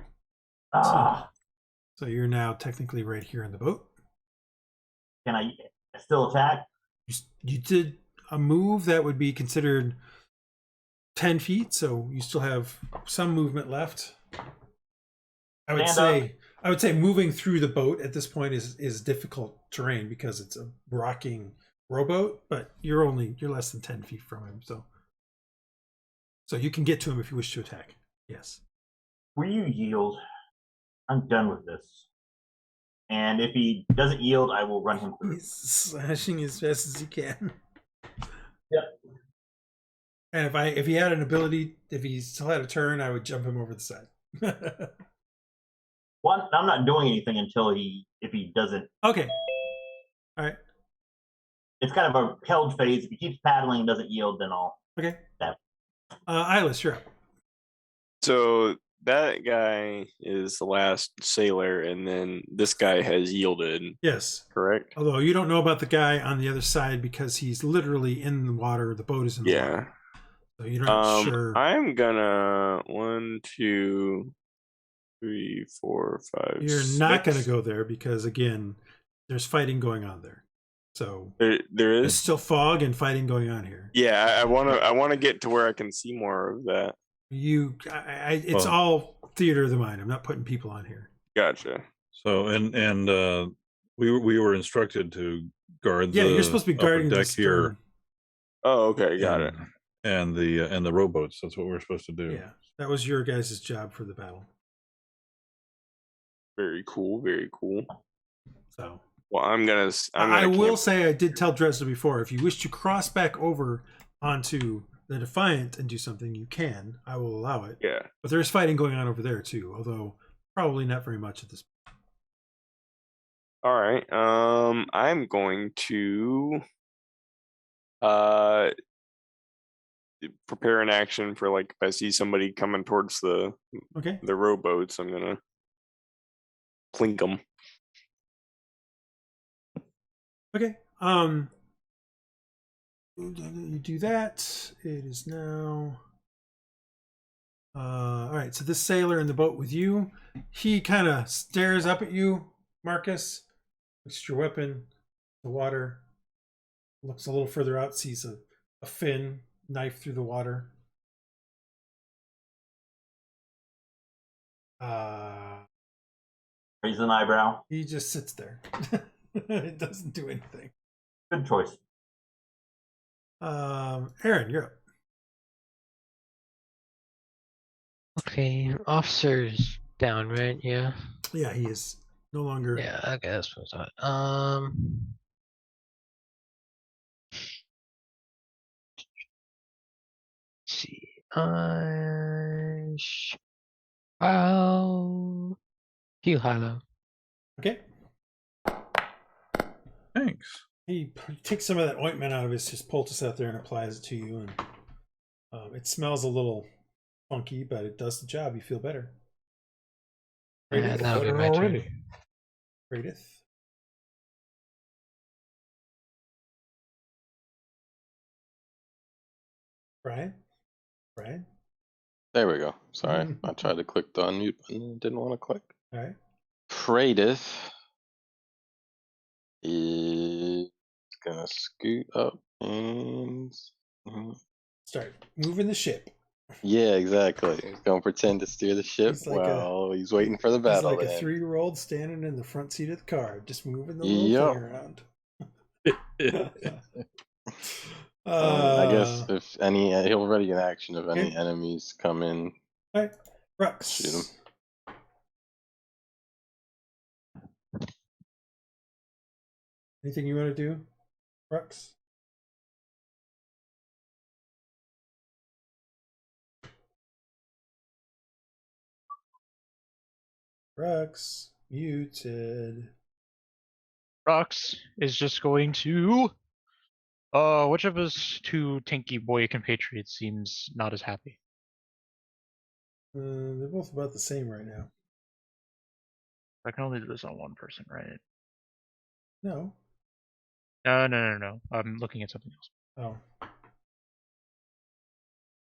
So you're now technically right here in the boat. Can I still attack? You did a move that would be considered 10 feet, so you still have some movement left. I would say moving through the boat at this point is difficult terrain because it's a rocking rowboat, but you're less than 10 feet from him, so you can get to him if you wish to attack. Yes. Will you yield? I'm done with this. And if he doesn't yield, I will run him through. He's slashing as fast as he can. Yep. And if he had an ability, if he still had a turn, I would jump him over the side. Well, I'm not doing anything until if he doesn't. Okay. All right. It's kind of a held phase. If he keeps paddling and doesn't yield, then I'll. Okay. Iylis, you're up. So that guy is the last sailor, and then this guy has yielded. Yes. Correct? Although you don't know about the guy on the other side because he's literally in the water. The boat is in the water. So you're not sure. I'm gonna 1, 2, 3, 4, 5. You're not going to 6. go there because again, there's fighting going on there. So There there's is. still fog and fighting going on here. Yeah, I wanna get to where I can see more of that. It's all theater of the mind. I'm not putting people on here. Gotcha. So and we were instructed to guard. Yeah, the you're supposed to be upper guarding the deck here. stern. Oh, okay, got it. And the rowboats. That's what we're supposed to do. Yeah, that was your guys' job for the battle. Very cool, very cool. So, well, I will say I did tell Dresd'a before, if you wish to cross back over onto the Defiant and do something, you can. I will allow it. Yeah. But there's fighting going on over there too, although probably not very much at this point. All right. I'm going to prepare an action for like if I see somebody coming towards the rowboats, I'm gonna plink them. Okay. You do that. It is now. All right. So this sailor in the boat with you, he kind of stares up at you, Marcus. Looks at your weapon, the water. Looks a little further out, sees a fin knife through the water. Raise an eyebrow. He just sits there. It doesn't do anything. Good choice. Aaron, you're up. Okay, officer's down, right? Yeah. Yeah, he is no longer. Yeah, I guess what's that? Let's see. I'll heal Hylough. Okay. Thanks. He takes some of that ointment out of his poultice out there and applies it to you, and it smells a little funky, but it does the job. You feel better. Yeah, that'll be my turn. Praedyth. Brian? There we go. Sorry, I tried to click the unmute button and didn't want to click. All right. Praedyth is gonna scoot up and start moving the ship. Yeah, exactly. He's gonna pretend to steer the ship while he's waiting for the battle. He's like a 3-year-old standing in the front seat of the car, just moving the little thing around. I guess if he'll ready an action if any enemies come in. All right, Rhux. Shoot him. Anything you want to do, Rhux? Rhux muted. Rhux is just going to. Which of his two tanky boy compatriots seems not as happy? They're both about the same right now. I can only do this on one person, right? No. No. I'm looking at something else.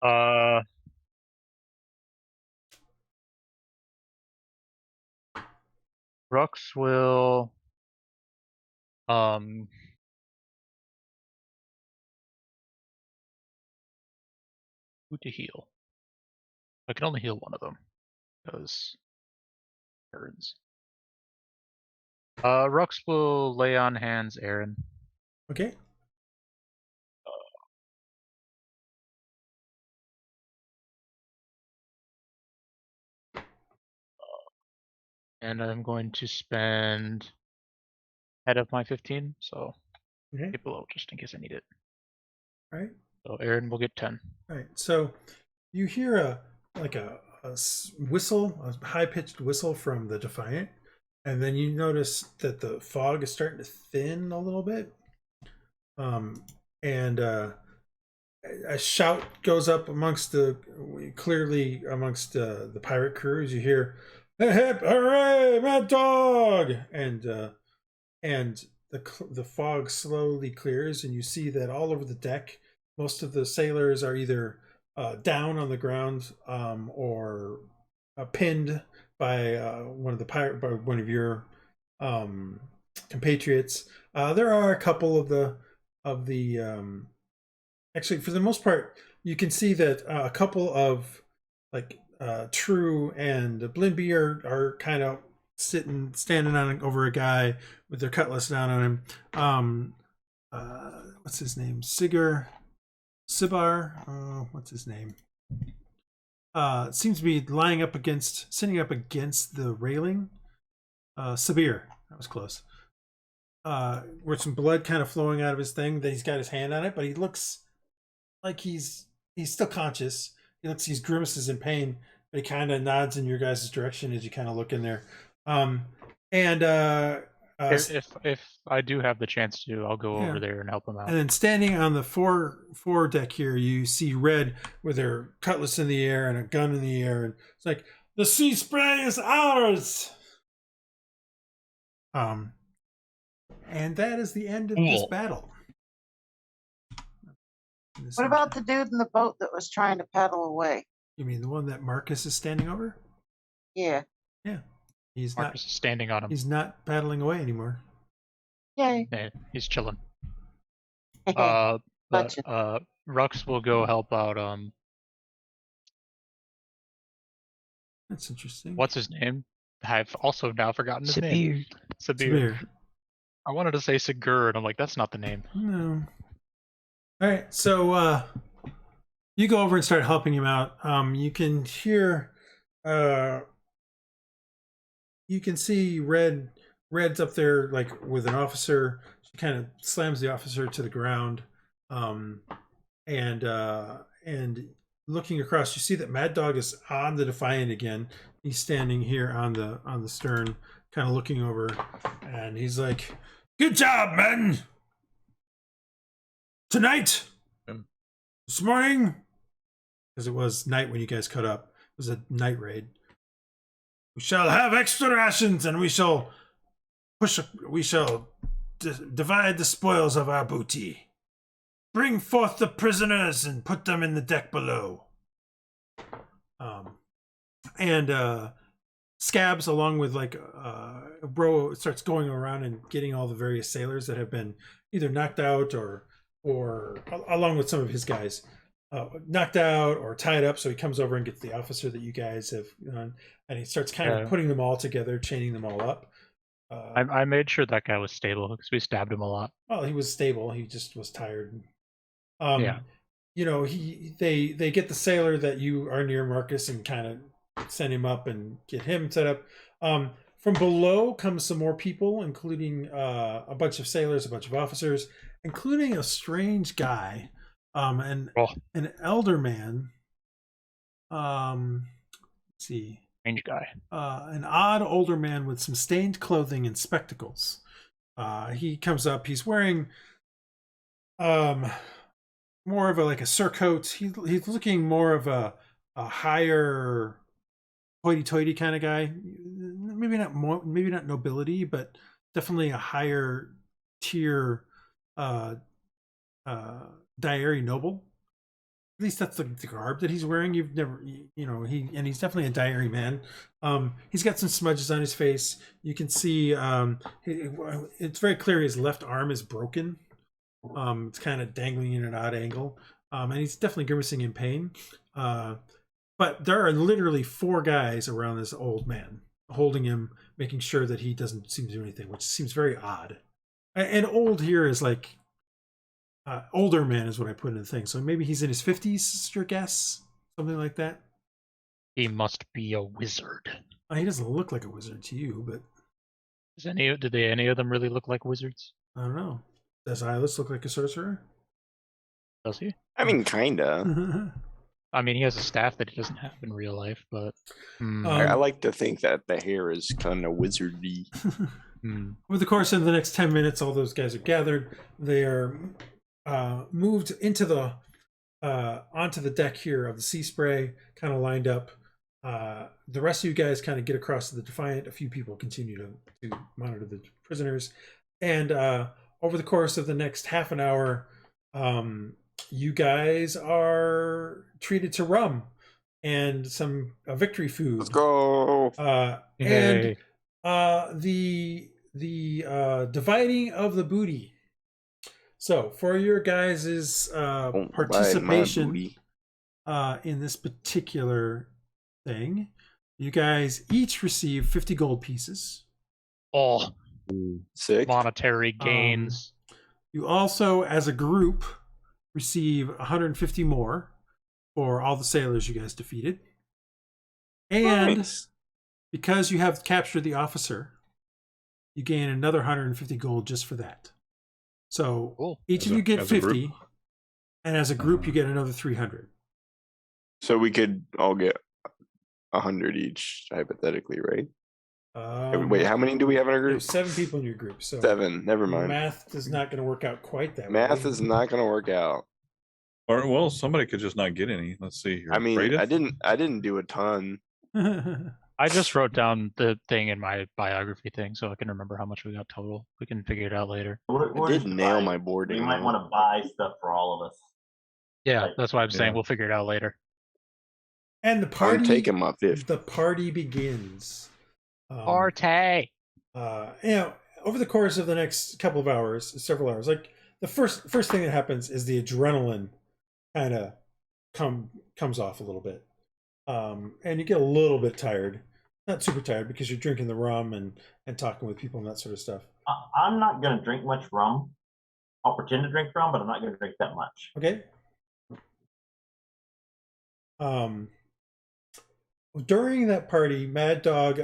Oh. Rhux will who to heal? I can only heal one of them because turns. Rhux will lay on hands Aaron. Okay. And I'm going to spend head of my 15, so get below just in case I need it. All right. So Aaron will get 10. All right. So you hear a whistle, a high-pitched whistle from the Defiant, and then you notice that the fog is starting to thin a little bit. And a shout goes up amongst the pirate crew as you hear, "Hip, hip, hooray, Mad Dog!" And the fog slowly clears, and you see that all over the deck, most of the sailors are either down on the ground or pinned by one of your compatriots. There are a couple of the actually, for the most part, you can see that a couple of like True and Blimby are kind of standing on over a guy with their cutlass down on him. What's his name? Sibar. What's his name? Seems to be sitting up against the railing. Sabir. That was close. With some blood kind of flowing out of his thing. That he's got his hand on it, but he looks like he's still conscious. He's grimaces in pain, but he kind of nods in your guys' direction as you kind of look in there. If I do have the chance to, I'll go over there and help him out. And then standing on the fore deck here, you see Red with her cutlass in the air and a gun in the air, and it's like, the sea spray is ours. And that is the end of this battle. What about the dude in the boat that was trying to paddle away? You mean the one that Marcus is standing over? Yeah. Yeah. Marcus is standing on him. He's not paddling away anymore. Yay. Yeah, he's chilling. But Rhux will go help out. That's interesting. What's his name? I've also now forgotten his name. Sabir. I wanted to say Sigur, and I'm like, that's not the name. No. All right, so you go over and start helping him out. You can hear, you can see Red's up there like with an officer. She kind of slams the officer to the ground, and looking across, you see that Mad Dog is on the Defiant again. He's standing here on the stern, kind of looking over, and he's like, "Good job, men! Tonight, this morning, because it was night when you guys cut up, it was a night raid. We shall have extra rations, and we shall divide the spoils of our booty. Bring forth the prisoners and put them in the deck below." Scabs, along with like Bro, starts going around and getting all the various sailors that have been either knocked out or along with some of his guys knocked out or tied up. So he comes over and gets the officer that you guys have and he starts kind of putting them all together, chaining them all up. I made sure that guy was stable because we stabbed him a lot. Well, he was stable. He just was tired. Yeah. You know, they get the sailor that you are near Marcus and kind of send him up and get him set up. From below comes some more people, including a bunch of sailors, a bunch of officers, including a strange guy, an elder man. Let's see. Strange guy. An odd older man with some stained clothing and spectacles. He comes up. He's wearing more of a surcoat. He's looking more of a higher hoity-toity kind of guy. Maybe not nobility, but definitely a higher tier diary noble. At least that's the garb that he's wearing. You've never, he's definitely a diary man. He's got some smudges on his face. You can see it's very clear his left arm is broken. It's kind of dangling in an odd angle. And he's definitely grimacing in pain. But there are literally 4 guys around this old man, holding him, making sure that he doesn't seem to do anything, which seems very odd. And old here is like older man is what I put in the thing. So maybe he's in his 50s, is your guess? Something like that. He must be a wizard. He doesn't look like a wizard to you, but did any of them really look like wizards? I don't know. Does Iylis look like a sorcerer? Does he? I mean, kinda. I mean, he has a staff that he doesn't have in real life, but I like to think that the hair is kind of wizardy. Over the course of the next 10 minutes, all those guys are gathered. They are moved into the onto the deck here of the Sea Spray, kind of lined up. The rest of you guys kind of get across to the Defiant. A few people continue to monitor the prisoners, and over the course of the next half an hour, you guys are treated to rum and some victory food. Let's go. And the dividing of the booty. So for your guys' participation in this particular thing, you guys each receive 50 gold pieces. Oh, Sick. monetary gains. You also, as a group, receive 150 more for all the sailors you guys defeated. And Nice. because you have captured the officer, you gain another 150 gold just for that. So Cool. each As of a- you get as a group? 50, and as a group, you get another 300. So we could all get 100 each, hypothetically, right? Wait, how many do we have in our group? There's 7 people in your group, so 7. Never mind. math is not going to work out quite that way. Math is not going to work out. Or well, somebody could just not get any. Let's see here. I mean, Praedyth? I didn't do a ton. I just wrote down the thing in my biography thing so I can remember how much we got total. We can figure it out later. I did nail my We boarding. might though. want to buy stuff for all of us. Yeah, Like, that's why I'm saying yeah. we'll figure it out later. And the party, I'm taking my 50. the party begins. Party. Over the course of the next couple of hours, several hours, like the first thing that happens is the adrenaline kind of comes off a little bit, and you get a little bit tired, not super tired because you're drinking the rum and talking with people and that sort of stuff. I'm not going to drink much rum. I'll pretend to drink rum, but I'm not going to drink that much. Okay. During that party, Mad Dog,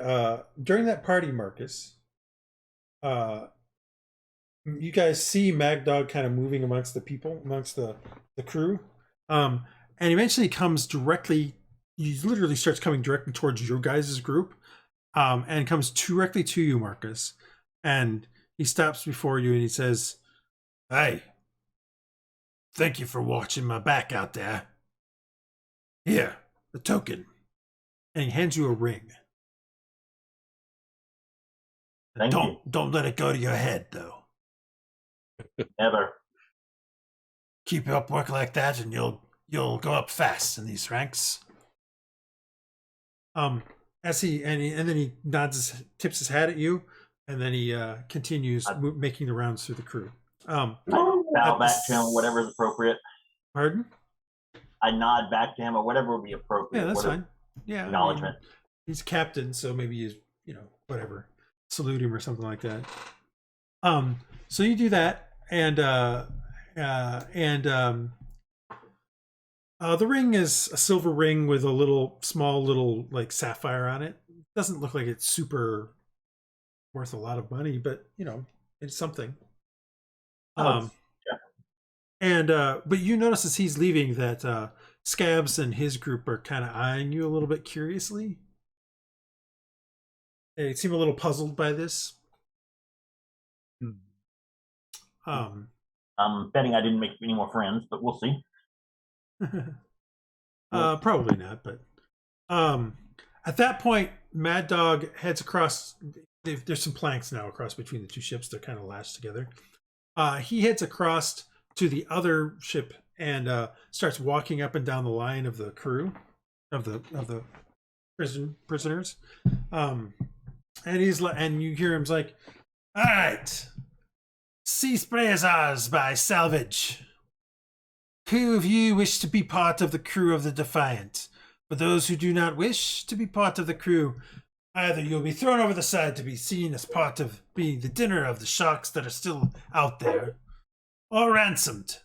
Marcus, you guys see Mad Dog kind of moving amongst the people, amongst the crew. And eventually comes directly, he literally starts coming directly towards your guys' group, and comes directly to you, Marcus. And he stops before you and he says, "Hey, thank you for watching my back out there. Here, the token." And he hands you a ring. Thank you. Don't let it go to your head, though. Never. Keep up work like that, and you'll go up fast in these ranks. As then he tips his hat at you, and then he continues making the rounds through the crew. I bow back to him, whatever is appropriate. Pardon? I nod back to him, or whatever would be appropriate. Yeah, that's whatever fine. Yeah, acknowledgement. He's captain, so maybe you whatever, salute him or something like that. So you do that, and the ring is a silver ring with a small little like sapphire on it. Doesn't look like it's super worth a lot of money, but it's something. Yeah. But you notice as he's leaving that Scabs and his group are kind of eyeing you a little bit curiously. They seem a little puzzled by this. I'm betting I didn't make any more friends, but we'll see. Probably not, but at that point, Mad Dog heads across. There's some planks now across between the two ships. They're kind of lashed together. He heads across to the other ship and starts walking up and down the line of the crew of the prisoners. And you hear him's like, "All right, cease prayers by salvage. Who of you wish to be part of the crew of the Defiant? For those who do not wish to be part of the crew, either you'll be thrown over the side to be seen as part of being the dinner of the sharks that are still out there, or ransomed.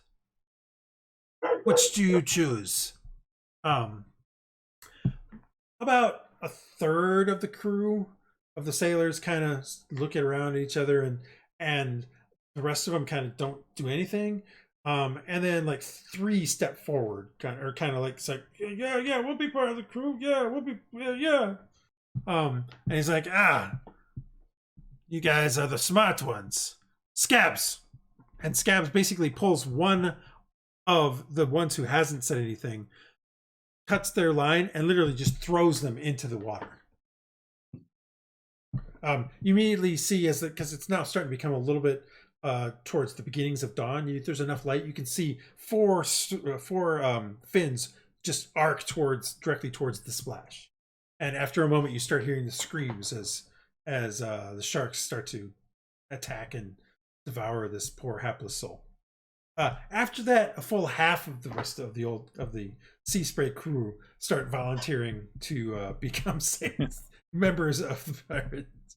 Which do you choose?" About a third of the crew of the sailors kind of look around at each other, and the rest of them kind of don't do anything. And then like 3 step forward, kind of like, it's like, yeah, we'll be part of the crew. Yeah, we'll be, yeah. And he's like, you guys are the smart ones. Scabs. And Scabs basically pulls one of the ones who hasn't said anything, cuts their line, and literally just throws them into the water. You immediately see because it's now starting to become a little bit towards the beginnings of dawn. There's enough light, you can see four fins just arc directly towards the splash. And after a moment, you start hearing the screams as the sharks start to attack and devour this poor hapless soul. After that, a full half of the rest of the Sea Spray crew start volunteering to become members of the pirates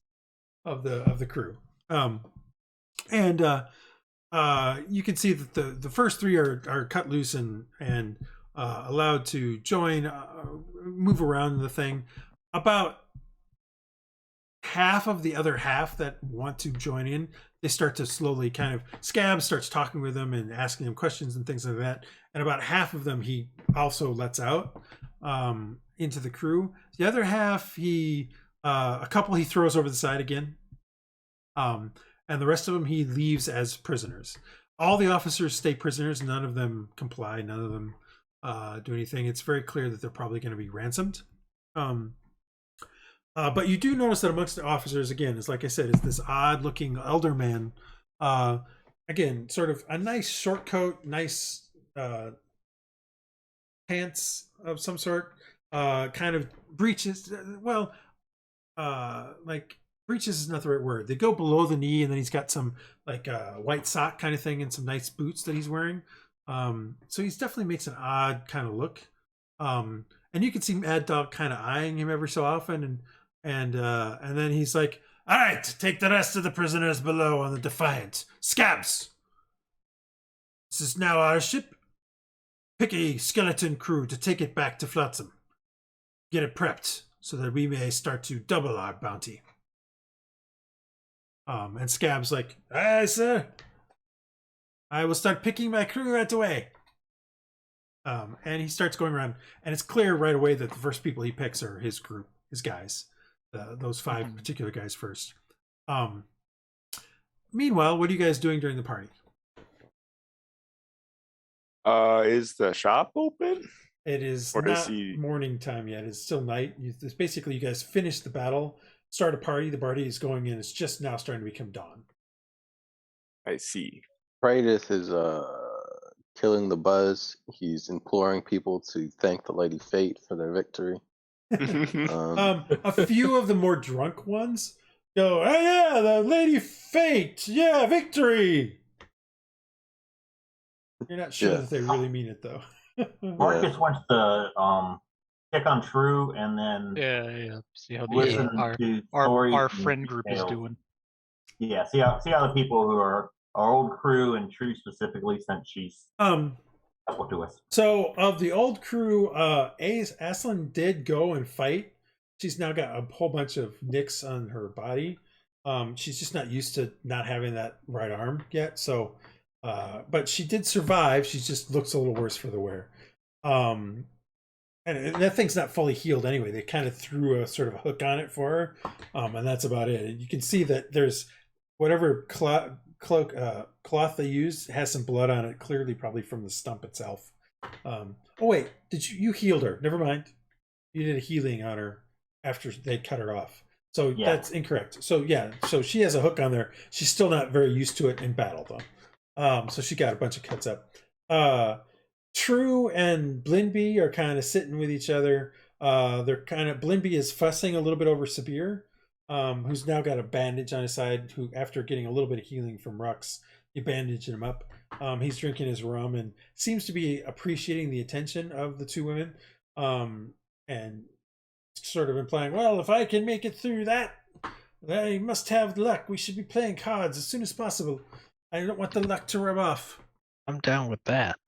of the crew. And you can see that the first three are cut loose and allowed to join, move around the thing. About half of the other half that want to join in, they start to slowly Scab starts talking with them and asking them questions and things like that. And about half of them he also lets out into the crew. The other half a couple he throws over the side again. And the rest of them he leaves as prisoners. All the officers stay prisoners. None of them comply. None of them do anything. It's very clear that they're probably going to be ransomed. But you do notice that amongst the officers, again, is like I said, is this odd-looking elder man. Again, sort of a nice short coat, nice pants of some sort, kind of breeches. Well, like breeches is not the right word. They go below the knee, and then he's got some like white sock kind of thing and some nice boots that he's wearing. So he's definitely makes an odd kind of look. And you can see Mad Dog kind of eyeing him every so often, and then he's like, "All right, take the rest of the prisoners below on the Defiant. Scabs! This is now our ship. Pick a skeleton crew to take it back to Flotsam. Get it prepped so that we may start to double our bounty." And Scab's like, "Aye, sir. I will start picking my crew right away." And he starts going around, and it's clear right away that the first people he picks are his group, his guys, those five particular guys first. Meanwhile, what are you guys doing during the party? Is the shop open? It is Or not morning time yet. It's still night. It's basically, you guys finish the battle, start a party. The party is going in. It's just now starting to become dawn. I see. Praedyth is killing the buzz. He's imploring people to thank the Lady Fate for their victory. A few of the more drunk ones go, "Oh yeah, the Lady Fate, yeah, victory." You're not sure that they really mean it though. Marcus wants to check on True and then see how listen to stories our and friend group is details. doing. Yeah, see how the people who are our old crew and True specifically, since she's helpful to us. So of the old crew, Aslan did go and fight. She's now got a whole bunch of nicks on her body. She's just not used to not having that right arm yet. So, but she did survive. She just looks a little worse for the wear. And that thing's not fully healed anyway. They kind of threw a sort of a hook on it for her, and that's about it. And you can see that there's whatever cloth they used has some blood on it, clearly probably from the stump itself. Oh wait, did you healed her? Never mind. You did a healing on her after they cut her off. So that's incorrect. So so she has a hook on there. She's still not very used to it in battle though. So she got a bunch of cuts up. True and Blinby are kind of sitting with each other. Blinby is fussing a little bit over Sabir, who's now got a bandage on his side, who after getting a little bit of healing from Rhux, you bandage him up. He's drinking his rum and seems to be appreciating the attention of the two women, and sort of implying, well, if I can make it through that, I must have luck. We should be playing cards as soon as possible. I don't want the luck to rub off. I'm down with that.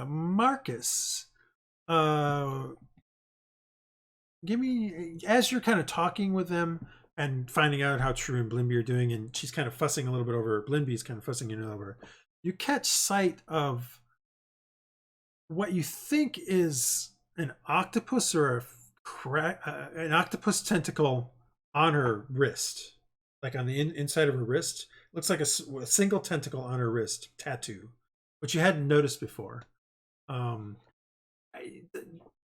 Marcus, give me, as you're kind of talking with them and finding out how True and Blimby are doing, and she's kind of fussing a little bit over, Blimby's kind of fussing over her, you catch sight of what you think is an octopus or an octopus tentacle on her wrist, like on the inside of her wrist. Looks like a single tentacle on her wrist tattoo, which you hadn't noticed before.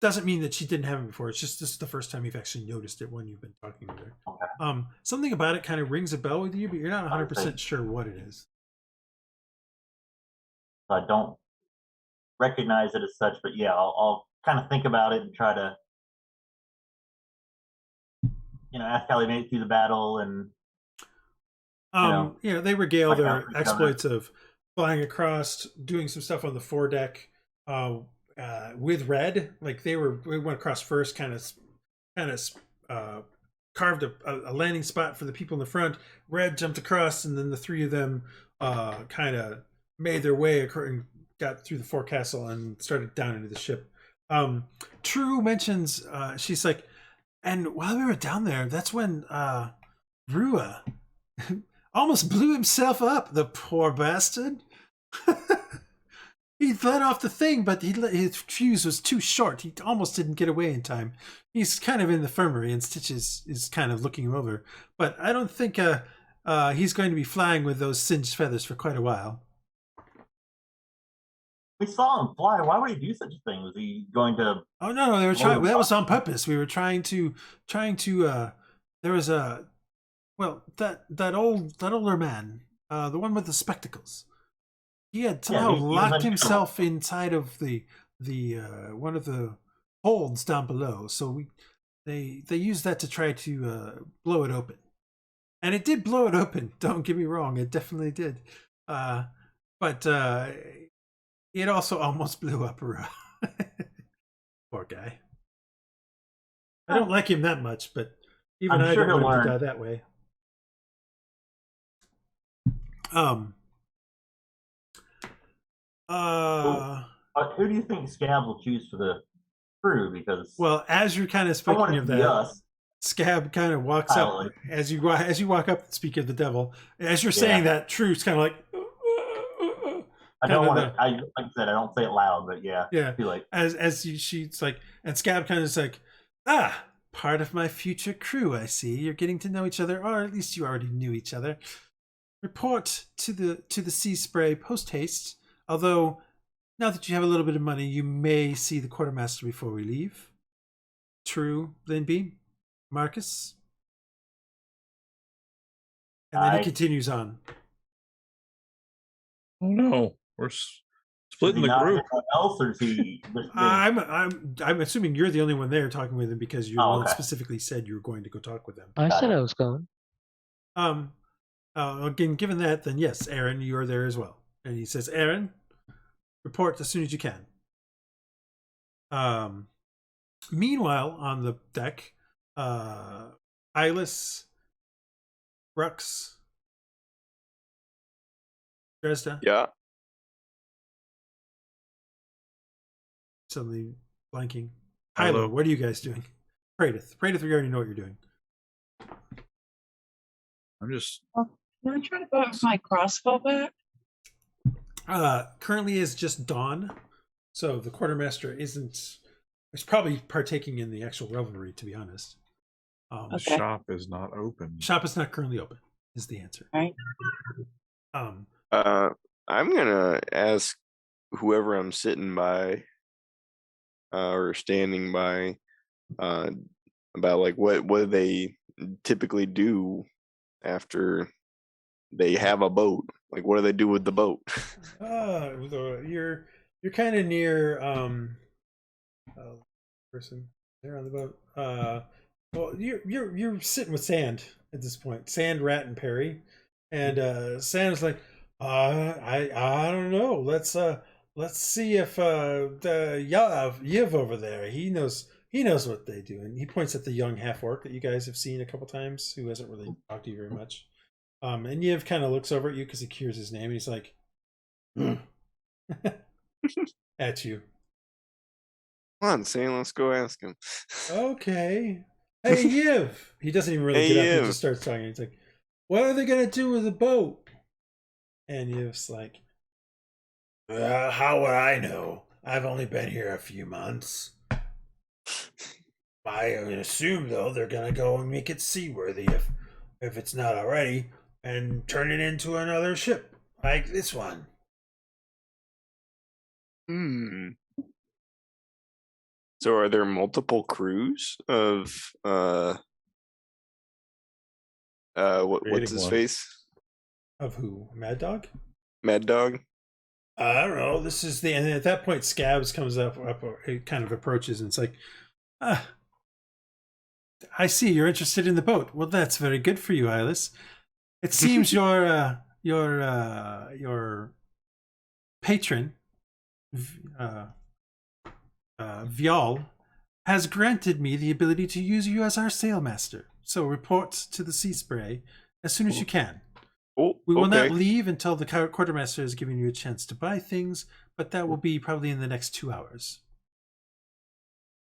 doesn't mean that she didn't have it before. It's just this is the first time you've actually noticed it when you've been talking with her. Okay. Something about it kind of rings a bell with you, but you're not 100% sure what it is. I don't recognize it as such, but yeah, I'll kind of think about it and try to, ask how they made it through the battle and. They regale their exploits of flying across, doing some stuff on the foredeck with Red. Like we went across first, kind of carved a landing spot for the people in the front. Red jumped across, and then the three of them kind of made their way and got through the forecastle and started down into the ship. True mentions, she's like, and while we were down there, that's when Rua almost blew himself up, the poor bastard. He let off the thing, but his fuse was too short. He almost didn't get away in time. He's kind of in the infirmary, and Stitches is kind of looking him over. But I don't think he's going to be flying with those singed feathers for quite a while. We saw him fly. Why would he do such a thing? Was he going to? Oh no, they were trying. That was on purpose. We were trying to. There was a. Well, that older man, the one with the spectacles. He had somehow locked himself inside of the one of the holds down below. So they used that to try to blow it open, and it did blow it open. Don't get me wrong, it definitely did. But it also almost blew up Aerra. Poor guy. I don't like him that much, but even I don't want him to die that way. Who do you think Scab will choose for the crew? Because as you're kind of speaking of that, Scab kind of walks up as you walk up. Speaking of the devil, as you're saying that, True's kind of like. I don't want to. Like I said, I don't say it loud, but yeah. Like she's like, and Scab kind of is like, part of my future crew. I see you're getting to know each other, or at least you already knew each other. Report to the sea spray post haste. Although, now that you have a little bit of money, you may see the quartermaster before we leave. True, Linby, Marcus, and then he continues on. Oh no, we're splitting the group. Else, or is he? I'm assuming you're the only one there talking with him because you specifically said you were going to go talk with them. I said I was going. Again, given that, then yes, Aaron, you are there as well. And he says, Aaron, report as soon as you can. Meanwhile, on the deck, Iylis, Rhux, Dresd'a. Yeah. Suddenly blanking. Hylough, what are you guys doing? Praedyth, we already know what you're doing. I'm just. Can I try to put my crossbow back? Currently is just dawn, so the quartermaster is probably partaking in the actual revelry, to be honest. The shop is not open. Shop is not currently open, is the answer. Right. I'm gonna ask whoever I'm sitting by or standing by about like what do they typically do after they have a boat. Like, what do they do with the boat? You're kind of near person there on the boat. Well, you're sitting with Sand at this point. Sand, Rat, and Perry, and Sand's like, I don't know. Let's see if the Yiv over there he knows what they do, and he points at the young half orc that you guys have seen a couple times, who hasn't really talked to you very much. And Yiv kind of looks over at you because he hears his name, and he's like, at you. Come on, Sam, let's go ask him. Okay. Hey, Yiv. He doesn't even really get up. He just starts talking. He's like, what are they going to do with the boat? And Yiv's like, how would I know? I've only been here a few months. I assume, though, they're going to go and make it seaworthy if it's not already, and turn it into another ship like this one. So are there multiple crews of what's Creating his one. face? Of who? Mad Dog? Mad Dog? I don't know. This is the, and at that point, Scabs comes up, it kind of approaches, and it's like, I see you're interested in the boat. Well, that's very good for you, Iylis. It seems your patron, Vial, has granted me the ability to use you as our sailmaster. So report to the Sea Spray as soon as you can. Oh, We will not okay. leave until the quartermaster has given you a chance to buy things, but that will be probably in the next 2 hours.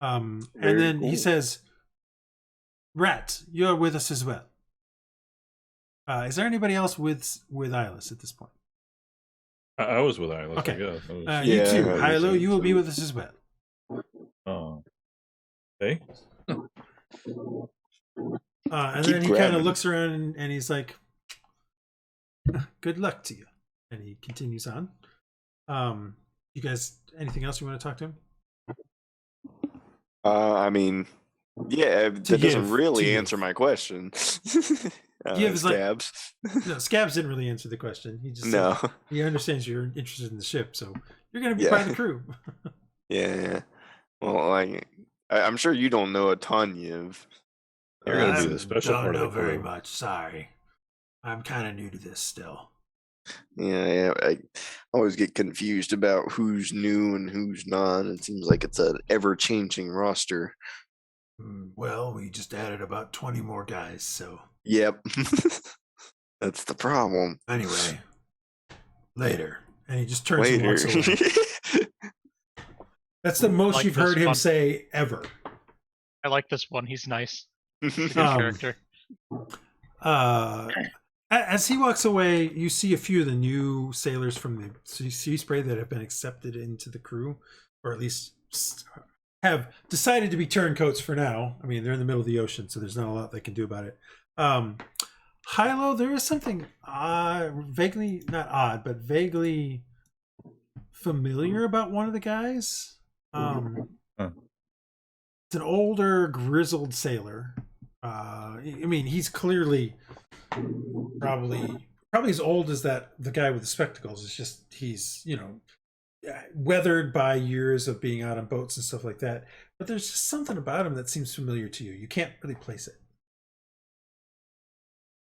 And Very then he cool. says, Rat, you're with us as well. Is there anybody else with Iylis at this point? I was with Iylis. Okay. I guess. I was- Yeah, You too, I Hylough, think you will be so. with us as well. Oh. Okay. And Keep then he kind grabbing. of looks around and he's like, good luck to you. And he continues on. You guys, anything else you want to talk to him? I mean, yeah, that give, doesn't to really give. answer my question. Give is like- Scabs. No, Scabs didn't really answer the question. He just No. said he understands you're interested in the ship, so you're going to be Yeah. part of the crew. Yeah. Well, like, I'm sure you don't know a ton, Yiv. You're gonna be I the special don't part of know the very crew. much. Sorry, I'm kind of new to this still. Yeah, I always get confused about who's new and who's not. It seems like it's an ever-changing roster. Well, we just added about 20 more guys, so Yep. That's the problem. anyway, later. And he just turns and Later. walks away. That's the most Like you've this heard him one. say ever. I like this one. He's nice. He's a good Um, character. As he walks away, you see a few of the new sailors from the Sea Spray that have been accepted into the crew, or at least have decided to be turncoats for now. I mean, they're in the middle of the ocean, so there's not a lot they can do about it. Hylough, there is something vaguely, not odd, but vaguely familiar about one of the guys. It's an older, grizzled sailor. I mean, he's clearly probably as old as the guy with the spectacles. It's just he's weathered by years of being out on boats and stuff like that. But there's just something about him that seems familiar to you. You can't really place it.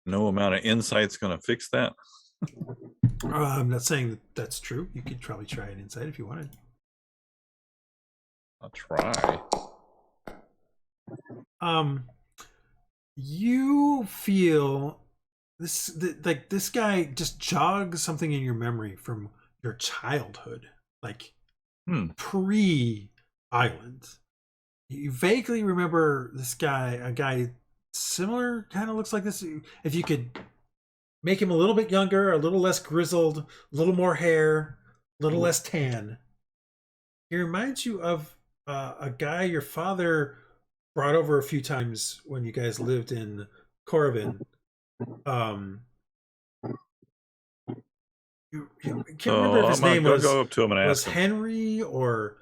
No amount of insight's gonna fix that. I'm not saying that's true. You could probably try an insight if you wanted. I'll try. You feel this guy just jogs something in your memory from your childhood, like pre-island. You vaguely remember this guy, a guy similar, kind of looks like this. If you could make him a little bit younger, a little less grizzled, a little more hair, a little less tan. He reminds you of a guy your father brought over a few times when you guys lived in Corvin. You can't remember if his name was go up to him and was ask him. Henry or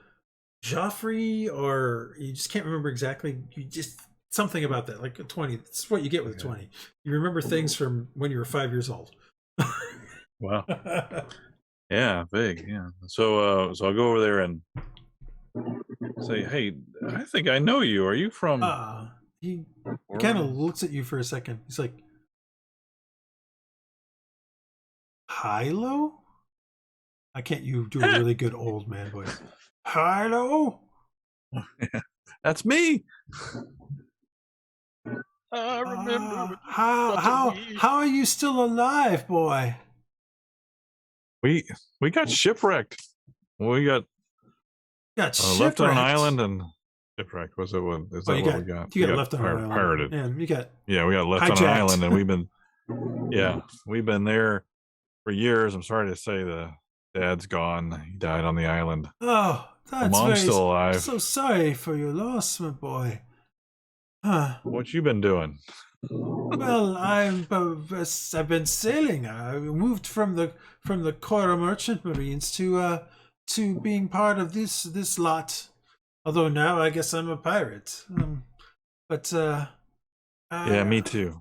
Joffrey, or you just can't remember exactly. You just something about that, like a 20. That's what you get with a 20. You remember things from when you were 5 years old. Wow. Yeah, big. Yeah. So I'll go over there and say, "Hey, I think I know you. Are you from?" He kind of looks at you for a second. He's like, Hylough? I can't. You do a really good old man voice. Hylough? That's me. I remember. How are you still alive, boy? We got shipwrecked. We got Got left on an shipwrecked. island and shipwrecked. Was it? Is that what we got? You We got left on an island. pirated. And you got Yeah, we got left on an hijacked. island, and we've been there for years. I'm sorry to say, the dad's gone. He died on the island. Oh, that's Mom's very. still alive. So sorry for your loss, my boy. Huh. What you been doing? Well, I've been sailing. I moved from the Corsair merchant marines to being part of this lot. Although now I guess I'm a pirate. But Yeah, me too.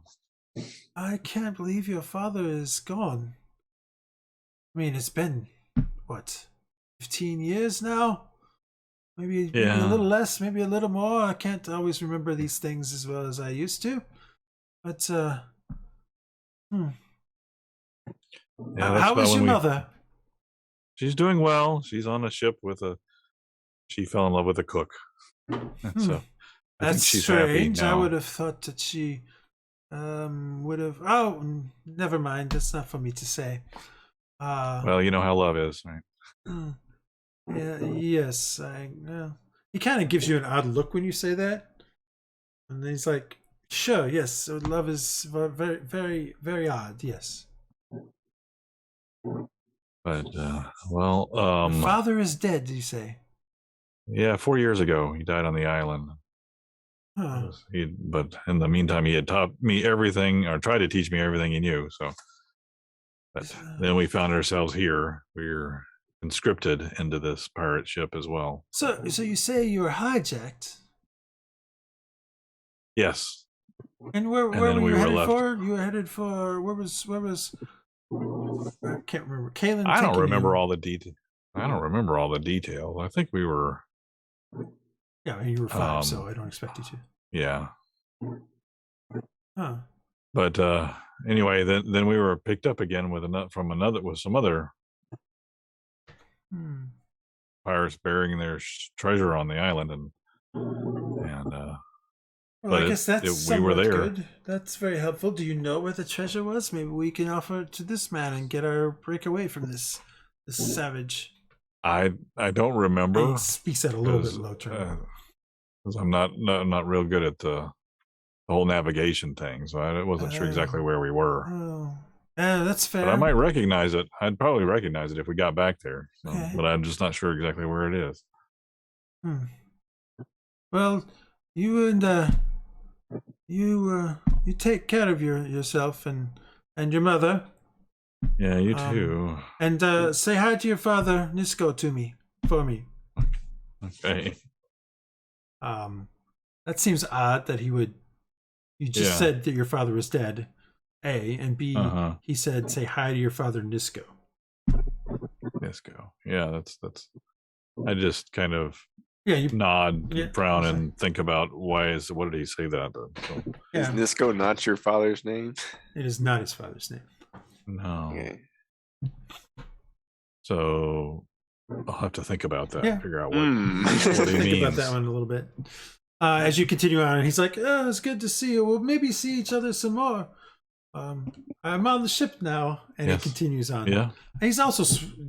I can't believe your father is gone. I mean, it's been what, 15 years now? Maybe a Yeah. little less, maybe a little more. I can't always remember these things as well as I used to. But Yeah, that's how about is when your we- mother? She's doing well. She's on a ship with a. She fell in love with a cook, and so I think That's she's strange. happy I now. would have thought that she would have. Oh, never mind. That's not for me to say. Well, you know how love is, right? Yeah. Yes. He kind of gives you an odd look when you say that, and then he's like, "Sure. Yes. So love is very, very, very odd. Yes." But well, Your father is dead. Did you say? yeah, 4 years ago he died on the island. Huh. But in the meantime, he had taught me everything, or tried to teach me everything he knew. So, but then we found ourselves here. We were conscripted into this pirate ship as well. So you say you were hijacked, Yes, and where And were then you we were headed left. for? You were headed for where was? I can't remember. Kaylin. I don't taking remember you. all the details. I don't remember all the details. I think we were. Yeah, I mean, you were 5, so Um, I don't expect you to. Yeah, Huh. but anyway, then we were picked up again with some other Hmm. pirates burying their treasure on the island, and Well, but I guess that's we were somewhat there. good. That's very helpful. Do you know where the treasure was? Maybe we can offer it to this man and get our break away from this savage. I don't remember. He speaks at a little bit 'cause, low tone. 'cause I'm not real good at the whole navigation thing, so I wasn't sure exactly where we were. Oh, yeah, that's fair. But I might recognize it. I'd probably recognize it if we got back there. So, Okay. But I'm just not sure exactly where it is. Well, you and you take care of yourself and your mother. Yeah, you too. And say hi to your father, Nisco, for me. Okay. That seems odd that he would. You just Yeah. said that your father was dead, A, and B. Uh-huh. He said, "Say hi to your father, Nisco." Let's go. Yeah, that's. I just kind of Yeah, you. nod, Yeah, frown, that's and think about what did he say that? So, Yeah, Is Nisco not your father's name? it is not his father's name. no. Okay. So I'll have to think about that. Yeah. Figure out what. Hmm. What he Think about means. that one a little bit. As you continue on, and he's like, "Oh, it's good to see you. We'll maybe see each other some more. I'm on the ship now," and Yes. he continues on. Yeah. And he's also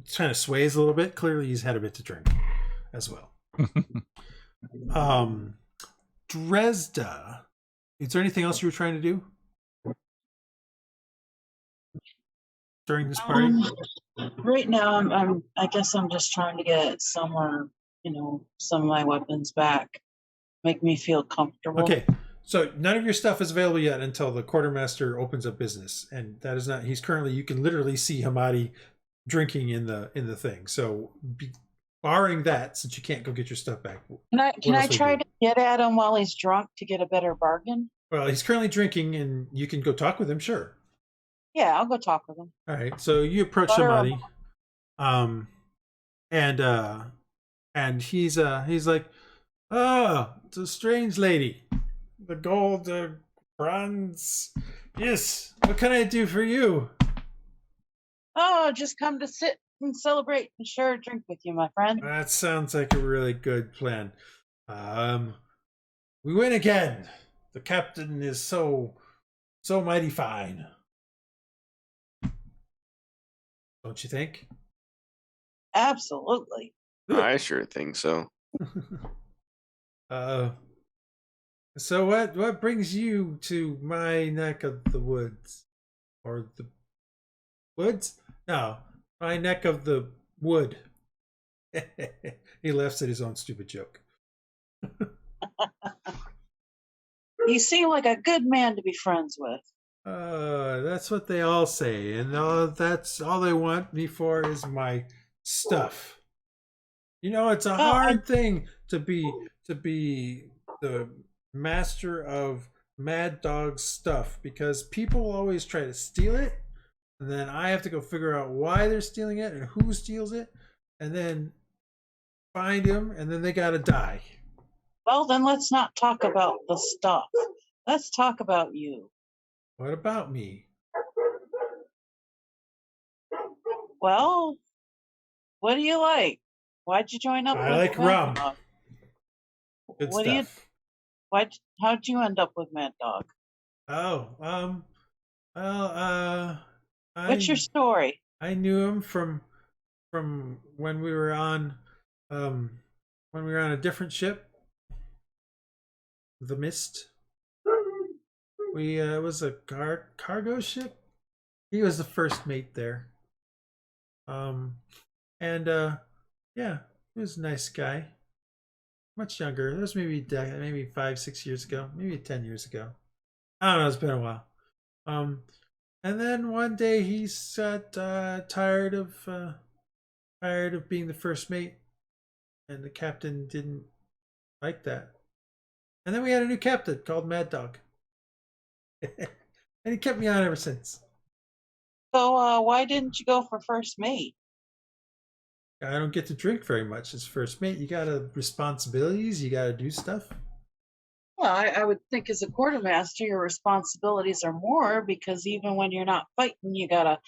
trying to sways a little bit. Clearly, he's had a bit to drink as well. Dresd'a, is there anything else you were trying to do during this party? Right now, I guess I'm just trying to get some of my weapons back, make me feel comfortable. Okay, so none of your stuff is available yet until the quartermaster opens up business, and that is not. He's currently. You can literally see Hamadi drinking in the thing. So, barring that, since you can't go get your stuff back, Can I else would try you to get at him while he's drunk to get a better bargain? well, he's currently drinking, and you can go talk with him. Sure. Yeah, I'll go talk with him. All right. So you approach Butter Hamadi, and he's like, "Oh, it's a strange lady. The gold, the bronze. Yes. What can I do for you?" Oh, just come to sit and celebrate and share a drink with you, my friend. That sounds like a really good plan. We win again. The captain is so mighty fine. Don't you think? Absolutely. I sure think so. So what brings you to my neck of the woods? Or the woods? No, my neck of the wood. He laughs at his own stupid joke. You seem like a good man to be friends with. That's what they all say, and that's all they want me for is my stuff. You know, it's a hard thing to be the master of Mad Dog's stuff, because people always try to steal it, and then I have to go figure out why they're stealing it and who steals it, and then find him, and then they gotta die. Well, then let's not talk about the stuff. Let's talk about you. What about me? Well, what do you like? Why'd you join up I with like Mad rum. Dog? Good What do you? stuff. How'd you end up with Mad Dog? Oh, well, What's your story? I knew him from when we were on a different ship, the Mist. We it was a cargo ship. He was the first mate there. And yeah, he was a nice guy. Much younger. That was maybe 5-6 years ago, maybe 10 years ago. I don't know. It's been a while. And then one day he got tired of being the first mate, and the captain didn't like that. And then we had a new captain called Mad Dog, and he kept me on ever since. So why didn't you go for first mate? I don't get to drink very much as first mate. You gotta responsibilities. You gotta do stuff. Well, I would think as a quartermaster, your responsibilities are more, because even when you're not fighting, you gotta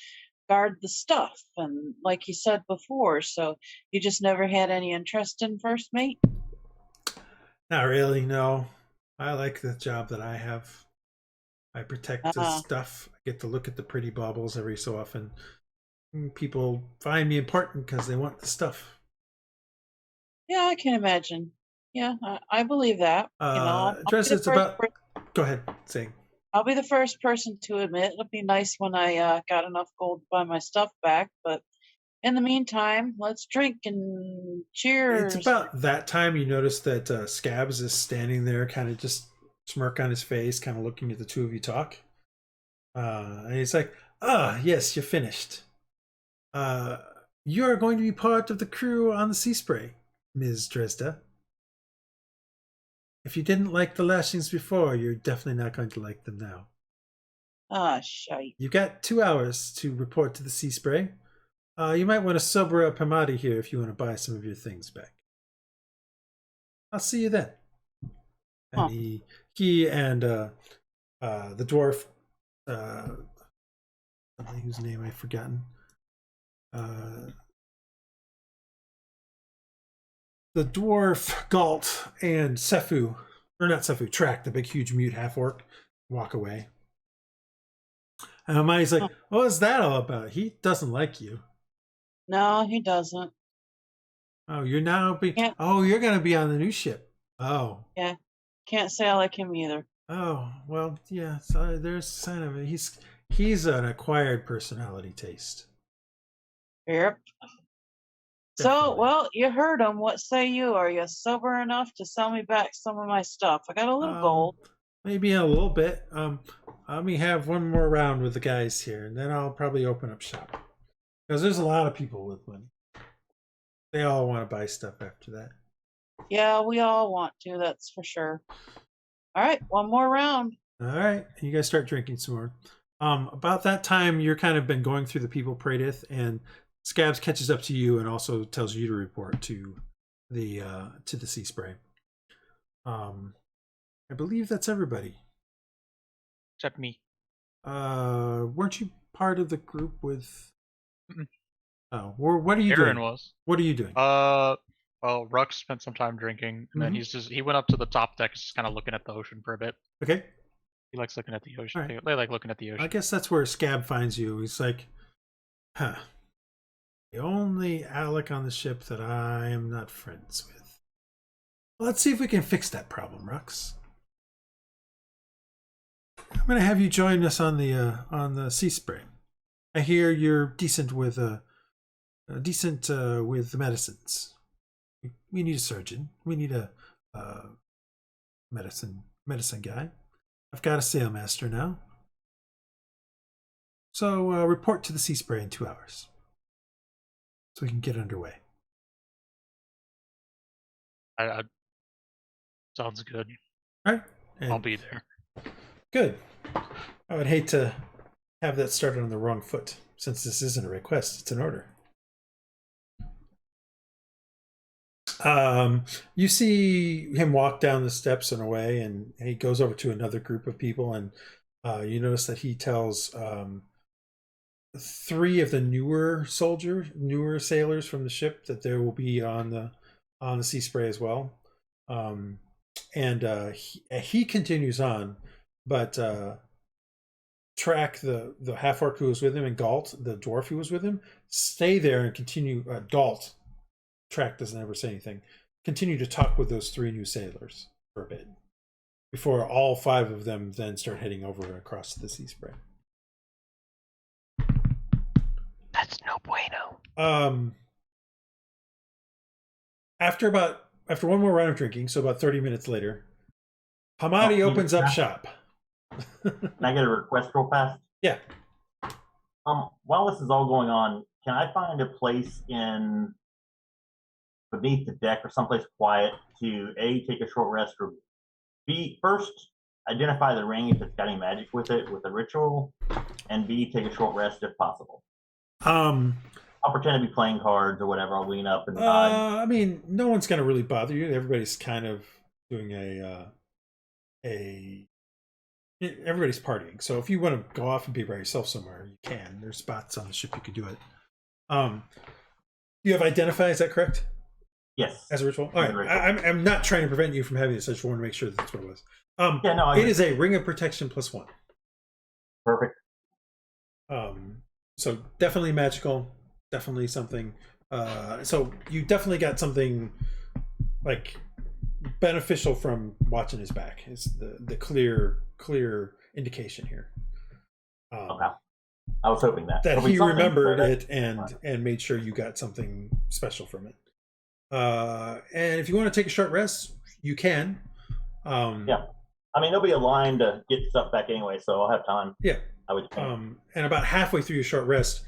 guard the stuff, and like you said before, so you just never had any interest in first mate? Not really, no. I like the job that I have. I protect the stuff. I get to look at the pretty baubles every so often. People find me important because they want the stuff. Yeah, I can imagine. Yeah, I believe that. Dresd'a, it's about... Go ahead, say. I'll be the first person to admit it'll be nice when I got enough gold to buy my stuff back, but in the meantime, let's drink and cheers. It's about that time you notice that Scabs is standing there, kind of just smirk on his face, kind of looking at the two of you talk. And he's like, yes, you're finished. You are going to be part of the crew on the Sea Spray, Ms. Dresd'a. If you didn't like the lashings before, you're definitely not going to like them now. Shite. You've got 2 hours to report to the Sea Spray. You might want to sober up Hamadi here if you want to buy some of your things back. I'll see you then. And he and the dwarf, whose name I've forgotten. The dwarf, Galt, and Sefu, or not Sefu, Track, the big huge mute half-orc, walk away. And Hamadi's like, what was that all about? He doesn't like you. No, he doesn't. Oh, you're you're gonna be on the new ship. Oh. Yeah. Can't say I like him either. Oh, well, yeah, so there's a sign of it. He's an acquired personality taste. Yep. Definitely. So, well, you heard him. What say you? Are you sober enough to sell me back some of my stuff? I got a little gold. Maybe a little bit. Let me have one more round with the guys here, and then I'll probably open up shop. Because there's a lot of people with money. They all want to buy stuff after that. Yeah, we all want to, that's for sure. All right, one more round. All right, you guys start drinking some more. About that time, you're kind of been going through the people Praedyth, and Scabs catches up to you and also tells you to report to the Sea Spray. I believe that's everybody. Except me. Weren't you part of the group with? Mm-mm. Oh, what are you Aaron doing? was. What are you doing? Well, Rhux spent some time drinking, and then he went up to the top deck, just kind of looking at the ocean for a bit. Okay. He likes looking at the ocean. Right. They like looking at the ocean. I guess that's where Scab finds you. He's like, the only Alec on the ship that I am not friends with. Well, let's see if we can fix that problem, Rhux. I'm gonna have you join us on the Sea Spray. I hear you're decent with the medicines. We need a surgeon. We need a medicine guy. I've got a sailmaster now. So report to the Sea Spray in 2 hours, so we can get underway. I sounds good. All right. I'll And be there. good. I would hate to have that started on the wrong foot, since this isn't a request, it's an order. You see him walk down the steps and away, and he goes over to another group of people, and you notice that he tells 3 of the newer sailors from the ship that they will be on the sea spray as well. He continues on, but Track, the half orc who was with him, and Galt, the dwarf who was with him, stay there and continue. Galt, Track doesn't ever say anything. Continue to talk with those 3 new sailors for a bit before all 5 of them then start heading over across the sea spray. That's no bueno. After one more round of drinking, so about 30 minutes later, Hamadi opens up shop. Can I get a request real fast? Yeah. While this is all going on, can I find a place beneath the deck or someplace quiet to A, take a short rest, or B, first identify the ring if it's got any magic with it with a ritual, and B, take a short rest if possible. I'll pretend to be playing cards or whatever. I'll lean up and I mean, no one's gonna really bother you. Everybody's kind of doing everybody's partying. So if you want to go off and be by yourself somewhere, you can. There's spots on the ship you could do it. You have identify, is that correct? Yes. As a ritual? All right. I'm not trying to prevent you from having this. I just want to make sure that's what it was. Yeah, no, it is a ring of protection +1. Perfect. So definitely magical, definitely something. So you definitely got something like beneficial from watching his back. Is the clear indication here. Okay. I was hoping that he remembered it and made sure you got something special from it. And if you want to take a short rest, you can. Yeah. I mean, there'll be a line to get stuff back anyway, so I'll have time. Yeah. I would think. And about halfway through your short rest,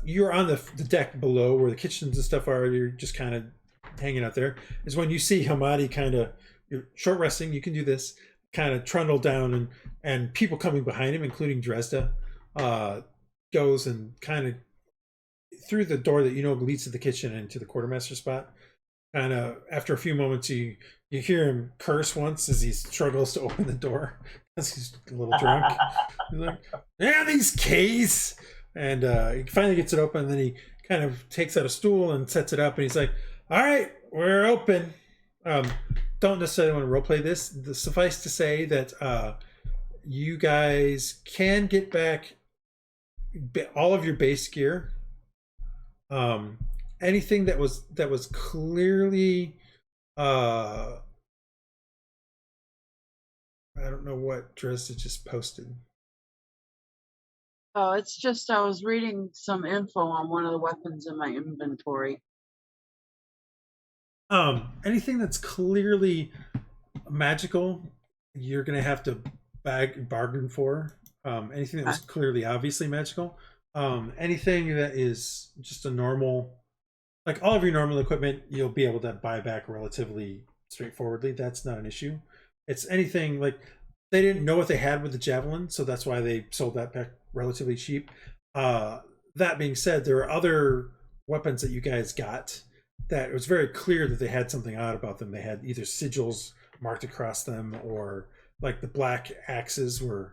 you're on the deck below where the kitchens and stuff are. You're just kind of hanging out there. Is when you see Hamadi you're short resting. You can do this, kind of trundle down, and people coming behind him, including Dresd'a, goes and kind of through the door that leads to the kitchen and to the quartermaster spot. Kind of after a few moments, you hear him curse once as he struggles to open the door because he's a little drunk. He's like, "Yeah, these keys!" And he finally gets it open. And then he kind of takes out a stool and sets it up. And he's like, "All right, we're open." Don't necessarily want to roleplay this. Suffice to say that you guys can get back all of your base gear. Anything that was clearly I don't know what Dresd'a just posted. Oh, it's just I was reading some info on one of the weapons in my inventory. Anything that's clearly magical, you're gonna have to bargain for. Anything that was clearly obviously magical. Anything that is just a normal, like all of your normal equipment, you'll be able to buy back relatively straightforwardly. That's not an issue. It's anything like they didn't know what they had with the javelin, so that's why they sold that back relatively cheap. That being said, there are other weapons that you guys got that it was very clear that they had something odd about them. They had either sigils marked across them, or like the black axes were,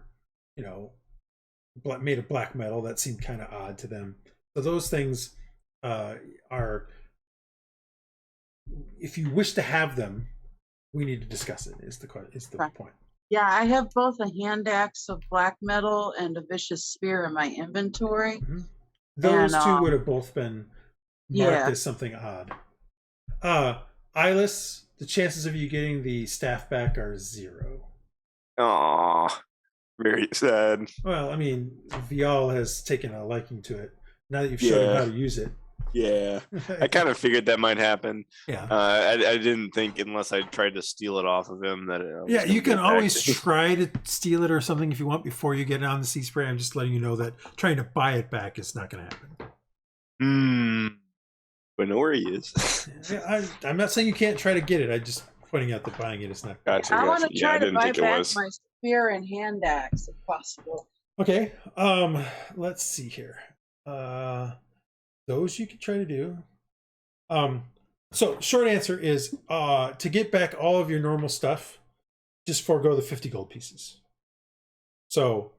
made of black metal. That seemed kind of odd to them. So those things are, if you wish to have them, we need to discuss it. Is the point? Yeah, I have both a hand axe of black metal and a vicious spear in my inventory. Mm-hmm. Those two would have both been marked as something odd. Iylis, the chances of you getting the staff back are 0. Aw, very sad. Well, I mean, Vial has taken a liking to it. Now that you've shown him how to use it. Yeah, I kind of figured that might happen. Yeah. I didn't think unless I tried to steal it off of him that it you can always try to steal it or something if you want before you get it on the sea spray. I'm just letting you know that trying to buy it back is not going to happen. I know where he is. Yeah, I'm not saying you can't try to get it. I'm just pointing out that buying it is not. Gotcha. I want to Yeah, I try to didn't buy think it back was. my spear and hand axe if possible. Okay. Let's see here. Those you could try to do. So short answer is to get back all of your normal stuff, just forego the 50 gold pieces. So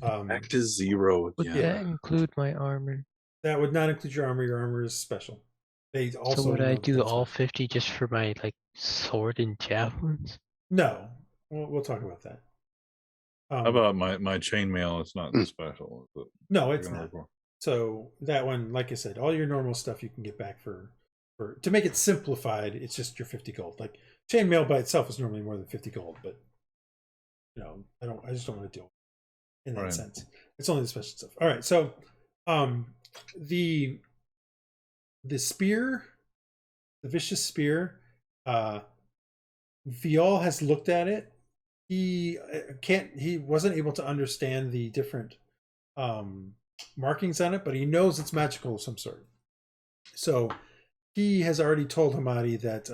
Back to 0 Would again. that include my armor? that would not include your armor. Your armor is special. They also So would I know do that's all what- 50 just for my like sword and javelins? No, we'll talk about that. How about my chainmail? It's not special. Is it? No, it's Gonna not. work. So that one, like I said, all your normal stuff you can get back for to make it simplified. It's just your 50 gold. Like chainmail by itself is normally more than 50 gold, but you know, I just don't want to deal in that Right. sense. It's only the special stuff. All right, so the spear, the vicious spear, Viol has looked at it. He wasn't able to understand the different markings on it, but he knows it's magical of some sort. So he has already told Hamadi that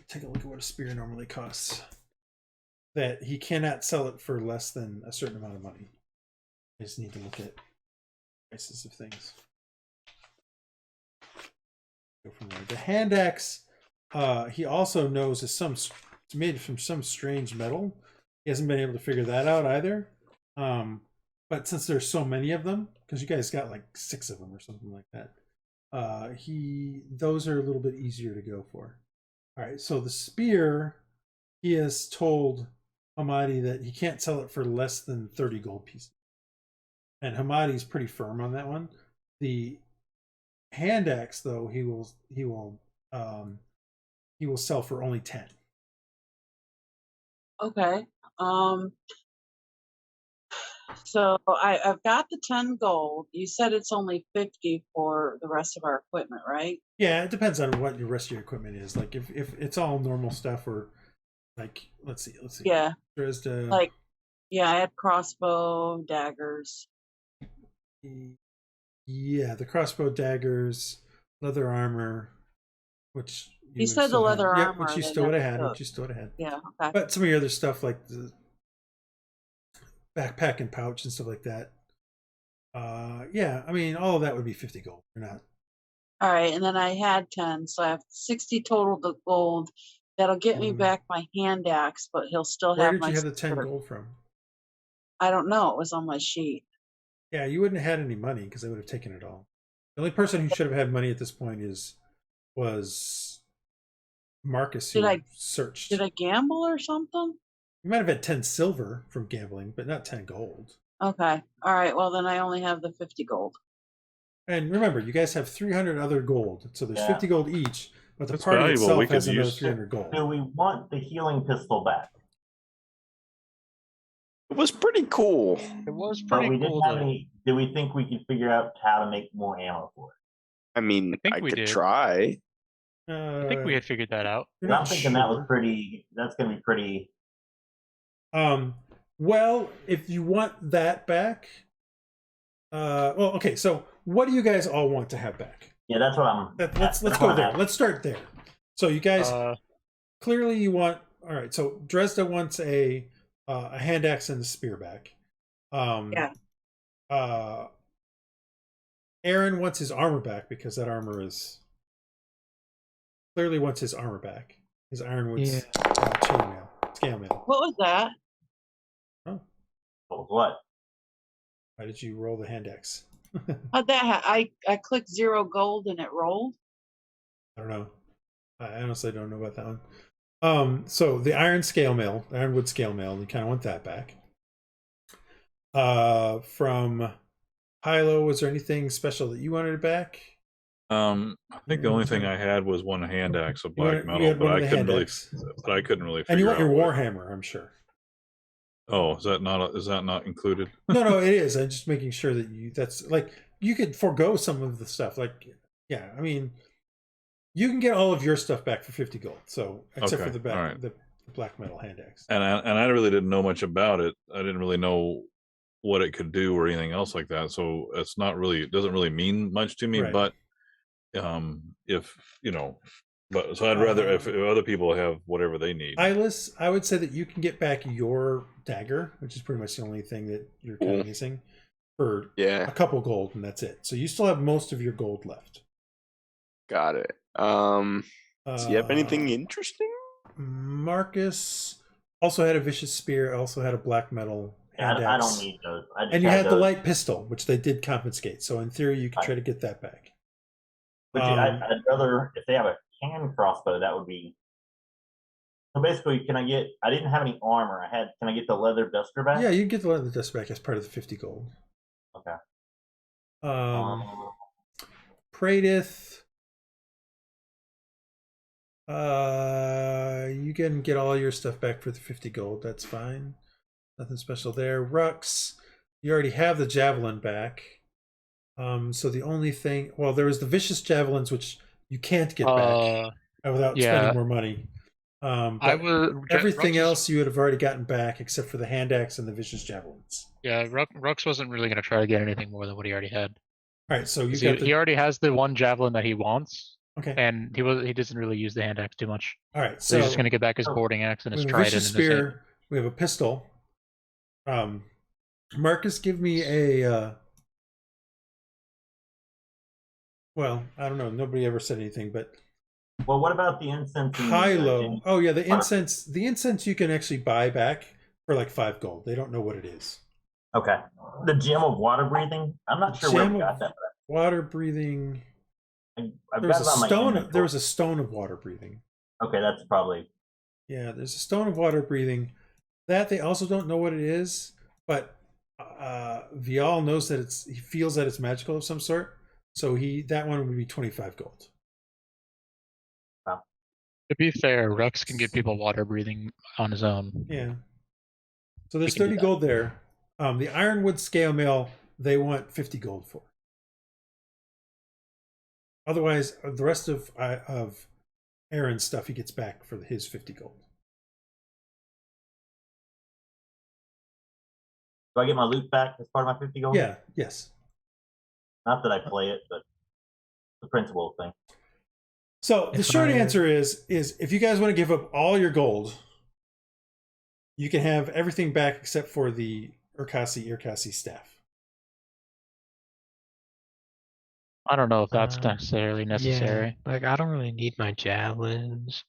take a look at what a spear normally costs. That he cannot sell it for less than a certain amount of money. I just need to look at prices of things. Go from there. The hand axe, he also knows is it's made from some strange metal. He hasn't been able to figure that out either. But since there's so many of them, because you guys got like 6 of them or something like that, those are a little bit easier to go for. All right, so the spear, he has told Hamadi that he can't sell it for less than 30 gold pieces. And Hamadi's pretty firm on that one. The hand axe, though, he will sell for only 10. Okay. So I've got the 10 gold. You said it's only 50 for the rest of our equipment, right? Yeah, it depends on what your rest of your equipment is. Like if it's all normal stuff, or like let's see. Yeah. Dresd'a. Like, yeah, I had crossbow, daggers. Yeah, the crossbow, daggers, leather armor, which You said the leather armor. which you they still would have never had. took. Which you still would have had. Yeah. Okay. But some of your other stuff, like the backpack and pouch and stuff like that. Yeah, I mean, all of that would be 50 gold. You're not. All right, and then I had 10, so I have 60 total gold. That'll get me back my hand axe, but he'll still Where have did my. you have the 10 spear. gold from? I don't know. It was on my sheet. Yeah, you wouldn't have had any money because they would have taken it all. The only person who should have had money at this point was Marcus, who searched. Did I gamble or something? You might have had 10 silver from gambling, but not 10 gold. Okay. All right. Well, then I only have the 50 gold. And remember, you guys have 300 other gold, so there's 50 gold each, but the That's party valuable. itself We could has another use- 300 gold. Do we want the healing pistol back? It was pretty cool. It was But pretty we didn't cool. have though. any. Do we think we could figure out how to make more ammo for it? I mean, I think I we could did. try. I think we had figured that out. You're I'm not thinking that was sure. pretty. That's going to be pretty. Well, if you want that back, well, okay. So, what do you guys all want to have back? Yeah, that's what I'm. Let's go there. Let's start there. So, you guys clearly you want. All right. So, Dresd'a wants a hand axe and a spear back. Yeah. Aaron wants his armor back because that armor is clearly wants his armor back. His ironwood's chainmail, scale mail. What was that? What? Why did you roll the hand axe? How'd that I clicked 0 gold and it rolled. I don't know. I honestly don't know about that one. So the ironwood scale mail, you kind of want that back. From Hylough, was there anything special that you wanted back? I think the only thing I had was one hand axe of black you metal, had but one of I the couldn't hand really. axe. But I couldn't really. And you figure want your out what- warhammer, I'm sure. Oh, is that not included? No, it is. I'm just making sure that that's like you could forego some of the stuff. Like, yeah, I mean, you can get all of your stuff back for 50 gold. So except Okay, for the all right. the black metal hand axe. And I really didn't know much about it. I didn't really know what it could do or anything else like that. So it doesn't really mean much to me. Right. But if but so I'd rather if other people have whatever they need. Iylis, I would say that you can get back your dagger, which is pretty much the only thing that you're kind of missing, for a couple gold, and that's it. So you still have most of your gold left. Got it. Do you have anything interesting? Marcus also had a vicious spear, also had a black metal hand I axe. don't need those. And you had the light pistol, which they did confiscate. So in theory, you could try to get that back. But I'd rather, if they have a hand crossbow, that would be. So basically, can I get? I didn't have any armor. Can I get the leather duster back? Yeah, you can get the leather duster back as part of the 50 gold. Okay. Praedyth. You can get all your stuff back for the 50 gold. That's fine. Nothing special there. Rhux, you already have the javelin back. So the only thing, well, there was the vicious javelins, which you can't get back without spending more money. Everything else you would have already gotten back, except for the hand axe and the vicious javelins. Yeah, Rhux wasn't really going to try to get anything more than what he already had. All right, so he already has the one javelin that he wants. Okay. And he doesn't really use the hand axe too much. All right, so he's just going to get back his boarding axe and his trident and his spear. We have a pistol. Marcus, give me a. Well, I don't know. Nobody ever said anything, but. Well, what about the incense? Hylough. Oh yeah, the incense. The incense you can actually buy back for like 5 gold. They don't know what it is. Okay. The gem of water breathing. I'm not sure where we got that. Water breathing. There was a stone of water breathing. Okay, that's probably. Yeah, there's a stone of water breathing. That they also don't know what it is, but Vial knows that he feels that it's magical of some sort. So that one would be 25 gold. Wow. To be fair, Rhux can give people water breathing on his own. Yeah. So there's 30 gold there. The Ironwood scale mail they want 50 gold for. Otherwise, the rest of Aaron's stuff he gets back for his 50 gold. Do I get my loot back as part of my 50 gold? Yeah, yes. Not that I play it, but the principle thing. So the short answer is if you guys want to give up all your gold, you can have everything back except for the Irkasi staff. I don't know if that's necessarily necessary. Yeah, like I don't really need my javelins.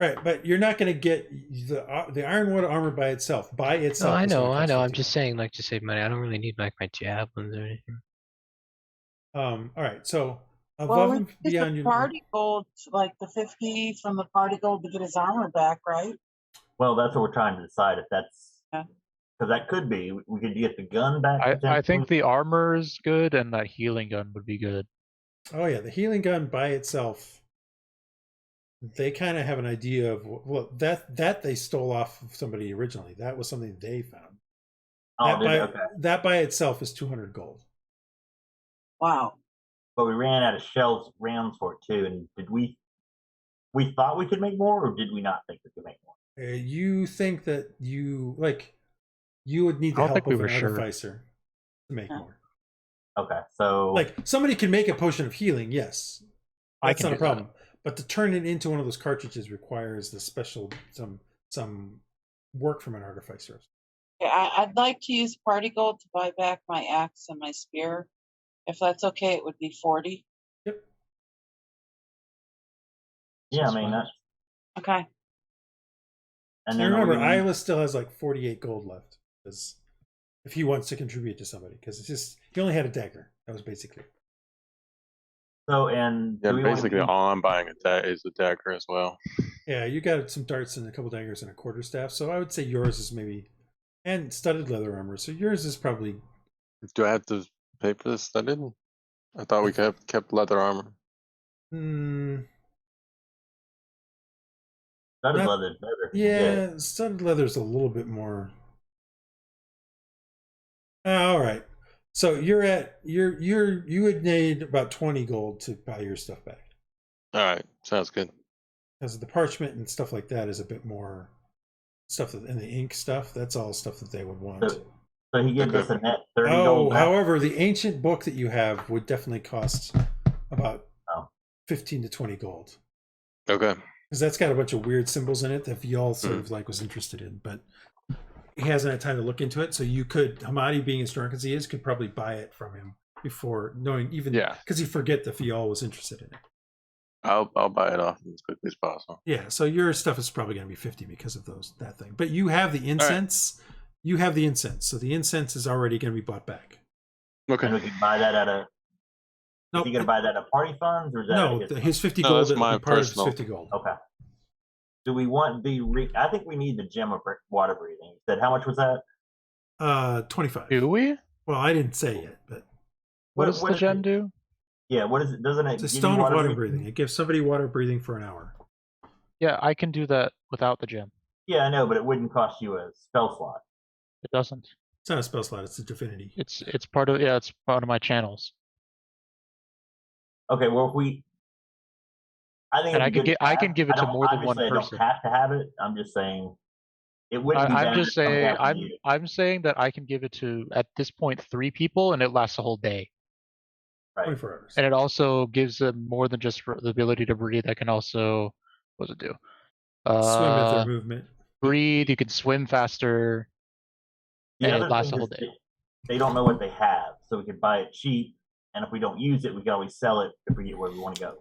Right, but you're not going to get the Ironwood armor by itself. No, I know. I'm just saying, like, to save money. I don't really need like my javelins or anything. All right, so above and beyond your party gold, like the 50 from the party gold to get his armor back, right? Well, that's what we're trying to decide if that's. Because that could be, we could get the gun back. I think the armor is good, and that healing gun would be good. Oh yeah, the healing gun by itself. They kind of have an idea of that they stole off of somebody originally. That was something they found. That by itself is 200 gold. Wow. But we ran out of rounds for it too. And did we thought we could make more, or did we not think we could make more? You think that you would need the help of an artificer to make more. Okay, so like somebody can make a potion of healing, yes. That's not a problem. But to turn it into one of those cartridges requires the special some work from an artificer. Yeah, I'd like to use party gold to buy back my axe and my spear. If that's okay, it would be 40. Yep. Yeah, I mean that's okay. And then remember, Iylis still has like 48 gold left, because if he wants to contribute to somebody, because it's just he only had a dagger. That was basically it. So and basically all I'm buying is a dagger as well. Yeah, you got some darts and a couple daggers and a quarterstaff. So I would say yours is maybe and studded leather armor. So yours is probably. Do I have to pay for the studded? I thought we kept leather armor. Studded leather is better. Yeah, studded leather is a little bit more. All right. So you would need about 20 gold to buy your stuff back. All right, sounds good. Because the parchment and stuff like that is a bit more stuff and the ink stuff. That's all stuff that they would want. So he gives us a net 30 gold back. However, the ancient book that you have would definitely cost about 15 to 20 gold. Okay. Because that's got a bunch of weird symbols in it that Viol sort of like was interested in, but he hasn't had time to look into it. So you could, Hamadi being as drunk as he is, could probably buy it from him before knowing, even because you forget that Viol was interested in it. I'll buy it off as quickly as possible. Yeah, so your stuff is probably going to be 50 because of that thing. But you have the incense. Right. You have the incense, so the incense is already going to be bought back. Okay. And we can buy that at a. Nope. Is he going to buy that at party funds, or is that no? His 50 gold. That's my personal. 50 gold. Okay. Do we want the? I think we need the gem of water breathing. You said how much was that? 25. Do we? Well, I didn't say it, but what does the gem do? Yeah, what is it? Doesn't it? It's a stone of water breathing. It gives somebody water breathing for an hour. Yeah, I can do that without the gem. Yeah, I know, but it wouldn't cost you a spell slot. It doesn't. It's not a spell slot. It's a divinity. It's part of it's part of my channels. Okay, well, if we, I think, and I can give it to more than one person. I don't have to have it. I'm just saying, it wouldn't. I'm saying that I can give it to, at this point, 3 people, and it lasts a whole day. Right. 24 hours. And it also gives them more than just the ability to breathe. I can also, what does it do? Swim at their movement. Breathe. You can swim faster. The and it lasts a whole day. They don't know what they have, so we can buy it cheap. And if we don't use it, we can always sell it if we get where we want to go.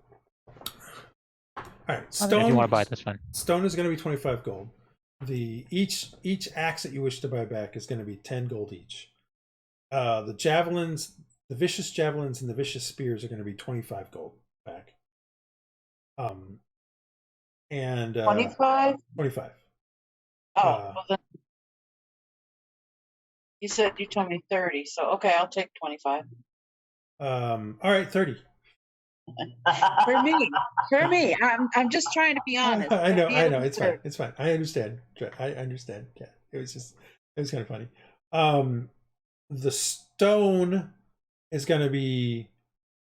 All right, stone. If you want to buy it, that's fine. Stone is going to be 25 gold. Each axe that you wish to buy back is going to be 10 gold each. The javelins, the vicious javelins, and the vicious spears are going to be 25 gold back. And 25. 25. Well then, you told me 30, so okay, I'll take 25. All right, 30. For me, I'm just trying to be honest. I know, it's fine. It's fine. I understand. Yeah, it was kind of funny. The stone is going to be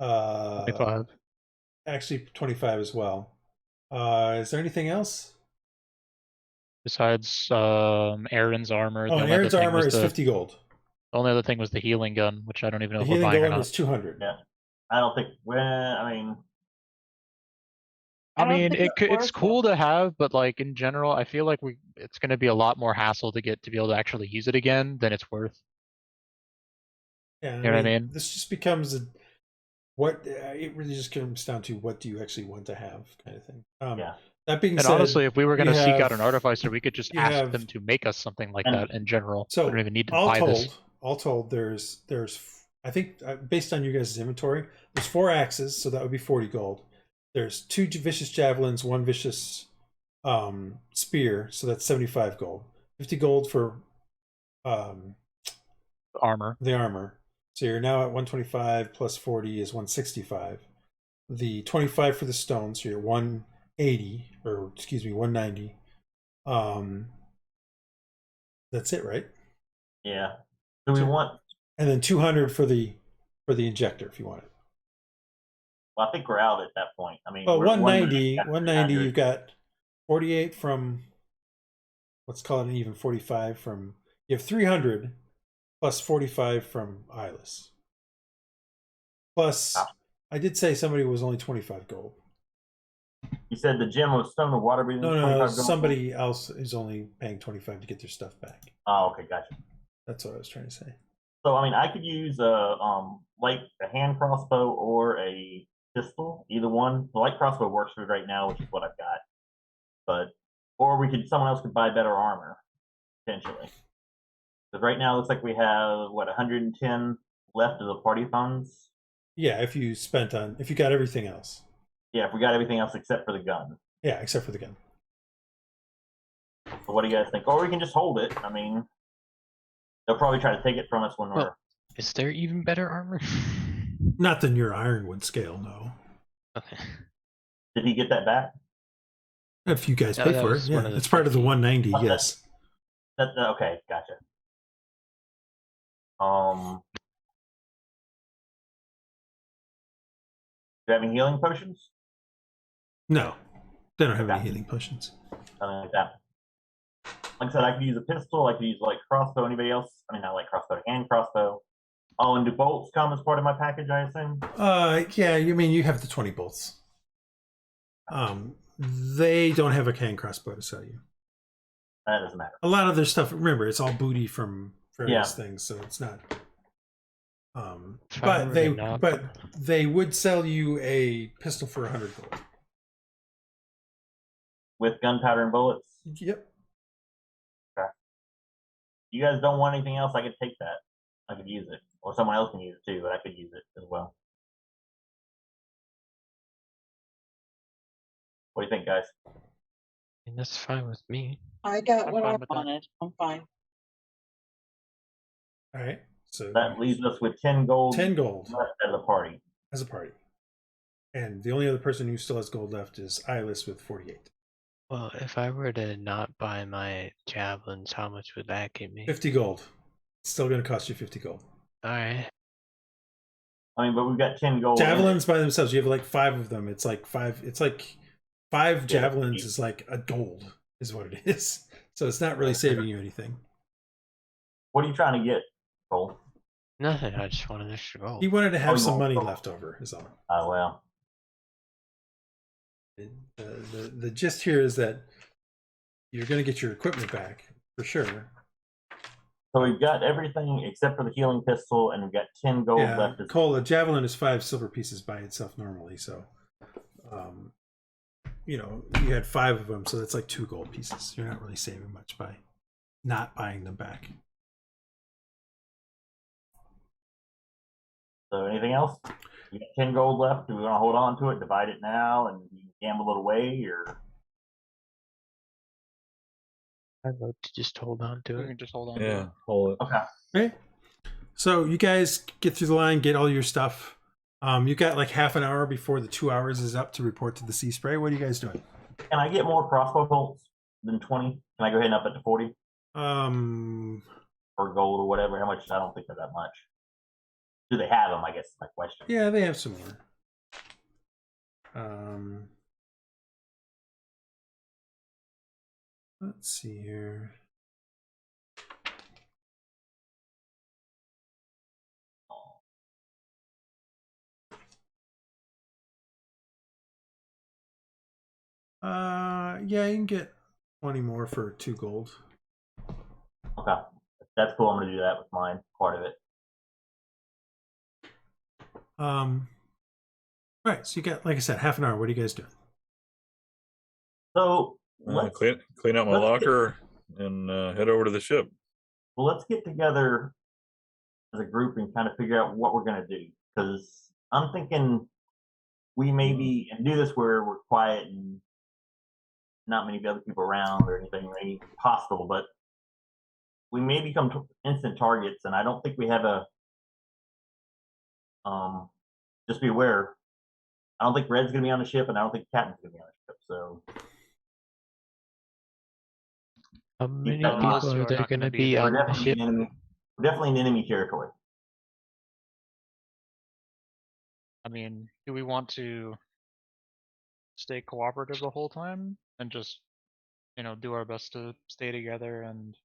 25. Actually 25 as well. Is there anything else besides Aaron's armor? Aaron's armor is 50 gold. The only other thing was the healing gun, which I don't even know the if we're buying or not. The healing gun was 200. Yeah, I don't think. It's cool to have, but like in general, I feel like it's going to be a lot more hassle to be able to actually use it again than it's worth. Yeah, you know what I mean? This just becomes it really just comes down to what do you actually want to have, kind of thing. Yeah. That being said, honestly, if we were going to seek out an artificer, we could just ask them to make us something like that in general. So we don't even need to buy this. All told, there's I think based on you guys' inventory, there's 4 axes, so that would be 40 gold. There's 2 vicious javelins, 1 vicious spear, so that's 75 gold. 50 gold for armor. The armor. So you're now at 125 plus 40 is 165. The 25 for the stone, so you're 180, or excuse me, 190. That's it, right? Yeah. Do we want? And then 200 for the injector if you want it. Well, I think we're out at that point. I mean, 190. You've got 48 from. Let's call it an even 45 from. You have 300 plus 45 from Iylis. Plus, I did say somebody was only 25 gold. You said the gem of stone of water breathing. No. Somebody else is only paying 25 to get their stuff back. Oh, okay, gotcha. That's what I was trying to say. So, I mean, I could use a hand crossbow or a pistol, either one. The light crossbow works for me right now, which is what I've got. Or someone else could buy better armor, potentially. Because right now it looks like we have 110 left of the party funds. Yeah, if you got everything else. Yeah, if we got everything else except for the gun. Yeah, except for the gun. So what do you guys think? Or we can just hold it. I mean, they'll probably try to take it from us when we're. Is there even better armor? Not than your Ironwood scale, no. Okay. Did he get that back? If you guys pay for it, yeah. It's part of the 190, yes. Okay, gotcha. Do you have any healing potions? No. They don't have any healing potions. Like that. Like I said, I could use a pistol, I could use light crossbow. Anybody else? I mean, not light crossbow, hand crossbow. Oh, and do bolts come as part of my package, I assume? Yeah, you mean you have the 20 bolts. They don't have a cane crossbow to sell you. That doesn't matter. A lot of their stuff, remember, it's all booty from various things, so it's not. If I were to not- But they would sell you a pistol for 100 gold. With gunpowder and bullets. Yep. You guys don't want anything else? I could take that. I could use it, or someone else can use it too. But I could use it as well. What do you think, guys? And that's fine with me. I got I'm what fine I with that. wanted. I'm fine. All right. So That leaves us with 10 gold. 10 gold left as a party. as a party. And the only other person who still has gold left is Iylis with 48. Well, if I were to not buy my javelins, how much would that get me? 50 gold. It's still going to cost you 50 gold. Alright. I mean, but we've got 10 gold. Javelins by themselves, you have like 5 of them. It's like 5. It's like 5 javelins is like a gold, is what it is. So it's not really saving you anything. What are you trying to get, Cole? Nothing, I just want an extra gold. He wanted to have you some want money gold. left over, is all. Oh, well. The gist here is that you're going to get your equipment back for sure. So we've got everything except for the healing pistol, and we've got 10 gold Yeah, left. Cole, a javelin is 5 silver pieces by itself normally, so you know, you had 5 of them, so that's like 2 gold pieces. You're not really saving much by not buying them back. So anything else? We got 10 gold left. Do we want to hold on to it, divide it now, and gamble it away, or? I'd love to just hold on to We it. can just hold on. to Yeah, it. hold it. Okay. Okay. So you guys get through the line, get all your stuff. You got like half an hour before the 2 hours is up to report to the Sea Spray. What are you guys doing? Can I get more crossbow bolts than 20? Can I go ahead and up it to 40? Or gold or whatever? How much? I don't think they're that much. Do they have them? I guess is my question. Yeah, they have some more. Let's see here. Yeah, you can get 20 more for 2 gold. Okay. That's cool. I'm going to do that with mine. Part of it. Right, so you got, like I said, half an hour. What are you guys doing? So let's, Clean out my let's locker and head over to the ship. well, let's get together as a group and kind of figure out what we're going to do. Because I'm thinking we maybe and do this where we're quiet and not many other people around or anything really hostile, but we may become instant targets, and I don't think we have a. Just be aware. I don't think Red's going to be on the ship, and I don't think Captain's going to be on the ship. So. How many that in mind. people You are are there not going to gonna be be there. on We're the ship? definitely in enemy territory. I mean, do we want to stay cooperative the whole time and just, do our best to stay together and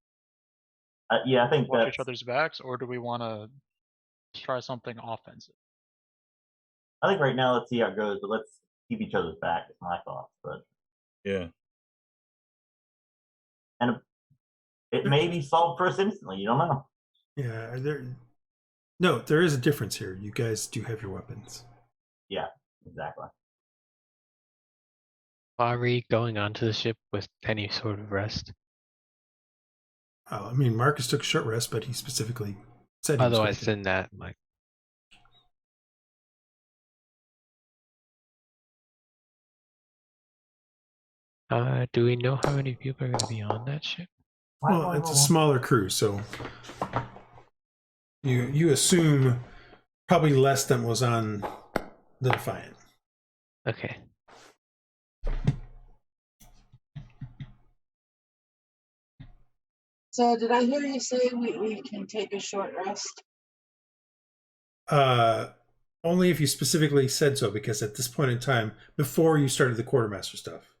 Yeah, I think watch that's. each other's backs, or do we want to try something offensive? I think right now let's see how it goes, but let's keep each other's back. Is my thoughts, but Yeah. and it may be solved for us instantly. You don't know. Yeah, there is a difference here. You guys do have your weapons. Yeah, exactly. Are we going onto the ship with any sort of rest? I mean, Marcus took a short rest, but he specifically said he was going Otherwise, to. than that, like, do we know how many people are going to be on that ship? Well, it's a smaller crew, so you assume probably less than was on the Defiant. Okay. So did I hear you say we can take a short rest? Only if you specifically said so, because at this point in time, before you started the quartermaster stuff,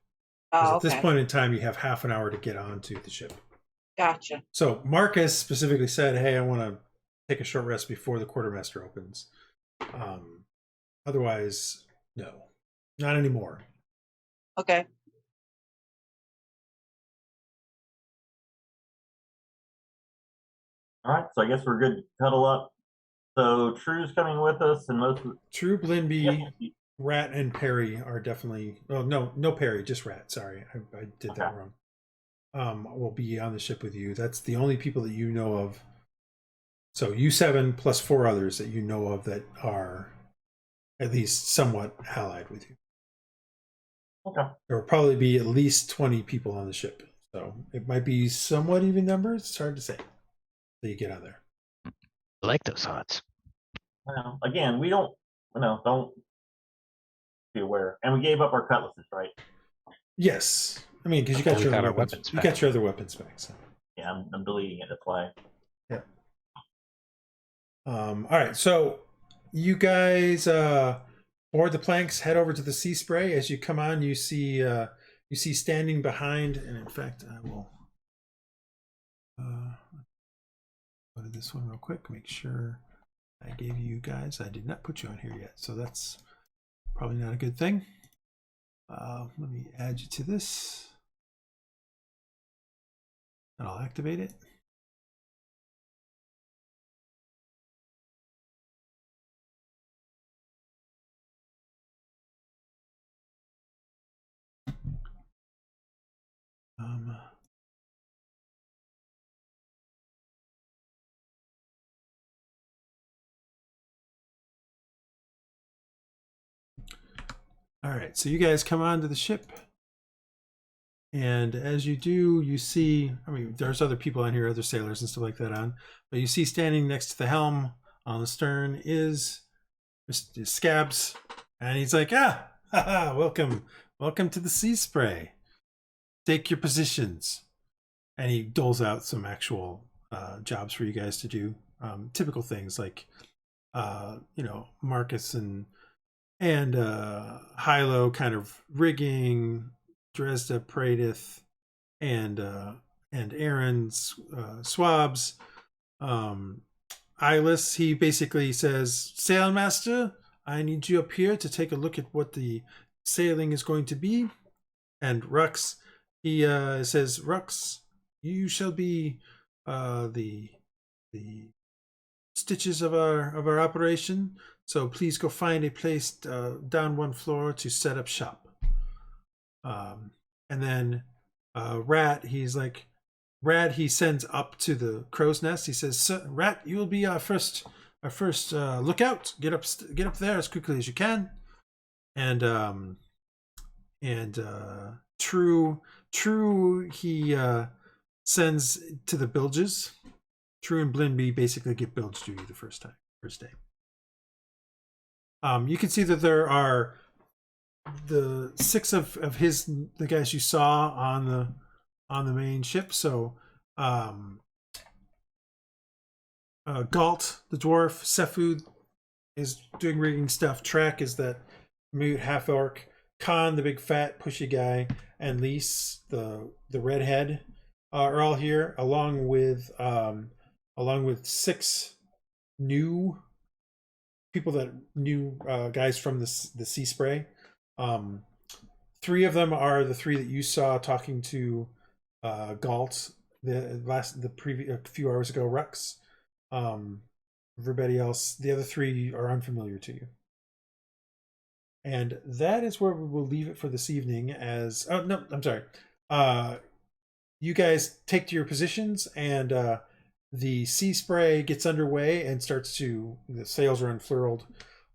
Oh, at this okay. point in time, you have half an hour to get onto the ship. Gotcha. So Marcus specifically said, "Hey, I want to take a short rest before the quartermaster opens." Otherwise, no, not anymore. Okay. All right, so I guess we're good to cuddle up. So True's coming with us, and most of True, Blinby, Yep. Rat, and Perry are definitely. Oh no Perry, just Rat. Sorry, I did that Okay. wrong. Will be on the ship with you. That's the only people that you know of. So you 7 plus 4 others that you know of that are at least somewhat allied with you. Okay. There will probably be at least 20 people on the ship. So it might be somewhat even numbers. It's hard to say till you get on there. I like those odds. Well, again, we don't be aware. And we gave up our cutlasses, right? Yes, I mean because you got We your got other our weapons. weapons You back. got your other weapons back. So. Yeah, I'm deleting it. That's why. Yeah. All right, so you guys board the planks, head over to the sea spray. As you come on, you see standing behind, and in fact, I will go to this one real quick. Make sure I gave you guys. I did not put you on here yet, so that's probably not a good thing. Let me add you to this, and I'll activate it. All right, so you guys come onto the ship, and as you do, you see, I mean, there's other people on here, other sailors and stuff like that on, but you see standing next to the helm on the stern is Mr. Scabs, and he's like, welcome to the sea spray. Take your positions. And he doles out some actual jobs for you guys to do. Typical things like, Marcus and Hylough kind of rigging, Dresd'a, Praedyth, and Aaron's swabs. Iylis, he basically says, Sailmaster, I need you up here to take a look at what the sailing is going to be. And Rhux, he says, Rhux, you shall be the stitches of our operation. So please go find a place down one floor to set up shop. And then Rat, he sends up to the crow's nest. He says, Rat, you will be our first lookout. Get up there as quickly as you can. And True, he sends to the bilges. True and Blinby basically get bilge duty the first day. You can see that there are the 6 of the guys you saw on the main ship. So Galt, the dwarf, Sefu is doing rigging stuff. Track is that mute half orc. Khan, the big fat pushy guy, and Lise, the redhead, are all here, along with 6 new people guys from the sea spray. 3 of them are the 3 that you saw talking to Galt a few hours ago, Rhux. Everybody else, the other 3 are unfamiliar to you. And that is where we will leave it for this evening. You guys take to your positions, and the sea spray gets underway and the sails are unfurled.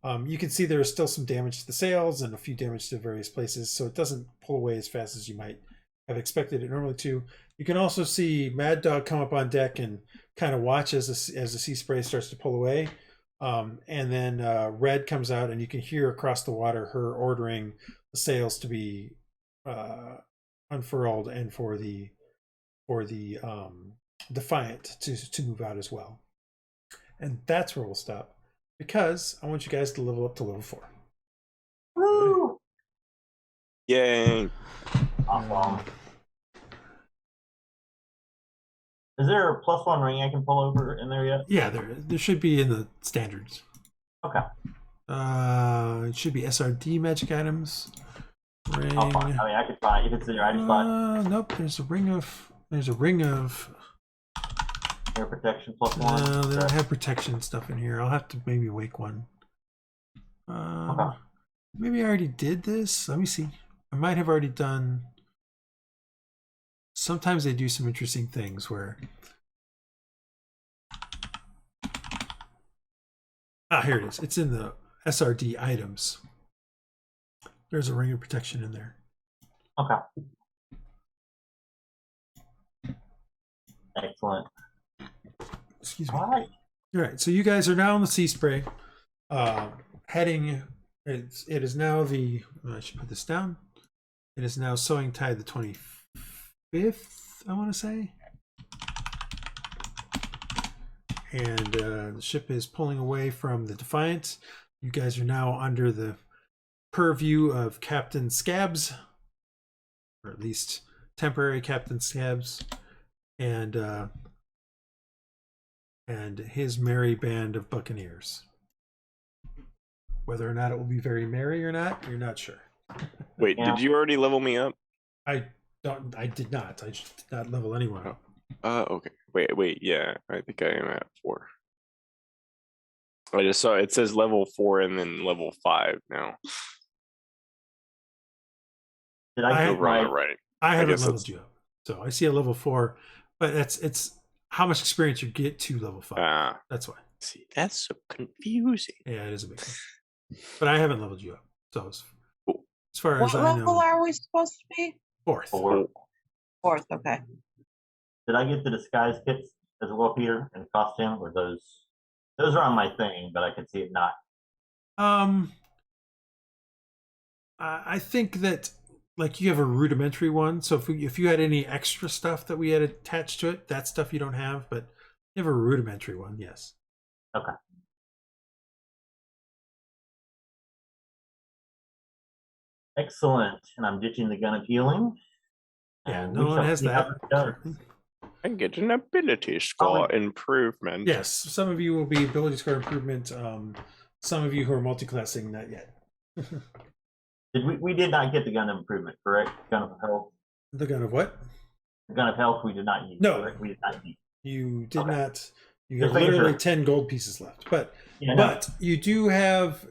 You can see there is still some damage to the sails and a few damage to various places, so it doesn't pull away as fast as you might have expected it normally to. You can also see Mad Dog come up on deck and kind of watch as the sea spray starts to pull away. And then Red comes out, and you can hear across the water her ordering the sails to be unfurled, and for the Defiant to move out as well. And that's where we'll stop, because I want you guys to level up to level 4. Woo! Yay. Awesome. Is there a +1 ring I can pull over in there yet? Yeah, there should be in the standards. Okay. It should be SRD magic items. Ring. I'll find. I mean, I could find if it's in your item slot. Nope. There's a ring of. There's a ring of. Air protection +1. No, they don't have protection stuff in here. I'll have to maybe wake one. Okay. Maybe I already did this. Let me see. I might have already done. Sometimes they do some interesting things where. Here it is. It's in the SRD items. There's a ring of protection in there. Okay. Excellent. Excuse me. All right. All right. So you guys are now on the sea spray. Heading. It is now the. I should put this down. It is now sowing tide the 25th, I want to say. And the ship is pulling away from the Defiant. You guys are now under the purview of Captain Scabs, or at least temporary Captain Scabs, and his merry band of buccaneers. Whether or not it will be very merry or not, you're not sure. Wait, did you already level me up? I did not. I just did not level anyone up. Okay. Wait, yeah. I think I am at 4. I just saw it says level 4 and then level 5 now. Did I get right? I haven't leveled you up. So I see a level 4, but it's how much experience you get to level 5. That's why. See, that's so confusing. Yeah, it is a big one. But I haven't leveled you up. So as far What as I level know, are we supposed to be? 4th. 4th, okay. Did I get the disguise kits as well, Peter, and costume? Or those are on my thing, but I can see it not. I think that like you have a rudimentary one. So if you had any extra stuff that we had attached to it, that stuff you don't have, but you have a rudimentary one, yes. Okay. Excellent. And I'm ditching the gun of healing. Yeah, And no we one shall has see how that. it goes. I get an ability score improvement. Yes, some of you will be ability score improvement. Some of you who are multi-classing, not yet. We did not get the gun of improvement, correct? Gun of health. The gun of what? The gun of health we did not use. No, correct? We did not use. You did Okay. not. You have Just making literally sure. 10 gold pieces left, but Yeah, no. but you do have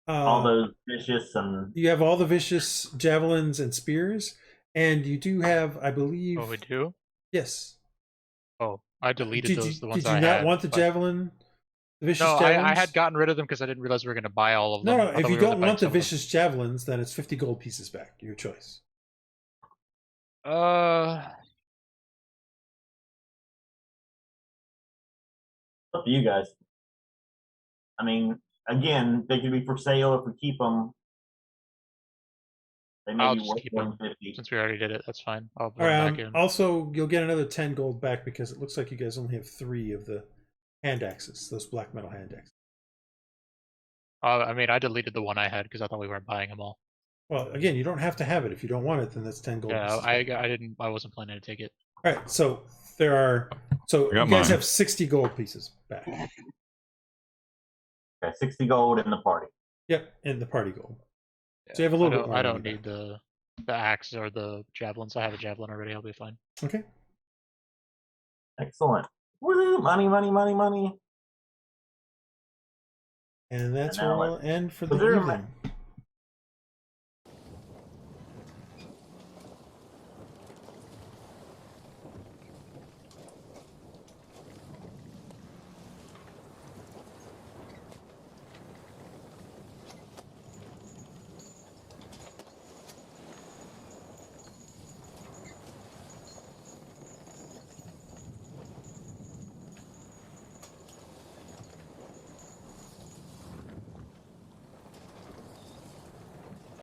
all those vicious and you have all the vicious javelins and spears, and you do have, I believe. Oh, we do? Yes. Oh, I deleted those. The ones did you I not had, want the but- javelin? The vicious No, javelins? I had gotten rid of them because I didn't realize we were going to buy all of them. No, I if thought you we were don't buying want the some of them. vicious javelins, then it's 50 gold pieces back. Your choice. up to you guys. I mean, again, they could be for sale if we keep them. They may I'll be just worth keep them 150. since we already did it. That's fine. I'll put All them right. back in. Also, you'll get another 10 gold back because it looks like you guys only have 3 of the hand axes, those black metal hand axes. I mean, I deleted the one I had because I thought we weren't buying them all. Well, again, you don't have to have it. If you don't want it, then that's 10 gold. Yeah, pieces. I wasn't planning to take it. All right, so there are. So I got you guys mine. have 60 gold pieces back. Okay, 60 gold in the party. Yep, in the party gold. Yeah, So you have a little bit more. I don't money need the axe or the javelins. I have a javelin already. I'll be fine. back. Okay. Excellent. Woo! Money, money, money, money. And that's And where now we'll end for was the there a evening.